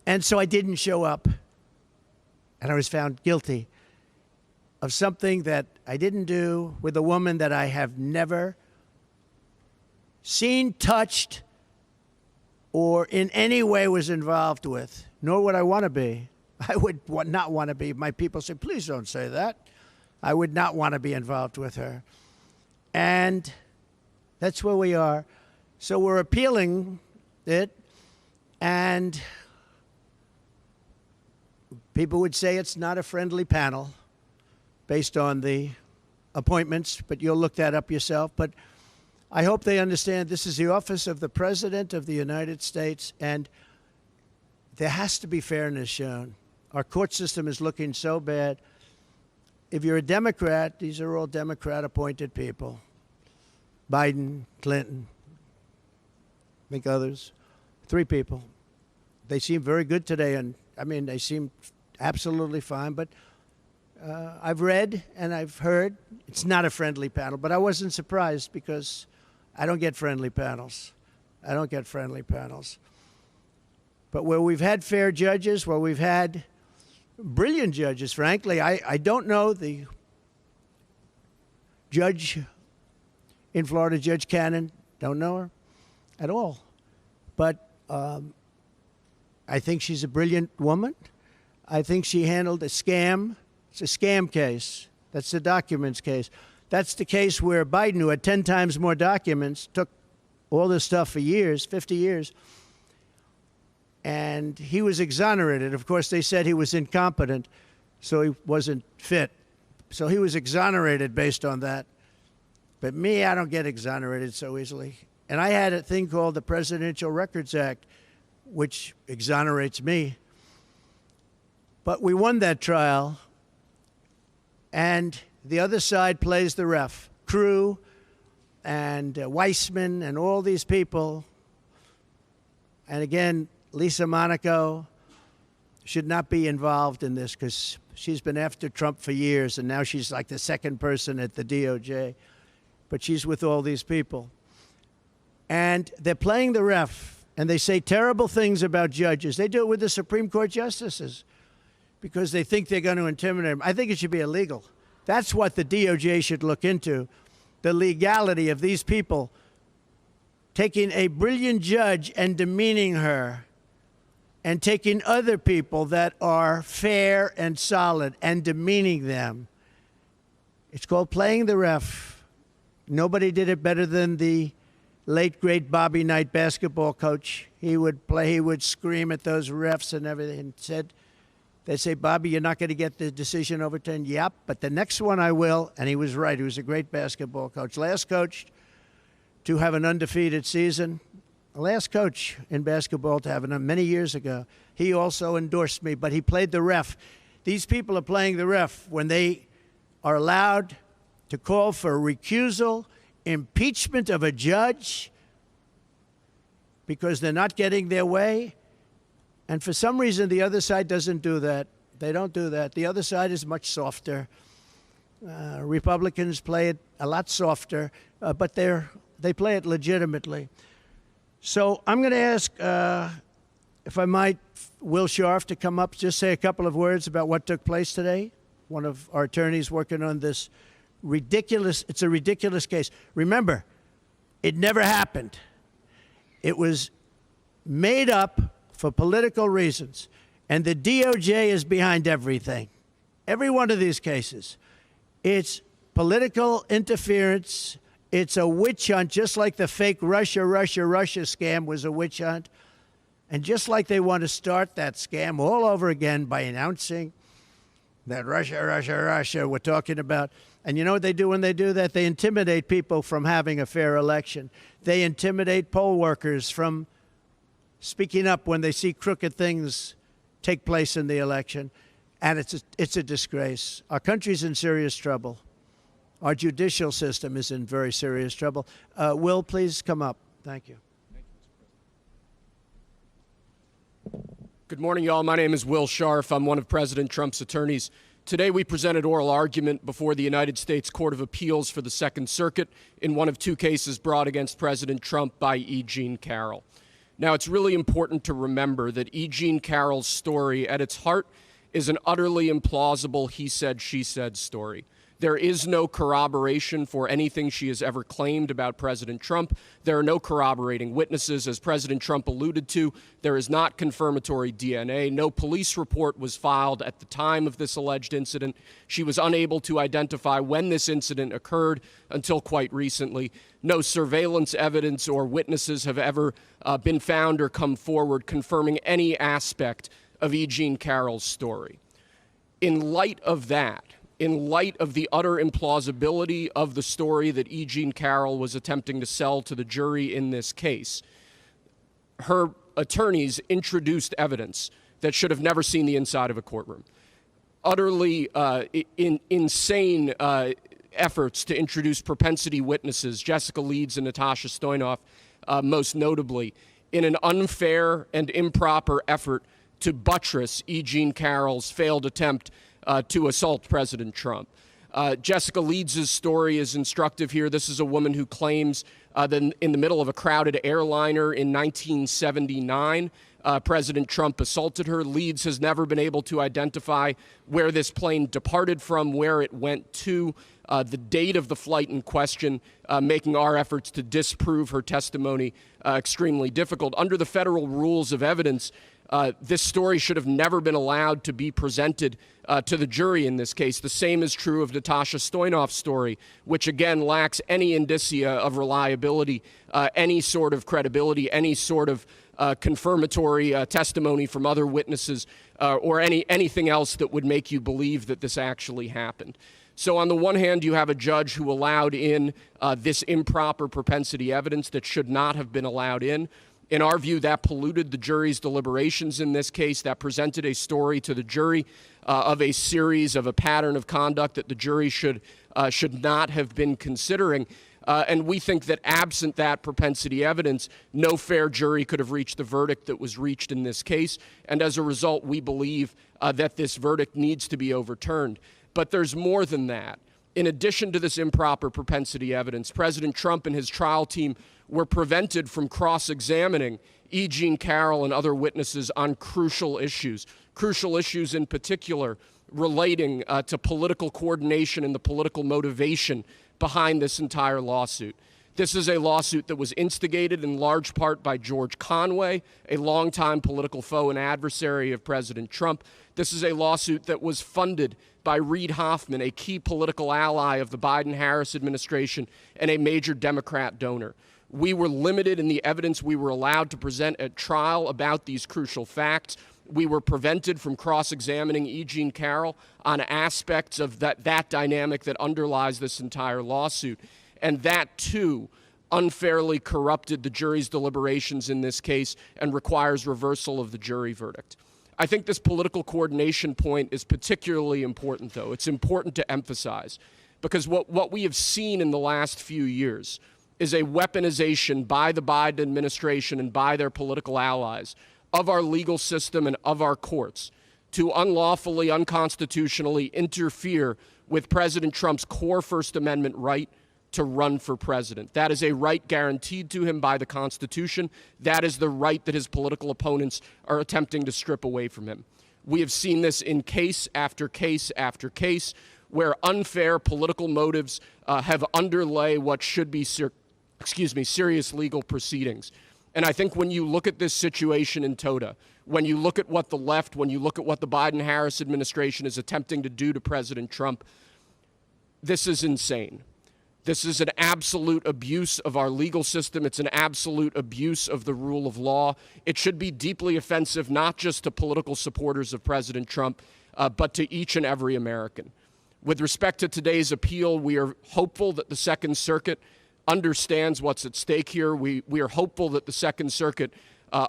And so I didn't show up. And I was found guilty of something that I didn't do with a woman that I have never seen, touched, or in any way was involved with, nor would I want to be. I would not want to be. My people say, please don't say that. I would not want to be involved with her. And that's where we are. So we're appealing it, and people would say it's not a friendly panel based on the appointments, but you'll look that up yourself. But I hope they understand this is the office of the President of the United States, and there has to be fairness shown. Our court system is looking so bad. If you're a Democrat, these are all Democrat-appointed people. Biden, Clinton, I think others. 3 people. They seem very good today on I mean, they seem absolutely fine, but I've read and I've heard it's not a friendly panel, but I wasn't surprised because I don't get friendly panels. I don't get friendly panels. But where we've had fair judges, where we've had brilliant judges, frankly, I don't know the judge in Florida, Judge Cannon, don't know her at all. But I think she's a brilliant woman. I think she handled a scam. It's a scam case. That's the documents case. That's the case where Biden, who had 10 times more documents, took all this stuff for years, 50 years, and he was exonerated. Of course, they said he was incompetent, so he wasn't fit. So he was exonerated based on that. But me, I don't get exonerated so easily. And I had a thing called the Presidential Records Act, which exonerates me. But we won that trial, and the other side plays the ref. Crew and Weissman and all these people. And again, Lisa Monaco should not be involved in this because she's been after Trump for years, and now she's like the second person at the DOJ. But she's with all these people. And they're playing the ref, and they say terrible things about judges. They do it with the Supreme Court justices because they think they're going to intimidate them. I think it should be illegal. That's what the DOJ should look into, the legality of these people taking a brilliant judge and demeaning her and taking other people that are fair and solid and demeaning them. It's called playing the ref. Nobody did it better than the late, great Bobby Knight basketball coach. He would play, he would scream at those refs and everything and they'd say, Bobby, you're not going to get the decision overturned. Yep, but the next one I will. And he was right. He was a great basketball coach. Last coach to have an undefeated season. The last coach in basketball to have it many years ago. He also endorsed me, but he played the ref. These people are playing the ref when they are allowed to call for recusal, impeachment of a judge because they're not getting their way. And for some reason, the other side doesn't do that. They don't do that. The other side is much softer. Republicans play it a lot softer, but they play it legitimately. So I'm going to ask, if I might, Will Scharf to come up, just say a couple of words about what took place today. One of our attorneys working on this it's a ridiculous case. Remember, it never happened. It was made up for political reasons. And the DOJ is behind everything. Every one of these cases. It's political interference. It's a witch hunt, just like the fake Russia scam was a witch hunt. And just like they want to start that scam all over again by announcing that Russia, we're talking about. And you know what they do when they do that? They intimidate people from having a fair election. They intimidate poll workers from speaking up when they see crooked things take place in the election. And it's a disgrace. Our country's in serious trouble. Our judicial system is in very serious trouble. Will, please come up. Thank you. Good morning, y'all. My name is Will Scharf. I'm one of President Trump's attorneys. Today, we presented oral argument before the United States Court of Appeals for the Second Circuit in one of two cases brought against President Trump by E. Jean Carroll. Now, it's really important to remember that E. Jean Carroll's story at its heart is an utterly implausible he said, she said story. There is no corroboration for anything she has ever claimed about President Trump. There are no corroborating witnesses. As President Trump alluded to, there is not confirmatory DNA. No police report was filed at the time of this alleged incident. She was unable to identify when this incident occurred until quite recently. No surveillance evidence or witnesses have ever been found or come forward confirming any aspect of E. Jean Carroll's story. In light of that, in light of the utter implausibility of the story that E. Jean Carroll was attempting to sell to the jury in this case, her attorneys introduced evidence that should have never seen the inside of a courtroom. Utterly insane efforts to introduce propensity witnesses, Jessica Leeds and Natasha Stoynoff, most notably, in an unfair and improper effort to buttress E. Jean Carroll's failed attempt to assault President Trump. Jessica Leeds' story is instructive here. This is a woman who claims that in the middle of a crowded airliner in 1979, President Trump assaulted her. Leeds has never been able to identify where this plane departed from, where it went to, the date of the flight in question, making our efforts to disprove her testimony extremely difficult. Under the federal rules of evidence, this story should have never been allowed to be presented to the jury in this case. The same is true of Natasha Stoynoff's story, which again lacks any indicia of reliability, any sort of credibility, any sort of confirmatory testimony from other witnesses, or anything else that would make you believe that this actually happened. So on the one hand, you have a judge who allowed in this improper propensity evidence that should not have been allowed in. In our view, that polluted the jury's deliberations in this case. That presented a story to the jury of a series of a pattern of conduct that the jury should not have been considering. And we think that absent that propensity evidence, no fair jury could have reached the verdict that was reached in this case. And as a result, we believe that this verdict needs to be overturned. But there's more than that. In addition to this improper propensity evidence, President Trump and his trial team were prevented from cross-examining E. Jean Carroll and other witnesses on crucial issues in particular relating to political coordination and the political motivation behind this entire lawsuit. This is a lawsuit that was instigated in large part by George Conway, a longtime political foe and adversary of President Trump. This is a lawsuit that was funded by Reid Hoffman, a key political ally of the Biden-Harris administration and a major Democrat donor. We were limited in the evidence we were allowed to present at trial about these crucial facts. We were prevented from cross-examining E. Jean Carroll on aspects of that dynamic that underlies this entire lawsuit. And that, too, unfairly corrupted the jury's deliberations in this case and requires reversal of the jury verdict. I think this political coordination point is particularly important, though. It's important to emphasize, because what we have seen in the last few years is a weaponization by the Biden administration and by their political allies of our legal system and of our courts to unlawfully, unconstitutionally interfere with President Trump's core First Amendment right to run for president. That is a right guaranteed to him by the Constitution. That is the right that his political opponents are attempting to strip away from him. We have seen this in case after case after case where unfair political motives have underlay what should be serious legal proceedings. And I think when you look at this situation in toto, when you look at what the left, when you look at what the Biden-Harris administration is attempting to do to President Trump, this is insane. This is an absolute abuse of our legal system. It's an absolute abuse of the rule of law. It should be deeply offensive, not just to political supporters of President Trump, but to each and every American. With respect to today's appeal, we are hopeful that the Second Circuit understands what's at stake here. We are hopeful that the Second Circuit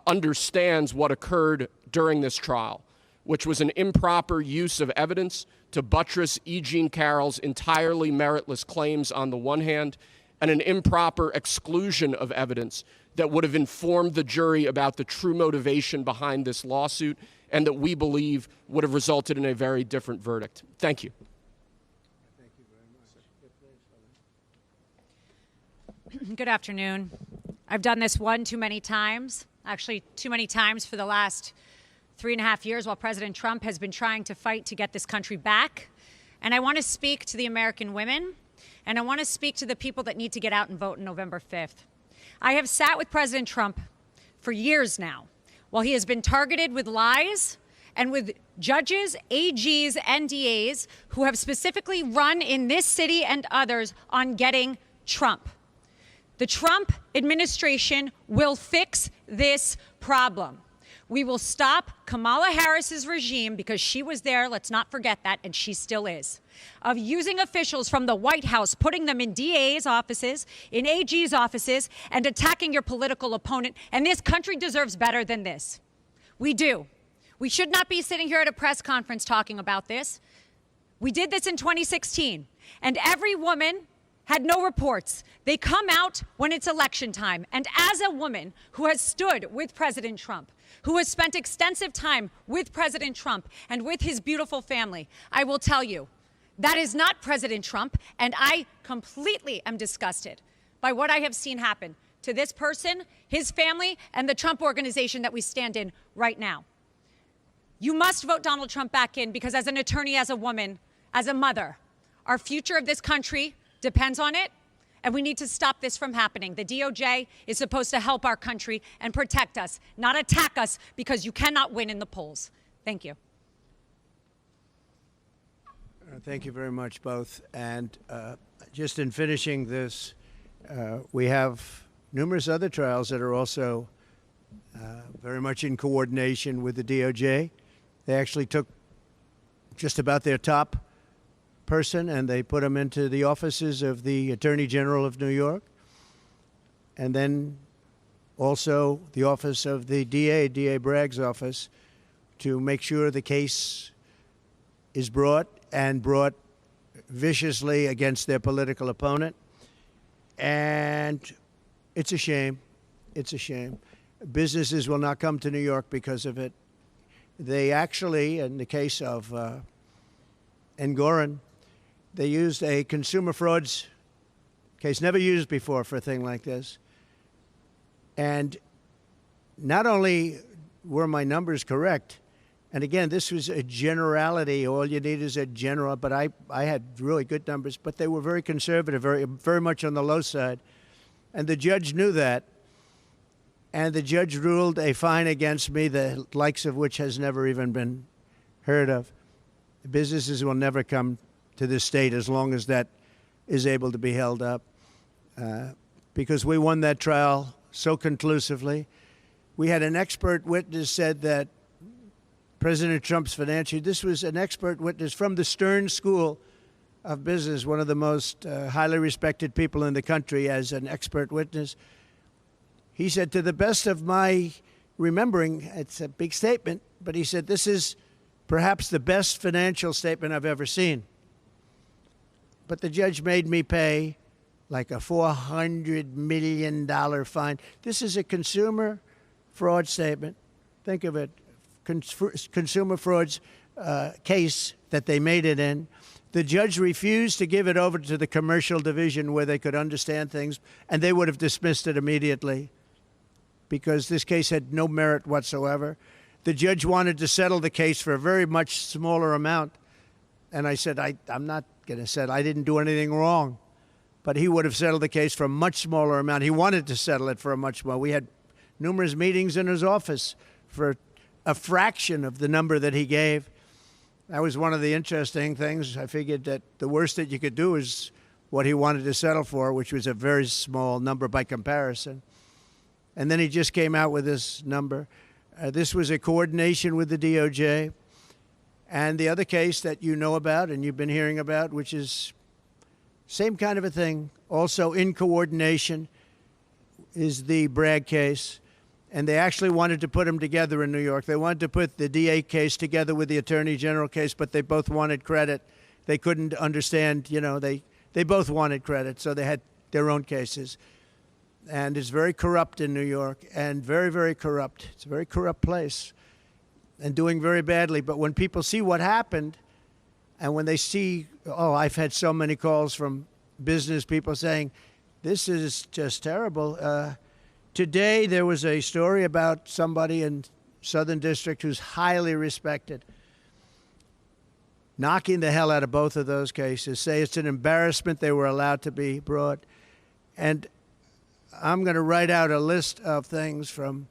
understands what occurred during this trial, which was an improper use of evidence to buttress E. Jean Carroll's entirely meritless claims on the one hand, and an improper exclusion of evidence that would have informed the jury about the true motivation behind this lawsuit and that we believe would have resulted in a very different verdict. Thank you. Good afternoon. I've done this one too many times, actually too many times for the last 3.5 years while President Trump has been trying to fight to get this country back. And I want to speak to the American women, and I want to speak to the people that need to get out and vote on November 5th. I have sat with President Trump for years now while he has been targeted with lies and with judges, AGs, and DAs who have specifically run in this city and others on getting Trump. The Trump administration will fix this problem. We will stop Kamala Harris's regime, because she was there, let's not forget that, and she still is, of using officials from the White House, putting them in DA's offices, in AG's offices, and attacking your political opponent. And this country deserves better than this. We do. We should not be sitting here at a press conference talking about this. We did this in 2016. And every woman had no reports. They come out when it's election time. And as a woman who has stood with President Trump, who has spent extensive time with President Trump and with his beautiful family, I will tell you, that is not President Trump, and I completely am disgusted by what I have seen happen to this person, his family, and the Trump organization that we stand in right now. You must vote Donald Trump back in because as an attorney, as a woman, as a mother, our future of this country depends on it, and we need to stop this from happening. The DOJ is supposed to help our country and protect us, not attack us because you cannot win in the polls. Thank you. Thank you very much, both. And just in finishing this, we have numerous other trials that are also very much in coordination with the DOJ. They actually took just about their top person and they put them into the offices of the Attorney General of New York, and then also the office of the DA Bragg's office, to make sure the case is brought viciously against their political opponent. And it's a shame. It's a shame. Businesses will not come to New York because of it. They actually, in the case of Engoron, they used a consumer frauds case, never used before for a thing like this. And not only were my numbers correct, and again, this was a generality. All you need is a general, but I had really good numbers, but they were very conservative, very much on the low side. And the judge knew that. And the judge ruled a fine against me, the likes of which has never even been heard of. Businesses will never come to this state as long as that is able to be held up. Because we won that trial so conclusively. We had an expert witness said that President Trump's financial, this was an expert witness from the Stern School of Business, one of the most highly respected people in the country, as an expert witness. He said, to the best of my remembering, it's a big statement, but he said, this is perhaps the best financial statement I've ever seen. But the judge made me pay like a $400 million fine. This is a consumer fraud statement. Think of it. Consumer frauds case that they made it in. The judge refused to give it over to the commercial division where they could understand things, and they would have dismissed it immediately because this case had no merit whatsoever. The judge wanted to settle the case for a very much smaller amount, and I said, I'm not going to settle. I didn't do anything wrong. But he would have settled the case for a much smaller amount. He wanted to settle it for a much more. We had numerous meetings in his office for a fraction of the number that he gave. That was one of the interesting things. I figured that the worst that you could do is what he wanted to settle for, which was a very small number by comparison. And then he just came out with this number. This was a coordination with the DOJ. And the other case that you know about and you've been hearing about, which is same kind of a thing, also in coordination, is the Bragg case. And they actually wanted to put them together in New York. They wanted to put the DA case together with the Attorney General case, but they both wanted credit. They couldn't understand, they both wanted credit, so they had their own cases. And it's very corrupt in New York, and very, very corrupt. It's a very corrupt place and doing very badly. But when people see what happened, and when they see, I've had so many calls from business people saying, this is just terrible. Today, there was a story about somebody in Southern District who's highly respected, knocking the hell out of both of those cases, say it's an embarrassment they were allowed to be brought. And I'm going to write out a list of things from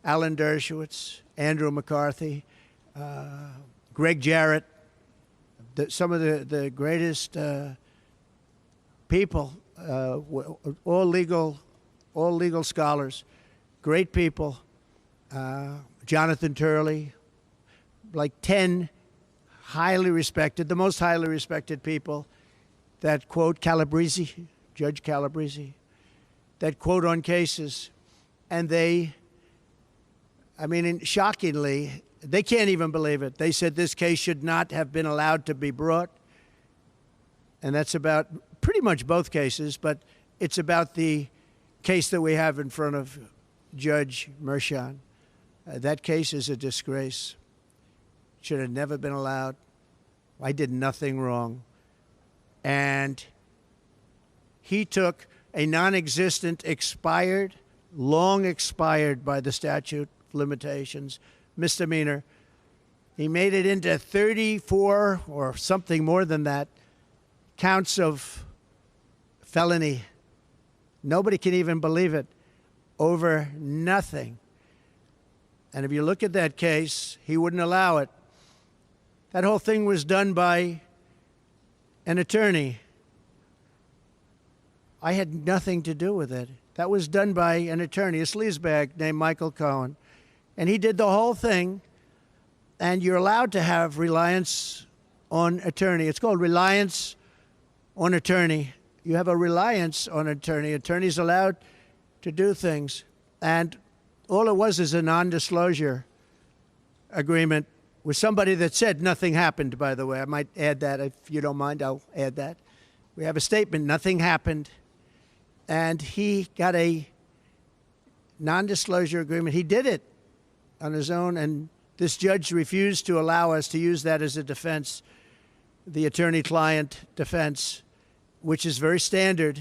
Alan Dershowitz, Andrew McCarthy, Greg Jarrett, some of the greatest people, all legal scholars, great people, Jonathan Turley, like 10 highly respected, the most highly respected people that quote Calabrese, Judge Calabrese, that quote on cases. And shockingly, they can't even believe it. They said this case should not have been allowed to be brought. And that's about pretty much both cases, but it's about the case that we have in front of Judge Merchan. That case is a disgrace. Should have never been allowed. I did nothing wrong. And he took a non-existent, expired, long expired by the statute of limitations, misdemeanor. He made it into 34 or something more than that counts of felony. Nobody can even believe it. Over nothing. And if you look at that case, he wouldn't allow it. That whole thing was done by an attorney. I had nothing to do with it. That was done by an attorney, a sleazebag named Michael Cohen. And he did the whole thing. And you're allowed to have reliance on attorney. It's called reliance on attorney. You have a reliance on attorney. Attorney's allowed to do things. And all it was is a non-disclosure agreement with somebody that said nothing happened, by the way. I might add that. If you don't mind, I'll add that. We have a statement, nothing happened. And he got a non-disclosure agreement. He did it on his own, and this judge refused to allow us to use that as a defense, the attorney-client defense, which is very standard.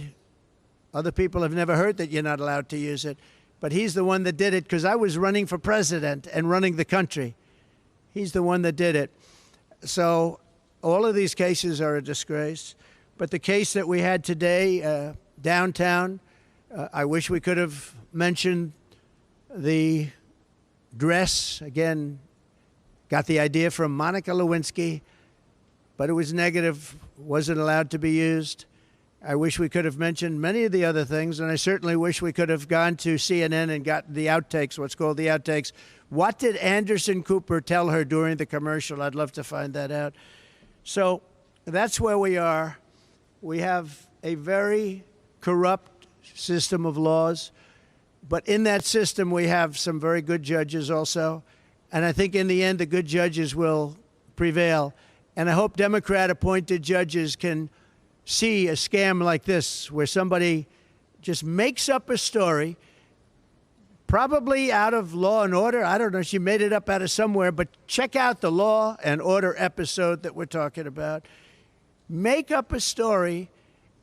Other people have never heard that you're not allowed to use it. But he's the one that did it because I was running for president and running the country. He's the one that did it. So all of these cases are a disgrace. But the case that we had today, downtown, I wish we could have mentioned the dress. Again, got the idea from Monica Lewinsky, but it was negative, wasn't allowed to be used. I wish we could have mentioned many of the other things, and I certainly wish we could have gone to CNN and got the outtakes, what's called the outtakes. What did Anderson Cooper tell her during the commercial? I'd love to find that out. So that's where we are. We have a very corrupt system of laws, but in that system we have some very good judges also, and I think in the end the good judges will prevail. And I hope Democrat-appointed judges can see a scam like this, where somebody just makes up a story, probably out of Law and Order. I don't know, she made it up out of somewhere, but check out the Law and Order episode that we're talking about. Make up a story,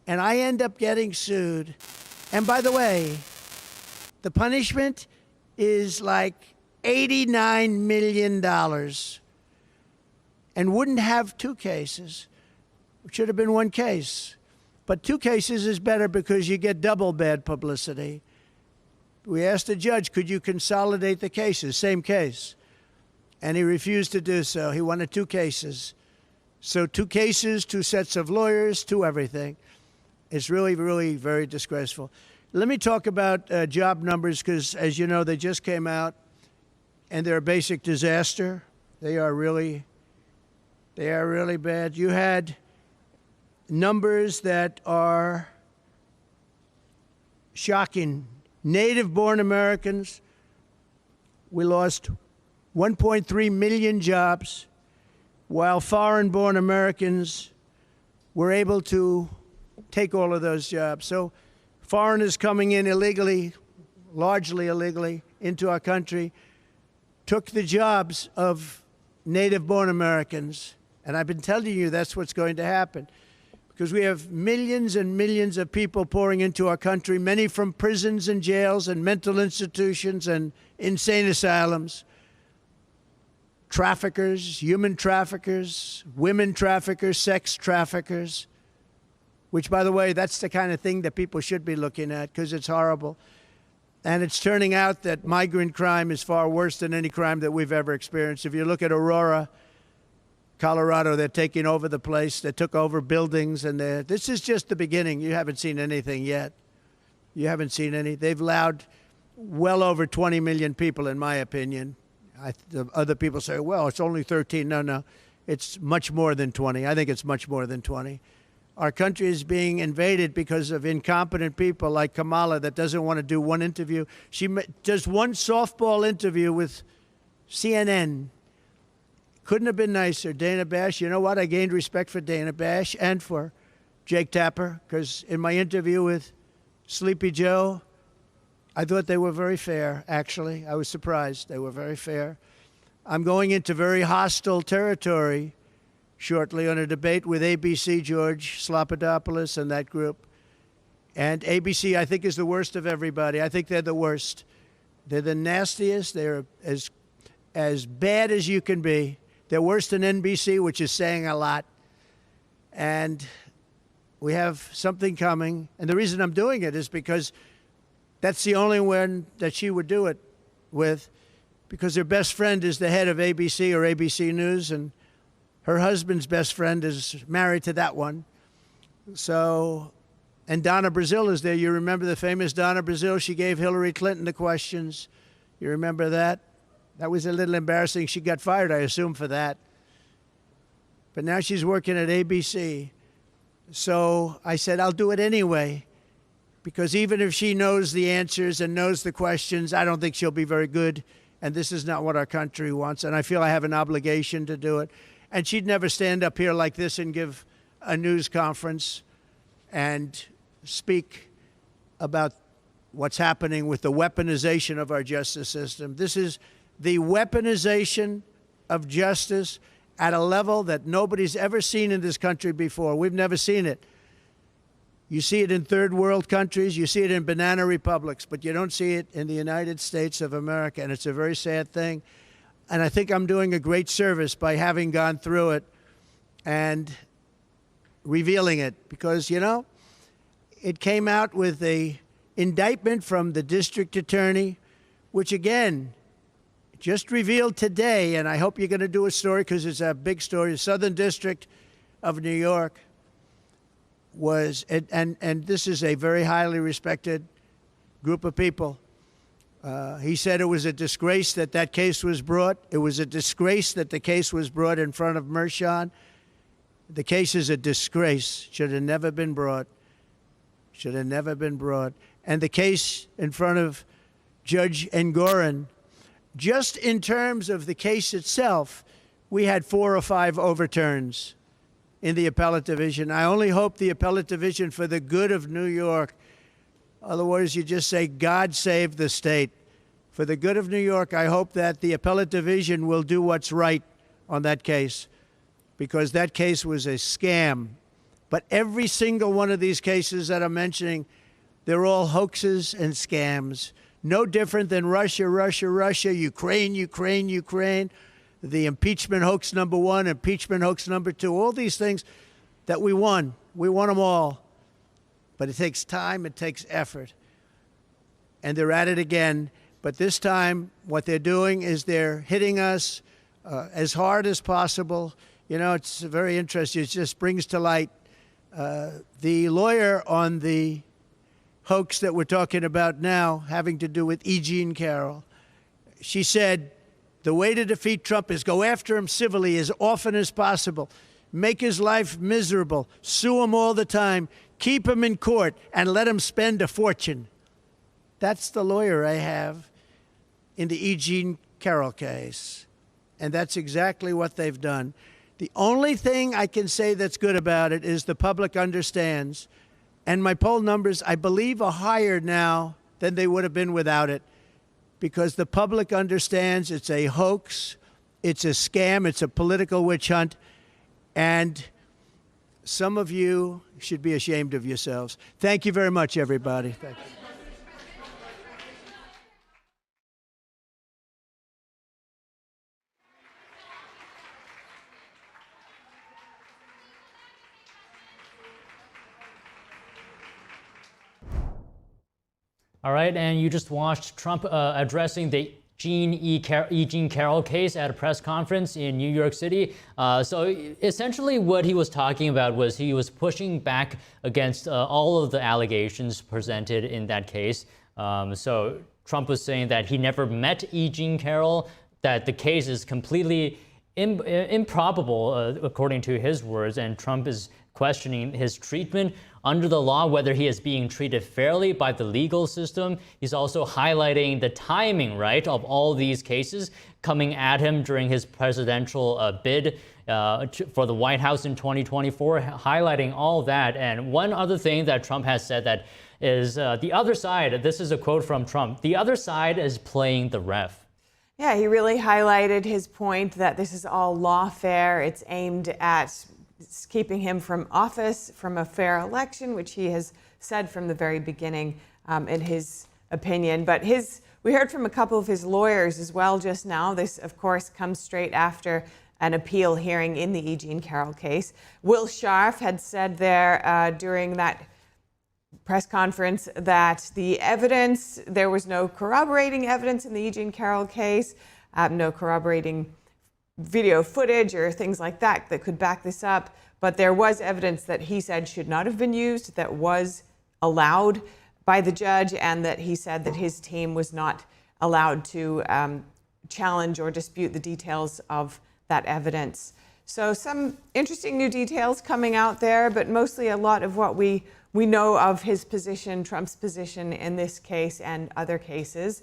and I end up getting sued. And by the way, the punishment is like $89 million, and wouldn't have two cases. It should have been one case. But two cases is better because you get double bad publicity. We asked the judge, could you consolidate the cases, same case? And he refused to do so. He wanted two cases. So two cases, two sets of lawyers, two everything. It's really, really very disgraceful. Let me talk about job numbers because, as you know, they just came out, and they're a basic disaster. They are really bad. You had numbers that are shocking. Native-born Americans, we lost 1.3 million jobs, while foreign-born Americans were able to take all of those jobs. So foreigners coming in illegally, largely illegally, into our country, took the jobs of native-born Americans. And I've been telling you that's what's going to happen, because we have millions and millions of people pouring into our country, many from prisons and jails and mental institutions and insane asylums. Traffickers, human traffickers, women traffickers, sex traffickers, which, by the way, that's the kind of thing that people should be looking at because it's horrible. And it's turning out that migrant crime is far worse than any crime that we've ever experienced. If you look at Aurora, Colorado, they're taking over the place. They took over buildings, and this is just the beginning. You haven't seen anything yet. You haven't seen any. They've allowed well over 20 million people, in my opinion. Other people say, well, it's only 13. No, it's much more than 20. I think it's much more than 20. Our country is being invaded because of incompetent people like Kamala that doesn't want to do one interview. She does one softball interview with CNN. Couldn't have been nicer. Dana Bash, you know what? I gained respect for Dana Bash and for Jake Tapper, because in my interview with Sleepy Joe, I thought they were very fair, actually. I was surprised. They were very fair. I'm going into very hostile territory shortly on a debate with ABC, George Slopadopoulos and that group. And ABC, I think, is the worst of everybody. I think they're the worst. They're the nastiest. They're as bad as you can be. They're worse than NBC, which is saying a lot. And we have something coming. And the reason I'm doing it is because that's the only one that she would do it with, because her best friend is the head of ABC or ABC News, and her husband's best friend is married to that one. So, and Donna Brazile is there. You remember the famous Donna Brazile? She gave Hillary Clinton the questions. You remember that? That was a little embarrassing. She got fired, I assume, for that. But now she's working at ABC. So I said, I'll do it anyway, because even if she knows the answers and knows the questions, I don't think she'll be very good. And this is not what our country wants. And I feel I have an obligation to do it. And she'd never stand up here like this and give a news conference and speak about what's happening with the weaponization of our justice system. This is the weaponization of justice at a level that nobody's ever seen in this country before. We've never seen it. You see it in third world countries, you see it in banana republics, but you don't see it in the United States of America, and it's a very sad thing. And I think I'm doing a great service by having gone through it and revealing it, because, you know, it came out with a indictment from the district attorney, which, again, just revealed today, and I hope you're going to do a story because it's a big story. The Southern District of New York was, and this is a very highly respected group of people. He said it was a disgrace that that case was brought. It was a disgrace that the case was brought in front of Mershon. The case is a disgrace. Should have never been brought. Should have never been brought. And the case in front of Judge Engoron, just in terms of the case itself, we had 4 or 5 overturns in the appellate division. I only hope the appellate division, for the good of New York, otherwise you just say, God save the state. For the good of New York, I hope that the appellate division will do what's right on that case, because that case was a scam. But every single one of these cases that I'm mentioning, they're all hoaxes and scams. No different than Russia, Russia, Russia, Ukraine, Ukraine, Ukraine, the impeachment hoax number 1, impeachment hoax number 2, all these things that we won. We won them all. But it takes time, it takes effort. And they're at it again. But this time, what they're doing is they're hitting us as hard as possible. You know, it's very interesting. It just brings to light the lawyer on the hoax that we're talking about now, having to do with E. Jean Carroll. She said, the way to defeat Trump is go after him civilly as often as possible, make his life miserable, sue him all the time, keep him in court, and let him spend a fortune. That's the lawyer I have in the E. Jean Carroll case. And that's exactly what they've done. The only thing I can say that's good about it is the public understands. And my poll numbers, I believe, are higher now than they would have been without it, because the public understands it's a hoax, it's a scam, it's a political witch hunt, and some of you should be ashamed of yourselves. Thank you very much, everybody. Thank you. All right, and you just watched Trump addressing the Jean Carroll case at a press conference in New York City. So essentially what he was talking about was he was pushing back against all of the allegations presented in that case. So Trump was saying that he never met E. Jean Carroll, that the case is completely improbable, according to his words, and Trump is questioning his treatment under the law, whether he is being treated fairly by the legal system. He's also highlighting the timing, right, of all these cases coming at him during his presidential bid for the White House in 2024, highlighting all that. And one other thing that Trump has said that is the other side, this is a quote from Trump, the other side is playing the ref. Yeah, he really highlighted his point that this is all lawfare. It's aimed at keeping him from office, from a fair election, which he has said from the very beginning in his opinion. But we heard from a couple of his lawyers as well just now. This, of course, comes straight after an appeal hearing in the E. Jean Carroll case. Will Scharf had said there during that press conference that the evidence, there was no corroborating evidence in the E. Jean Carroll case, no corroborating video footage or things like that that could back this up, but there was evidence that he said should not have been used, that was allowed by the judge, and that he said that his team was not allowed to challenge or dispute the details of that evidence. So some interesting new details coming out there, but mostly a lot of what we know of his position, Trump's position in this case and other cases.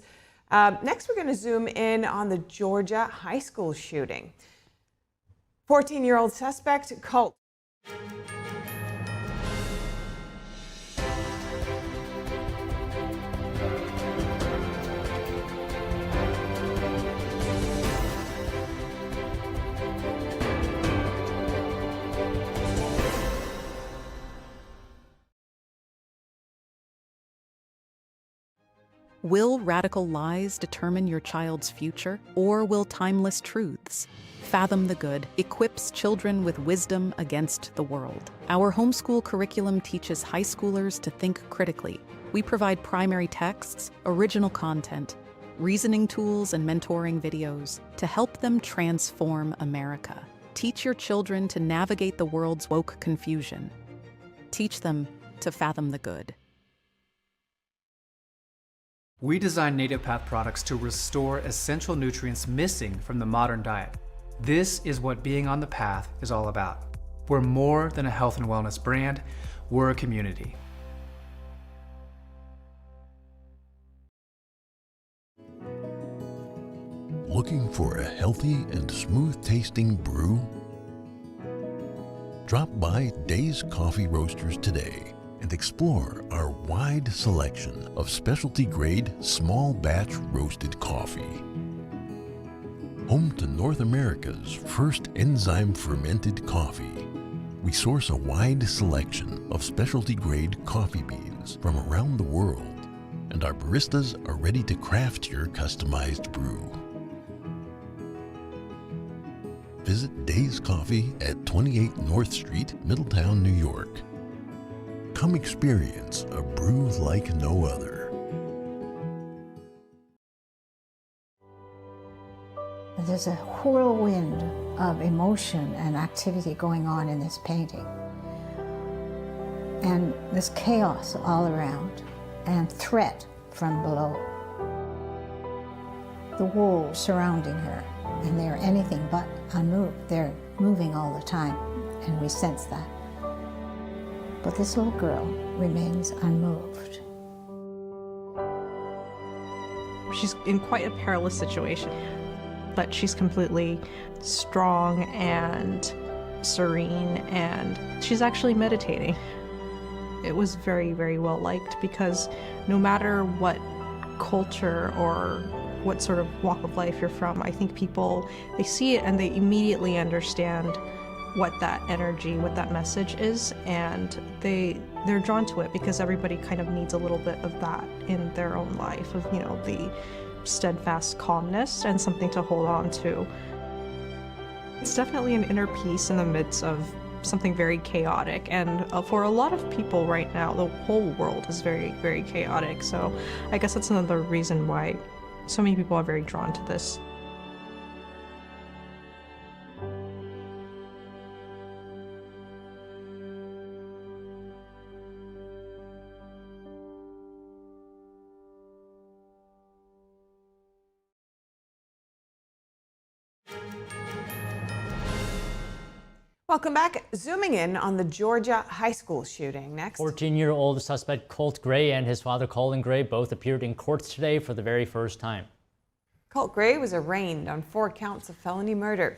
Next, we're going to zoom in on the Georgia high school shooting. 14-year-old suspect, cult. Will radical lies determine your child's future, or will timeless truths? Fathom the Good equips children with wisdom against the world. Our homeschool curriculum teaches high schoolers to think critically. We provide primary texts, original content, reasoning tools, and mentoring videos to help them transform America. Teach your children to navigate the world's woke confusion. Teach them to fathom the good. We design Native Path products to restore essential nutrients missing from the modern diet. This is what being on the path is all about. We're more than a health and wellness brand, we're a community. Looking for a healthy and smooth-tasting brew? Drop by Days Coffee Roasters today and explore our wide selection of specialty-grade, small-batch roasted coffee. Home to North America's first enzyme-fermented coffee, we source a wide selection of specialty-grade coffee beans from around the world, and our baristas are ready to craft your customized brew. Visit Days Coffee at 28 North Street, Middletown, New York. Come experience a brew like no other. There's a whirlwind of emotion and activity going on in this painting. And there's chaos all around and threat from below. The wolves surrounding her, and they're anything but unmoved. They're moving all the time, and we sense that. But this little girl remains unmoved. She's in quite a perilous situation, but she's completely strong and serene, and she's actually meditating. It was very, very well liked because no matter what culture or what sort of walk of life you're from, I think people, they see it and they immediately understand what that energy, what that message is, and they're drawn to it because everybody kind of needs a little bit of that in their own life, of, you know, the steadfast calmness and something to hold on to. It's definitely an inner peace in the midst of something very chaotic, and for a lot of people right now, the whole world is very, very chaotic, so I guess that's another reason why so many people are very drawn to this. Welcome back. Zooming in on the Georgia high school shooting next. 14-year-old suspect Colt Gray and his father Colin Gray both appeared in court today for the very first time. Colt Gray was arraigned on 4 counts of felony murder.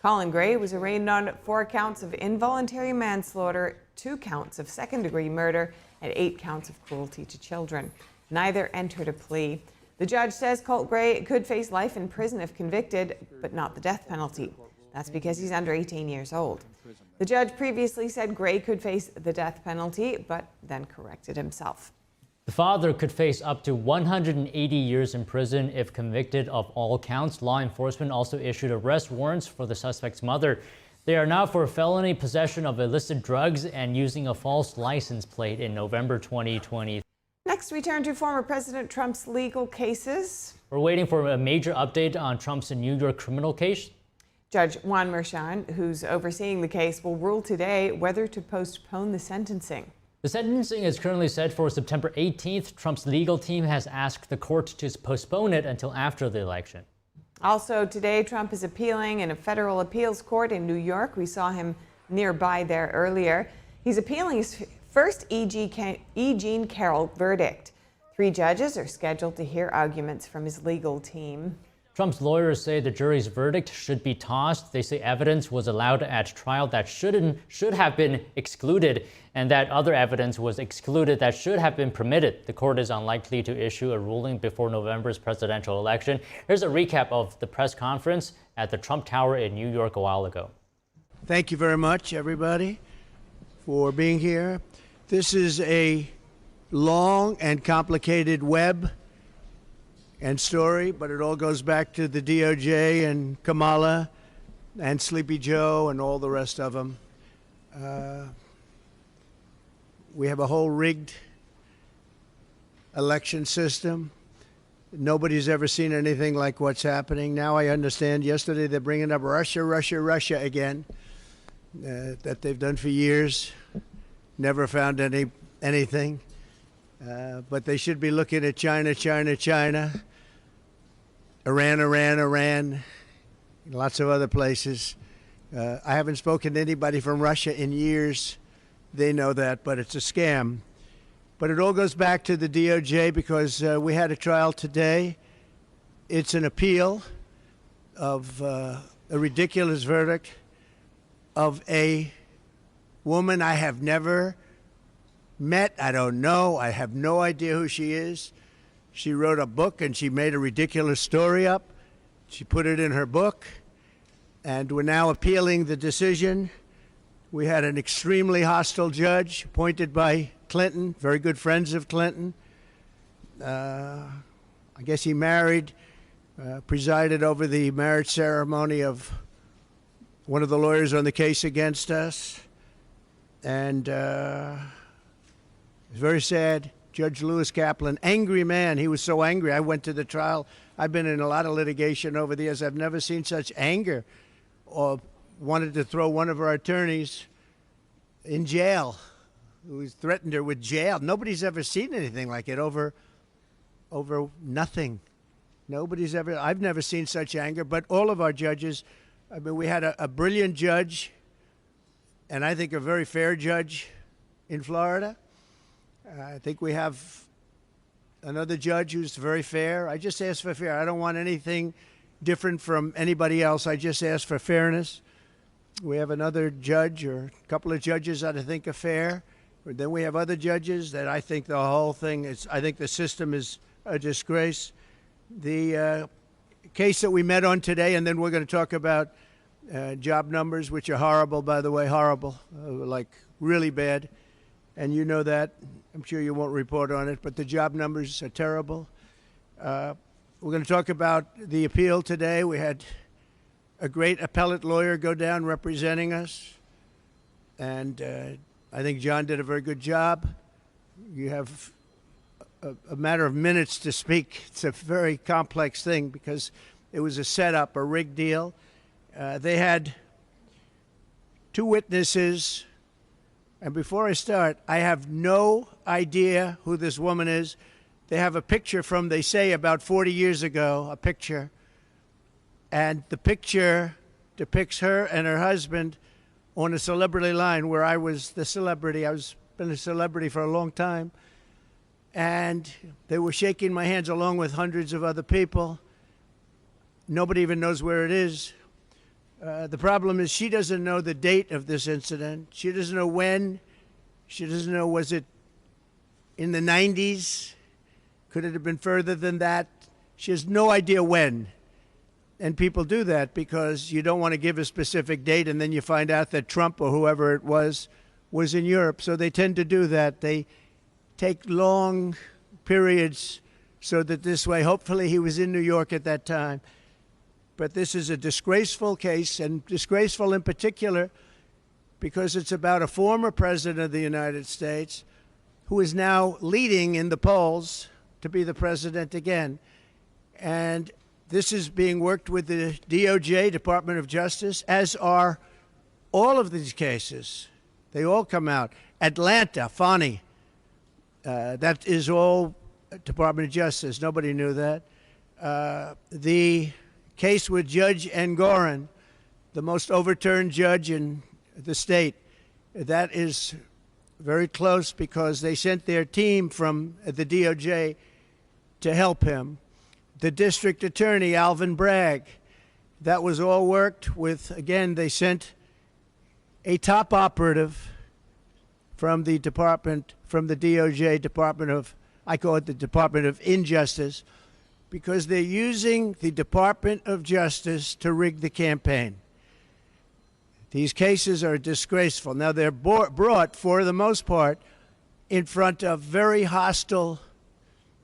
Colin Gray was arraigned on 4 counts of involuntary manslaughter, 2 counts of second-degree murder, and 8 counts of cruelty to children. Neither entered a plea. The judge says Colt Gray could face life in prison if convicted, but not the death penalty. That's because he's under 18 years old. The judge previously said Gray could face the death penalty, but then corrected himself. The father could face up to 180 years in prison if convicted of all counts. Law enforcement also issued arrest warrants for the suspect's mother. They are now for felony possession of illicit drugs and using a false license plate in November 2020. Next, we turn to former President Trump's legal cases. We're waiting for a major update on Trump's New York criminal case. Judge Juan Merchan, who's overseeing the case, will rule today whether to postpone the sentencing. The sentencing is currently set for September 18th. Trump's legal team has asked the court to postpone it until after the election. Also today, Trump is appealing in a federal appeals court in New York. We saw him nearby there earlier. He's appealing his first E. Jean Carroll verdict. 3 judges are scheduled to hear arguments from his legal team. Trump's lawyers say the jury's verdict should be tossed. They say evidence was allowed at trial that should have been excluded, and that other evidence was excluded that should have been permitted. The court is unlikely to issue a ruling before November's presidential election. Here's a recap of the press conference at the Trump Tower in New York a while ago. Thank you very much, everybody, for being here. This is a long and complicated web and story, but it all goes back to the DOJ and Kamala and Sleepy Joe and all the rest of them. We have a whole rigged election system. Nobody's ever seen anything like what's happening. Now I understand yesterday they're bringing up Russia again, that they've done for years. Never found anything. But they should be looking at China, Iran, lots of other places. I haven't spoken to anybody from Russia in years. They know that, but it's a scam. But it all goes back to the DOJ because we had a trial today. It's an appeal of a ridiculous verdict of a woman I have never met. I don't know. I have no idea who she is. She wrote a book and she made a ridiculous story up. She put it in her book, and we're now appealing the decision. We had an extremely hostile judge appointed by Clinton, very good friends of Clinton. I guess he presided over the marriage ceremony of one of the lawyers on the case against us. And it's very sad. Judge Lewis Kaplan, angry man. He was so angry. I went to the trial. I've been in a lot of litigation over the years. I've never seen such anger, or wanted to throw one of our attorneys in jail, who threatened her with jail. Nobody's ever seen anything like it over nothing. I've never seen such anger, but all of our judges, I mean, we had a brilliant judge, and I think a very fair judge in Florida. I think we have another judge who's very fair. I just ask for fair. I don't want anything different from anybody else. I just ask for fairness. We have another judge or a couple of judges that I think are fair. Then we have other judges that I think the whole thing is, I think the system is a disgrace. The case that we met on today, and then we're going to talk about job numbers, which are horrible, by the way, horrible, like really bad. And you know that. I'm sure you won't report on it, but the job numbers are terrible. We're going to talk about the appeal today. We had a great appellate lawyer go down representing us, and I think John did a very good job. You have a matter of minutes to speak. It's a very complex thing because it was a setup, a rigged deal. They had 2 witnesses. And before I start, I have no idea who this woman is. They have a picture from, they say, about 40 years ago, a picture. And the picture depicts her and her husband on a celebrity line where I was the celebrity. I was been a celebrity for a long time. And they were shaking my hands along with hundreds of other people. Nobody even knows where it is. The problem is she doesn't know the date of this incident. She doesn't know when. She doesn't know, was it in the 90s? Could it have been further than that? She has no idea when. And people do that because you don't want to give a specific date and then you find out that Trump or whoever it was in Europe. So they tend to do that. They take long periods so that this way, hopefully he was in New York at that time. But this is a disgraceful case, and disgraceful in particular because it's about a former president of the United States who is now leading in the polls to be the president again. And this is being worked with the DOJ, Department of Justice, as are all of these cases. They all come out. Atlanta, Fani, that is all Department of Justice. Nobody knew that. The case with Judge Engoron, the most overturned judge in the state, that is very close because they sent their team from the DOJ to help him. The district attorney, Alvin Bragg, that was all worked with, again, they sent a top operative from the department, from the DOJ Department of, I call it the Department of Injustice, because they're using the Department of Justice to rig the campaign. These cases are disgraceful. Now, they're brought, for the most part, in front of very hostile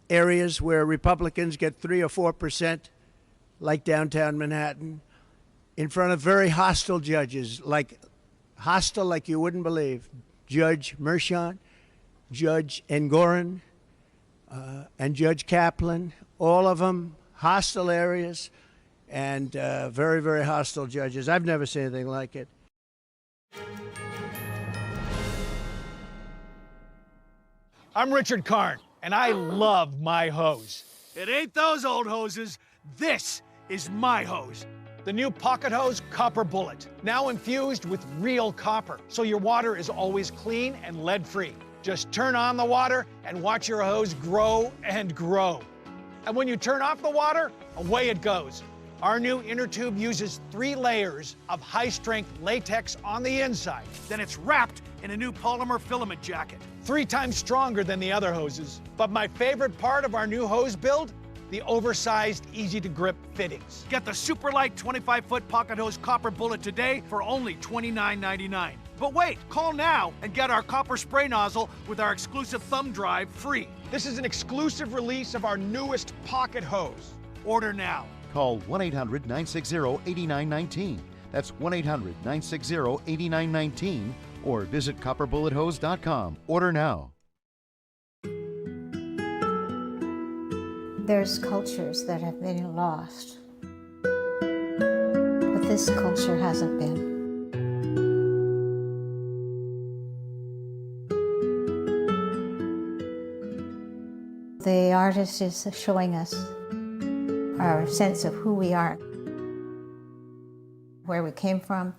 areas where Republicans get 3 or 4%, like downtown Manhattan, in front of very hostile judges, like hostile like you wouldn't believe. Judge Mershon, Judge Engoron, and Judge Kaplan, all of them hostile areas and very, very hostile judges. I've never seen anything like it. I'm Richard Karn, and I love my hose. It ain't those old hoses. This is my hose. The new Pocket Hose Copper Bullet, now infused with real copper, so your water is always clean and lead-free. Just turn on the water and watch your hose grow and grow. And when you turn off the water, away it goes. Our new inner tube uses 3 layers of high-strength latex on the inside. Then it's wrapped in a new polymer filament jacket, 3 times stronger than the other hoses. But my favorite part of our new hose build, the oversized, easy-to-grip fittings. Get the super light 25-foot Pocket Hose Copper Bullet today for only $29.99. But wait, call now and get our copper spray nozzle with our exclusive thumb drive free. This is an exclusive release of our newest Pocket Hose. Order now. Call 1-800-960-8919. That's 1-800-960-8919 or visit copperbullet.hose.com. Order now. There's cultures that have been lost, but this culture hasn't been. The artist is showing us our sense of who we are, where we came from.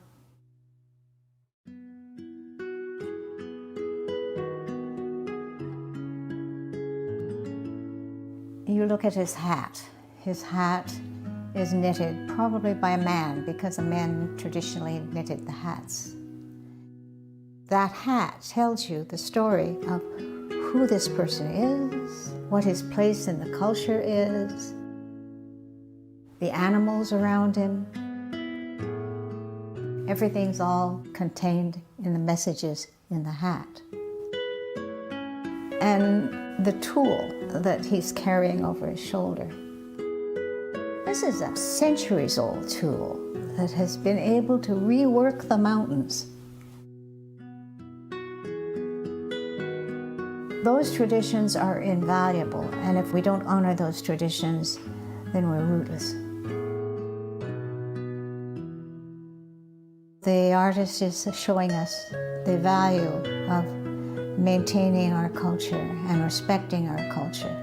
You look at his hat. His hat is knitted probably by a man because a man traditionally knitted the hats. That hat tells you the story of who this person is, what his place in the culture is, the animals around him. Everything's all contained in the messages in the hat. And the tool that he's carrying over his shoulder. This is a centuries-old tool that has been able to rework the mountains. Those traditions are invaluable, and if we don't honor those traditions, then we're rootless. The artist is showing us the value of maintaining our culture and respecting our culture.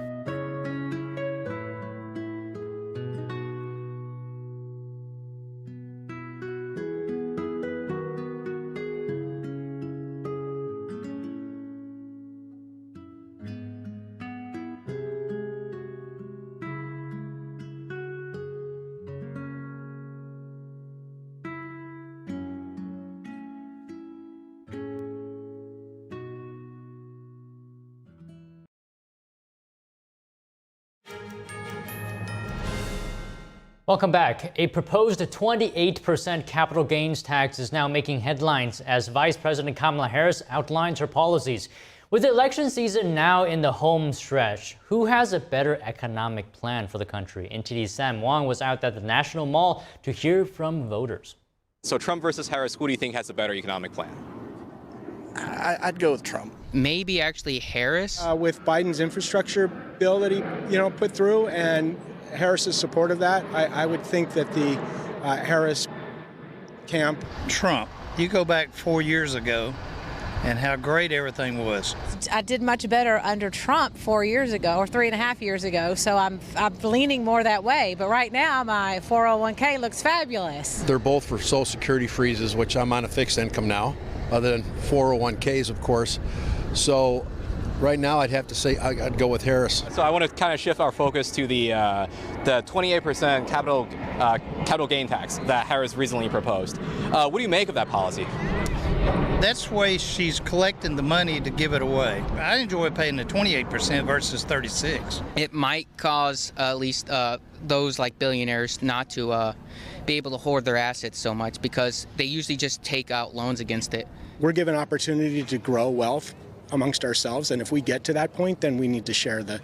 Welcome back. A proposed 28% capital gains tax is now making headlines as Vice President Kamala Harris outlines her policies. With the election season now in the home stretch, who has a better economic plan for the country? NTD's Sam Wong was out at the National Mall to hear from voters. So Trump versus Harris, who do you think has a better economic plan? I'd go with Trump. Maybe actually Harris. With Biden's infrastructure bill that he, put through and Harris's support of that, I would think that the Harris camp. Trump. You go back 4 years ago and how great everything was. I did much better under Trump 4 years ago or 3.5 years ago, so I'm leaning more that way. But right now, my 401k looks fabulous. They're both for Social Security freezes, which I'm on a fixed income now, other than 401ks, of course. So right now, I'd have to say I'd go with Harris. So I want to kind of shift our focus to the 28% capital gain tax that Harris recently proposed. What do you make of that policy? That's the way she's collecting the money to give it away. I enjoy paying the 28% versus 36%. It might cause at least those like billionaires not to be able to hoard their assets so much because they usually just take out loans against it. We're given opportunity to grow wealth amongst ourselves, and if we get to that point, then we need to share the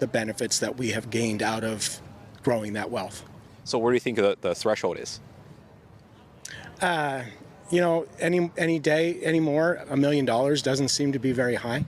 benefits that we have gained out of growing that wealth. So where do you think the threshold is? Any day anymore, $1 million doesn't seem to be very high.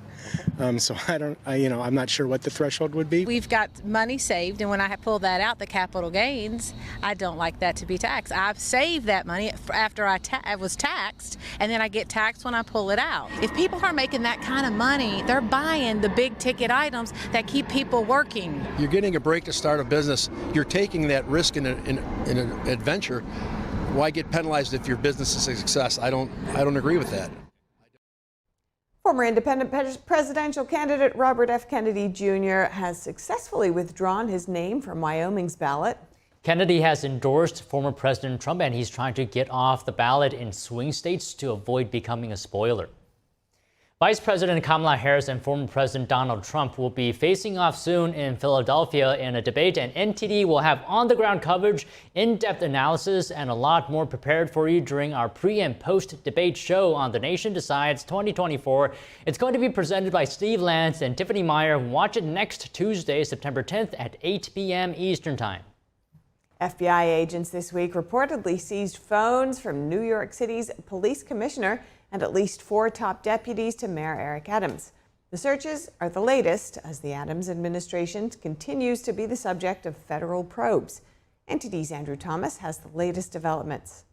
So I'm not sure what the threshold would be. We've got money saved, and when I pull that out, the capital gains, I don't like that to be taxed. I've saved that money after I was taxed, and then I get taxed when I pull it out. If people are making that kind of money, they're buying the big ticket items that keep people working. You're getting a break to start a business. You're taking that risk in an adventure. Why get penalized if your business is a success? I don't agree with that. Former independent presidential candidate Robert F. Kennedy Jr. has successfully withdrawn his name from Wyoming's ballot. Kennedy has endorsed former President Trump, and he's trying to get off the ballot in swing states to avoid becoming a spoiler. Vice President Kamala Harris and former President Donald Trump will be facing off soon in Philadelphia in a debate, and NTD will have on-the-ground coverage, in-depth analysis, and a lot more prepared for you during our pre- and post-debate show on The Nation Decides 2024. It's going to be presented by Steve Lance and Tiffany Meyer. Watch it next Tuesday, September 10th at 8 p.m. Eastern Time. FBI agents this week reportedly seized phones from New York City's police commissioner and at least 4 top deputies to Mayor Eric Adams. The searches are the latest as the Adams administration continues to be the subject of federal probes. NTD's Andrew Thomas has the latest developments.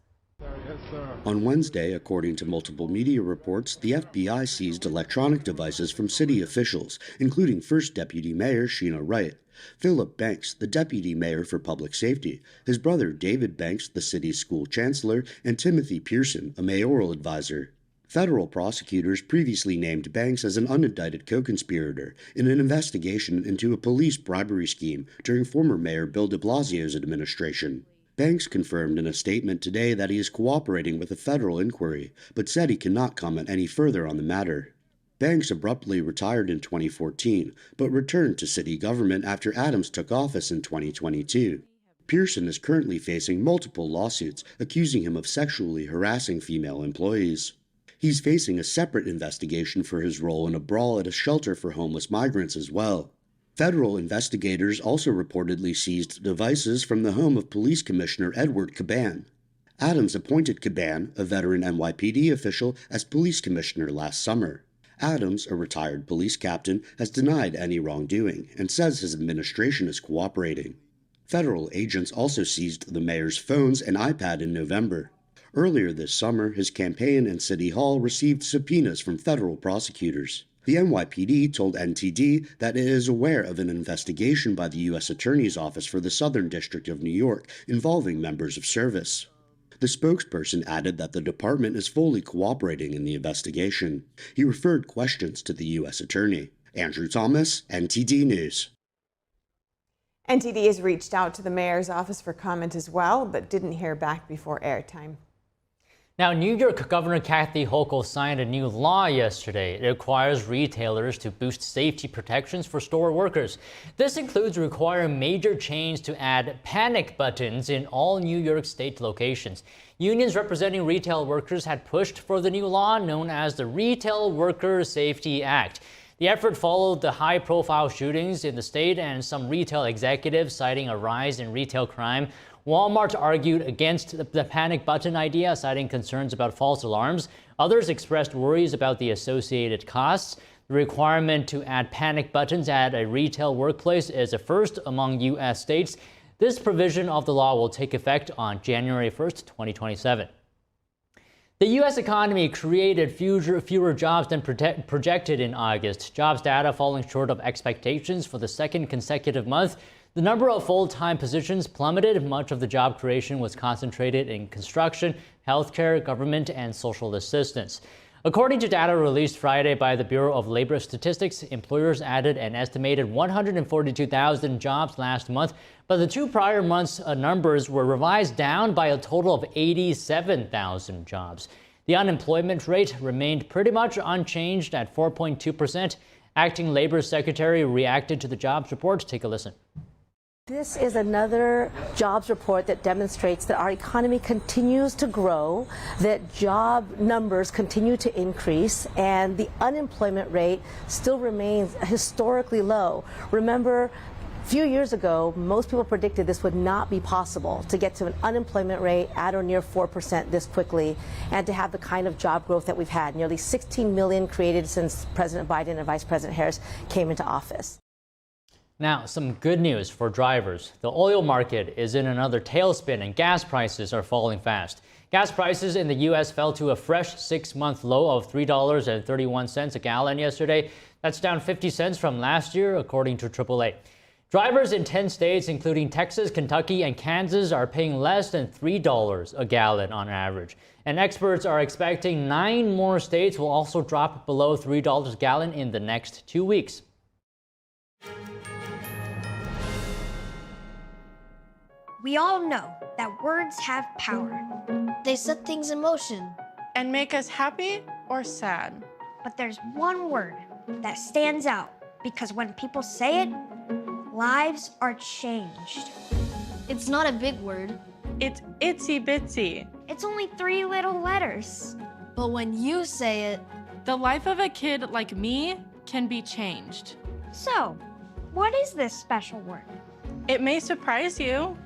On Wednesday, according to multiple media reports, the FBI seized electronic devices from city officials, including First Deputy Mayor Sheena Wright, Philip Banks, the Deputy Mayor for Public Safety, his brother David Banks, the city's school chancellor, and Timothy Pearson, a mayoral advisor. Federal prosecutors previously named Banks as an unindicted co-conspirator in an investigation into a police bribery scheme during former Mayor Bill de Blasio's administration. Banks confirmed in a statement today that he is cooperating with a federal inquiry, but said he cannot comment any further on the matter. Banks abruptly retired in 2014, but returned to city government after Adams took office in 2022. Pearson is currently facing multiple lawsuits accusing him of sexually harassing female employees. He's facing a separate investigation for his role in a brawl at a shelter for homeless migrants as well. Federal investigators also reportedly seized devices from the home of Police Commissioner Edward Caban. Adams appointed Caban, a veteran NYPD official, as police commissioner last summer. Adams, a retired police captain, has denied any wrongdoing and says his administration is cooperating. Federal agents also seized the mayor's phones and iPad in November. Earlier this summer, his campaign and City Hall received subpoenas from federal prosecutors. The NYPD told NTD that it is aware of an investigation by the U.S. Attorney's Office for the Southern District of New York involving members of service. The spokesperson added that the department is fully cooperating in the investigation. He referred questions to the U.S. Attorney. Andrew Thomas, NTD News. NTD has reached out to the mayor's office for comment as well, but didn't hear back before airtime. Now, New York Governor Kathy Hochul signed a new law yesterday. It requires retailers to boost safety protections for store workers. This includes requiring major chains to add panic buttons in all New York State locations. Unions representing retail workers had pushed for the new law known as the Retail Worker Safety Act. The effort followed the high-profile shootings in the state and some retail executives citing a rise in retail crime. Walmart argued against the panic button idea, citing concerns about false alarms. Others expressed worries about the associated costs. The requirement to add panic buttons at a retail workplace is a first among U.S. states. This provision of the law will take effect on January 1st, 2027. The U.S. economy created fewer jobs than projected in August. Jobs data falling short of expectations for the second consecutive month. The number of full-time positions plummeted. Much of the job creation was concentrated in construction, healthcare, government, and social assistance. According to data released Friday by the Bureau of Labor Statistics, employers added an estimated 142,000 jobs last month, but the two prior months' numbers were revised down by a total of 87,000 jobs. The unemployment rate remained pretty much unchanged at 4.2%. Acting Labor Secretary reacted to the jobs report. Take a listen. This is another jobs report that demonstrates that our economy continues to grow, that job numbers continue to increase, and the unemployment rate still remains historically low. Remember, a few years ago, most people predicted this would not be possible to get to an unemployment rate at or near 4% this quickly and to have the kind of job growth that we've had. Nearly 16 million created since President Biden and Vice President Harris came into office. Now, some good news for drivers. The oil market is in another tailspin and gas prices are falling fast. Gas prices in the U.S. fell to a fresh 6-month low of $3.31 a gallon yesterday. That's down 50 cents from last year, according to AAA. Drivers in 10 states, including Texas, Kentucky, and Kansas, are paying less than $3 a gallon on average. And experts are expecting 9 more states will also drop below $3 a gallon in the next 2 weeks. We all know that words have power. They set things in motion and make us happy or sad. But there's one word that stands out because when people say it, lives are changed. It's not a big word. It's itsy bitsy. It's only 3 little letters. But when you say it, the life of a kid like me can be changed. So, what is this special word? It may surprise you.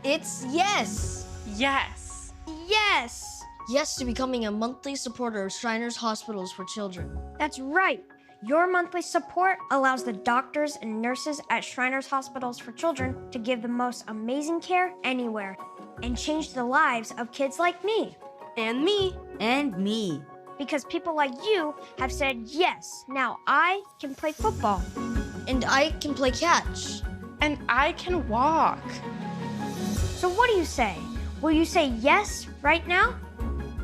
It's yes. Yes. Yes. Yes to becoming a monthly supporter of Shriners Hospitals for Children. That's right. Your monthly support allows the doctors and nurses at Shriners Hospitals for Children to give the most amazing care anywhere and change the lives of kids like me. And me. And me. Because people like you have said yes. Now I can play football. And I can play catch. And I can walk. So what do you say? Will you say yes right now?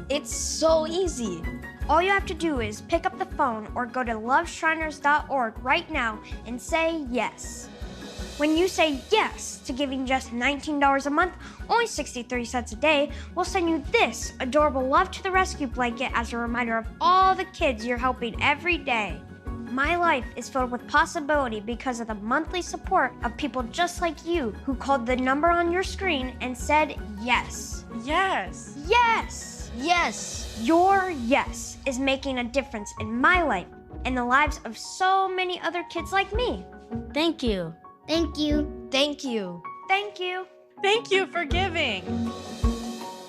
It's so easy. All you have to do is pick up the phone or go to loveshriners.org right now and say yes. When you say yes to giving just $19 a month, only 63 cents a day, we'll send you this adorable Love to the Rescue blanket as a reminder of all the kids you're helping every day. My life is filled with possibility because of the monthly support of people just like you who called the number on your screen and said yes. Yes. Yes. Yes. Your yes is making a difference in my life and the lives of so many other kids like me. Thank you. Thank you. Thank you. Thank you. Thank you for giving.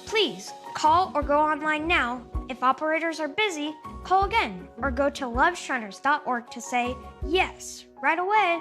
Please call or go online now. If operators are busy, call again or go to loveshriners.org to say yes right away.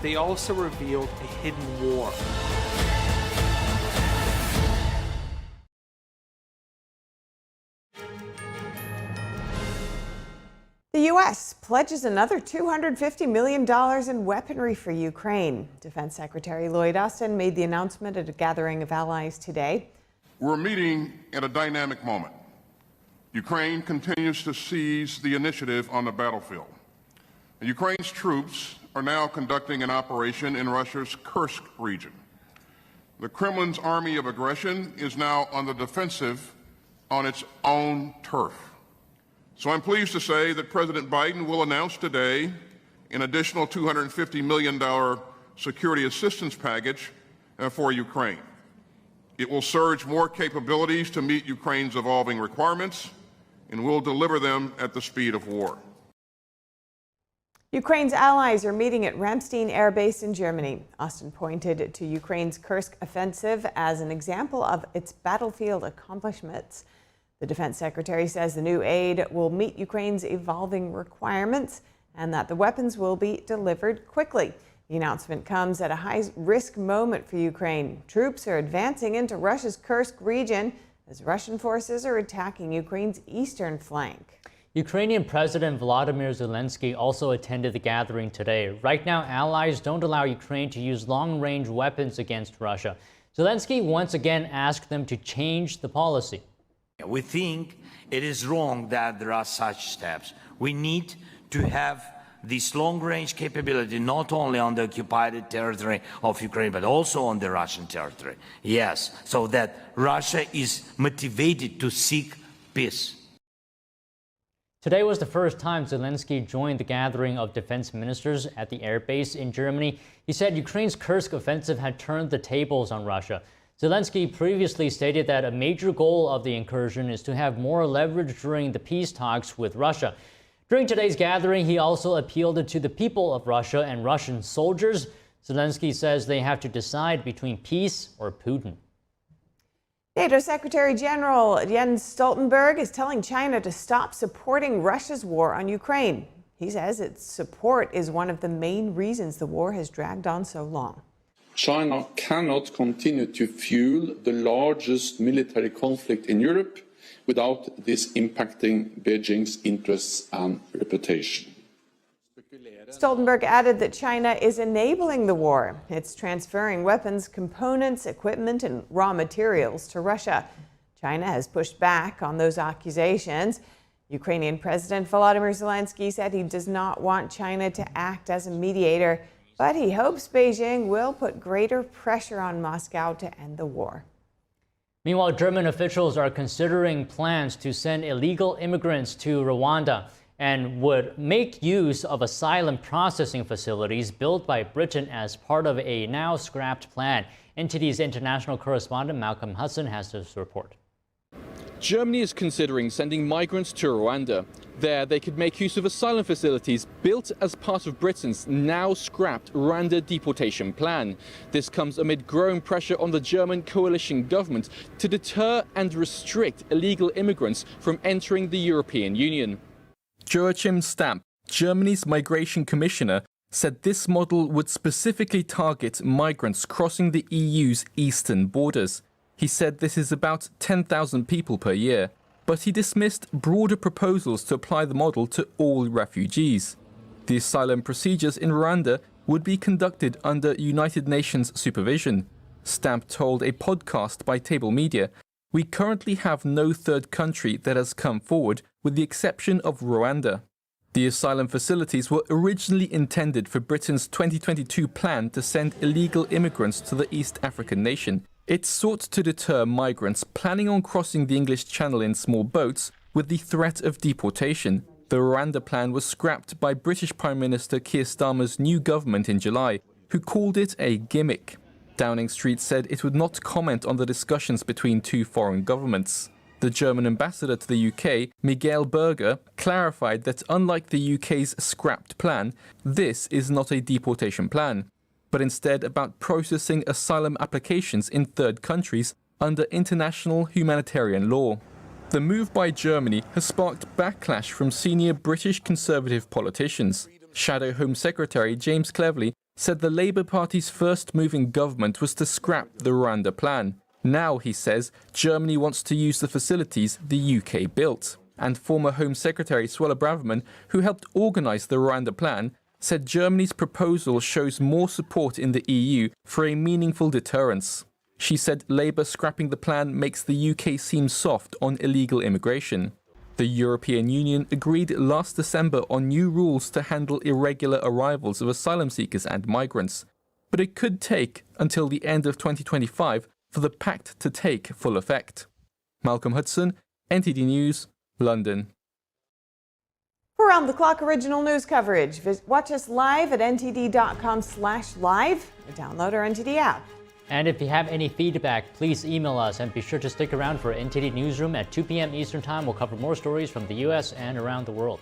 They also revealed a hidden war. The U.S. pledges another $250 million in weaponry for Ukraine. Defense Secretary Lloyd Austin made the announcement at a gathering of allies today. We're meeting at a dynamic moment. Ukraine continues to seize the initiative on the battlefield. And Ukraine's troops are now conducting an operation in Russia's Kursk region. The Kremlin's army of aggression is now on the defensive on its own turf. So I'm pleased to say that President Biden will announce today an additional $250 million security assistance package for Ukraine. It will surge more capabilities to meet Ukraine's evolving requirements and will deliver them at the speed of war. Ukraine's allies are meeting at Ramstein Air Base in Germany. Austin pointed to Ukraine's Kursk offensive as an example of its battlefield accomplishments. The defense secretary says the new aid will meet Ukraine's evolving requirements and that the weapons will be delivered quickly. The announcement comes at a high-risk moment for Ukraine. Troops are advancing into Russia's Kursk region as Russian forces are attacking Ukraine's eastern flank. Ukrainian President Volodymyr Zelensky also attended the gathering today. Right now, allies don't allow Ukraine to use long-range weapons against Russia. Zelensky once again asked them to change the policy. We think it is wrong that there are such steps. We need to have this long-range capability not only on the occupied territory of Ukraine, but also on the Russian territory. Yes, so that Russia is motivated to seek peace. Today was the first time Zelensky joined the gathering of defense ministers at the airbase in Germany. He said Ukraine's Kursk offensive had turned the tables on Russia. Zelensky previously stated that a major goal of the incursion is to have more leverage during the peace talks with Russia. During today's gathering, he also appealed to the people of Russia and Russian soldiers. Zelensky says they have to decide between peace or Putin. NATO Secretary General Jens Stoltenberg is telling China to stop supporting Russia's war on Ukraine. He says its support is one of the main reasons the war has dragged on so long. China cannot continue to fuel the largest military conflict in Europe without this impacting Beijing's interests and reputation. Stoltenberg added that China is enabling the war. It's transferring weapons, components, equipment, and raw materials to Russia. China has pushed back on those accusations. Ukrainian President Volodymyr Zelensky said he does not want China to act as a mediator, but he hopes Beijing will put greater pressure on Moscow to end the war. Meanwhile, German officials are considering plans to send illegal immigrants to Rwanda and would make use of asylum processing facilities built by Britain as part of a now scrapped plan. NTD's international correspondent Malcolm Hudson has this report. Germany is considering sending migrants to Rwanda. There, they could make use of asylum facilities built as part of Britain's now scrapped Rwanda deportation plan. This comes amid growing pressure on the German coalition government to deter and restrict illegal immigrants from entering the European Union. Joachim Stamp, Germany's migration commissioner, said this model would specifically target migrants crossing the EU's eastern borders. He said this is about 10,000 people per year, but he dismissed broader proposals to apply the model to all refugees. The asylum procedures in Rwanda would be conducted under United Nations supervision. Stamp told a podcast by Table Media, "We currently have no third country that has come forward, with the exception of Rwanda." The asylum facilities were originally intended for Britain's 2022 plan to send illegal immigrants to the East African nation. It sought to deter migrants planning on crossing the English Channel in small boats with the threat of deportation. The Rwanda plan was scrapped by British Prime Minister Keir Starmer's new government in July, who called it a gimmick. Downing Street said it would not comment on the discussions between two foreign governments. The German ambassador to the UK, Miguel Berger, clarified that unlike the UK's scrapped plan, this is not a deportation plan, but instead about processing asylum applications in third countries under international humanitarian law. The move by Germany has sparked backlash from senior British Conservative politicians. Shadow Home Secretary James Cleverly said the Labour Party's first move in government was to scrap the Rwanda plan. Now, he says, Germany wants to use the facilities the UK built. And former Home Secretary Suella Braverman, who helped organise the Rwanda plan, said Germany's proposal shows more support in the EU for a meaningful deterrence. She said Labour scrapping the plan makes the UK seem soft on illegal immigration. The European Union agreed last December on new rules to handle irregular arrivals of asylum seekers and migrants. But it could take until the end of 2025 for the pact to take full effect. Malcolm Hudson, NTD News, London. For round-the-clock original news coverage, watch us live at ntd.com/live or download our NTD app. And if you have any feedback, please email us and be sure to stick around for NTD Newsroom at 2 p.m. Eastern Time. We'll cover more stories from the U.S. and around the world.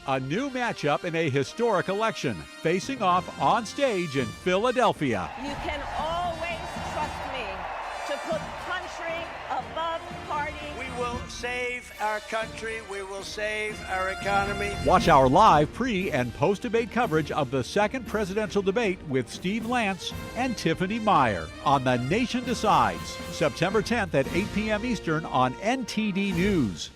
A new matchup in a historic election, facing off on stage in Philadelphia. You can always trust me to put country above party. We will save our country. We will save our economy. Watch our live pre- and post-debate coverage of the second presidential debate with Steve Lance and Tiffany Meyer on The Nation Decides, September 10th at 8 p.m. Eastern on NTD News.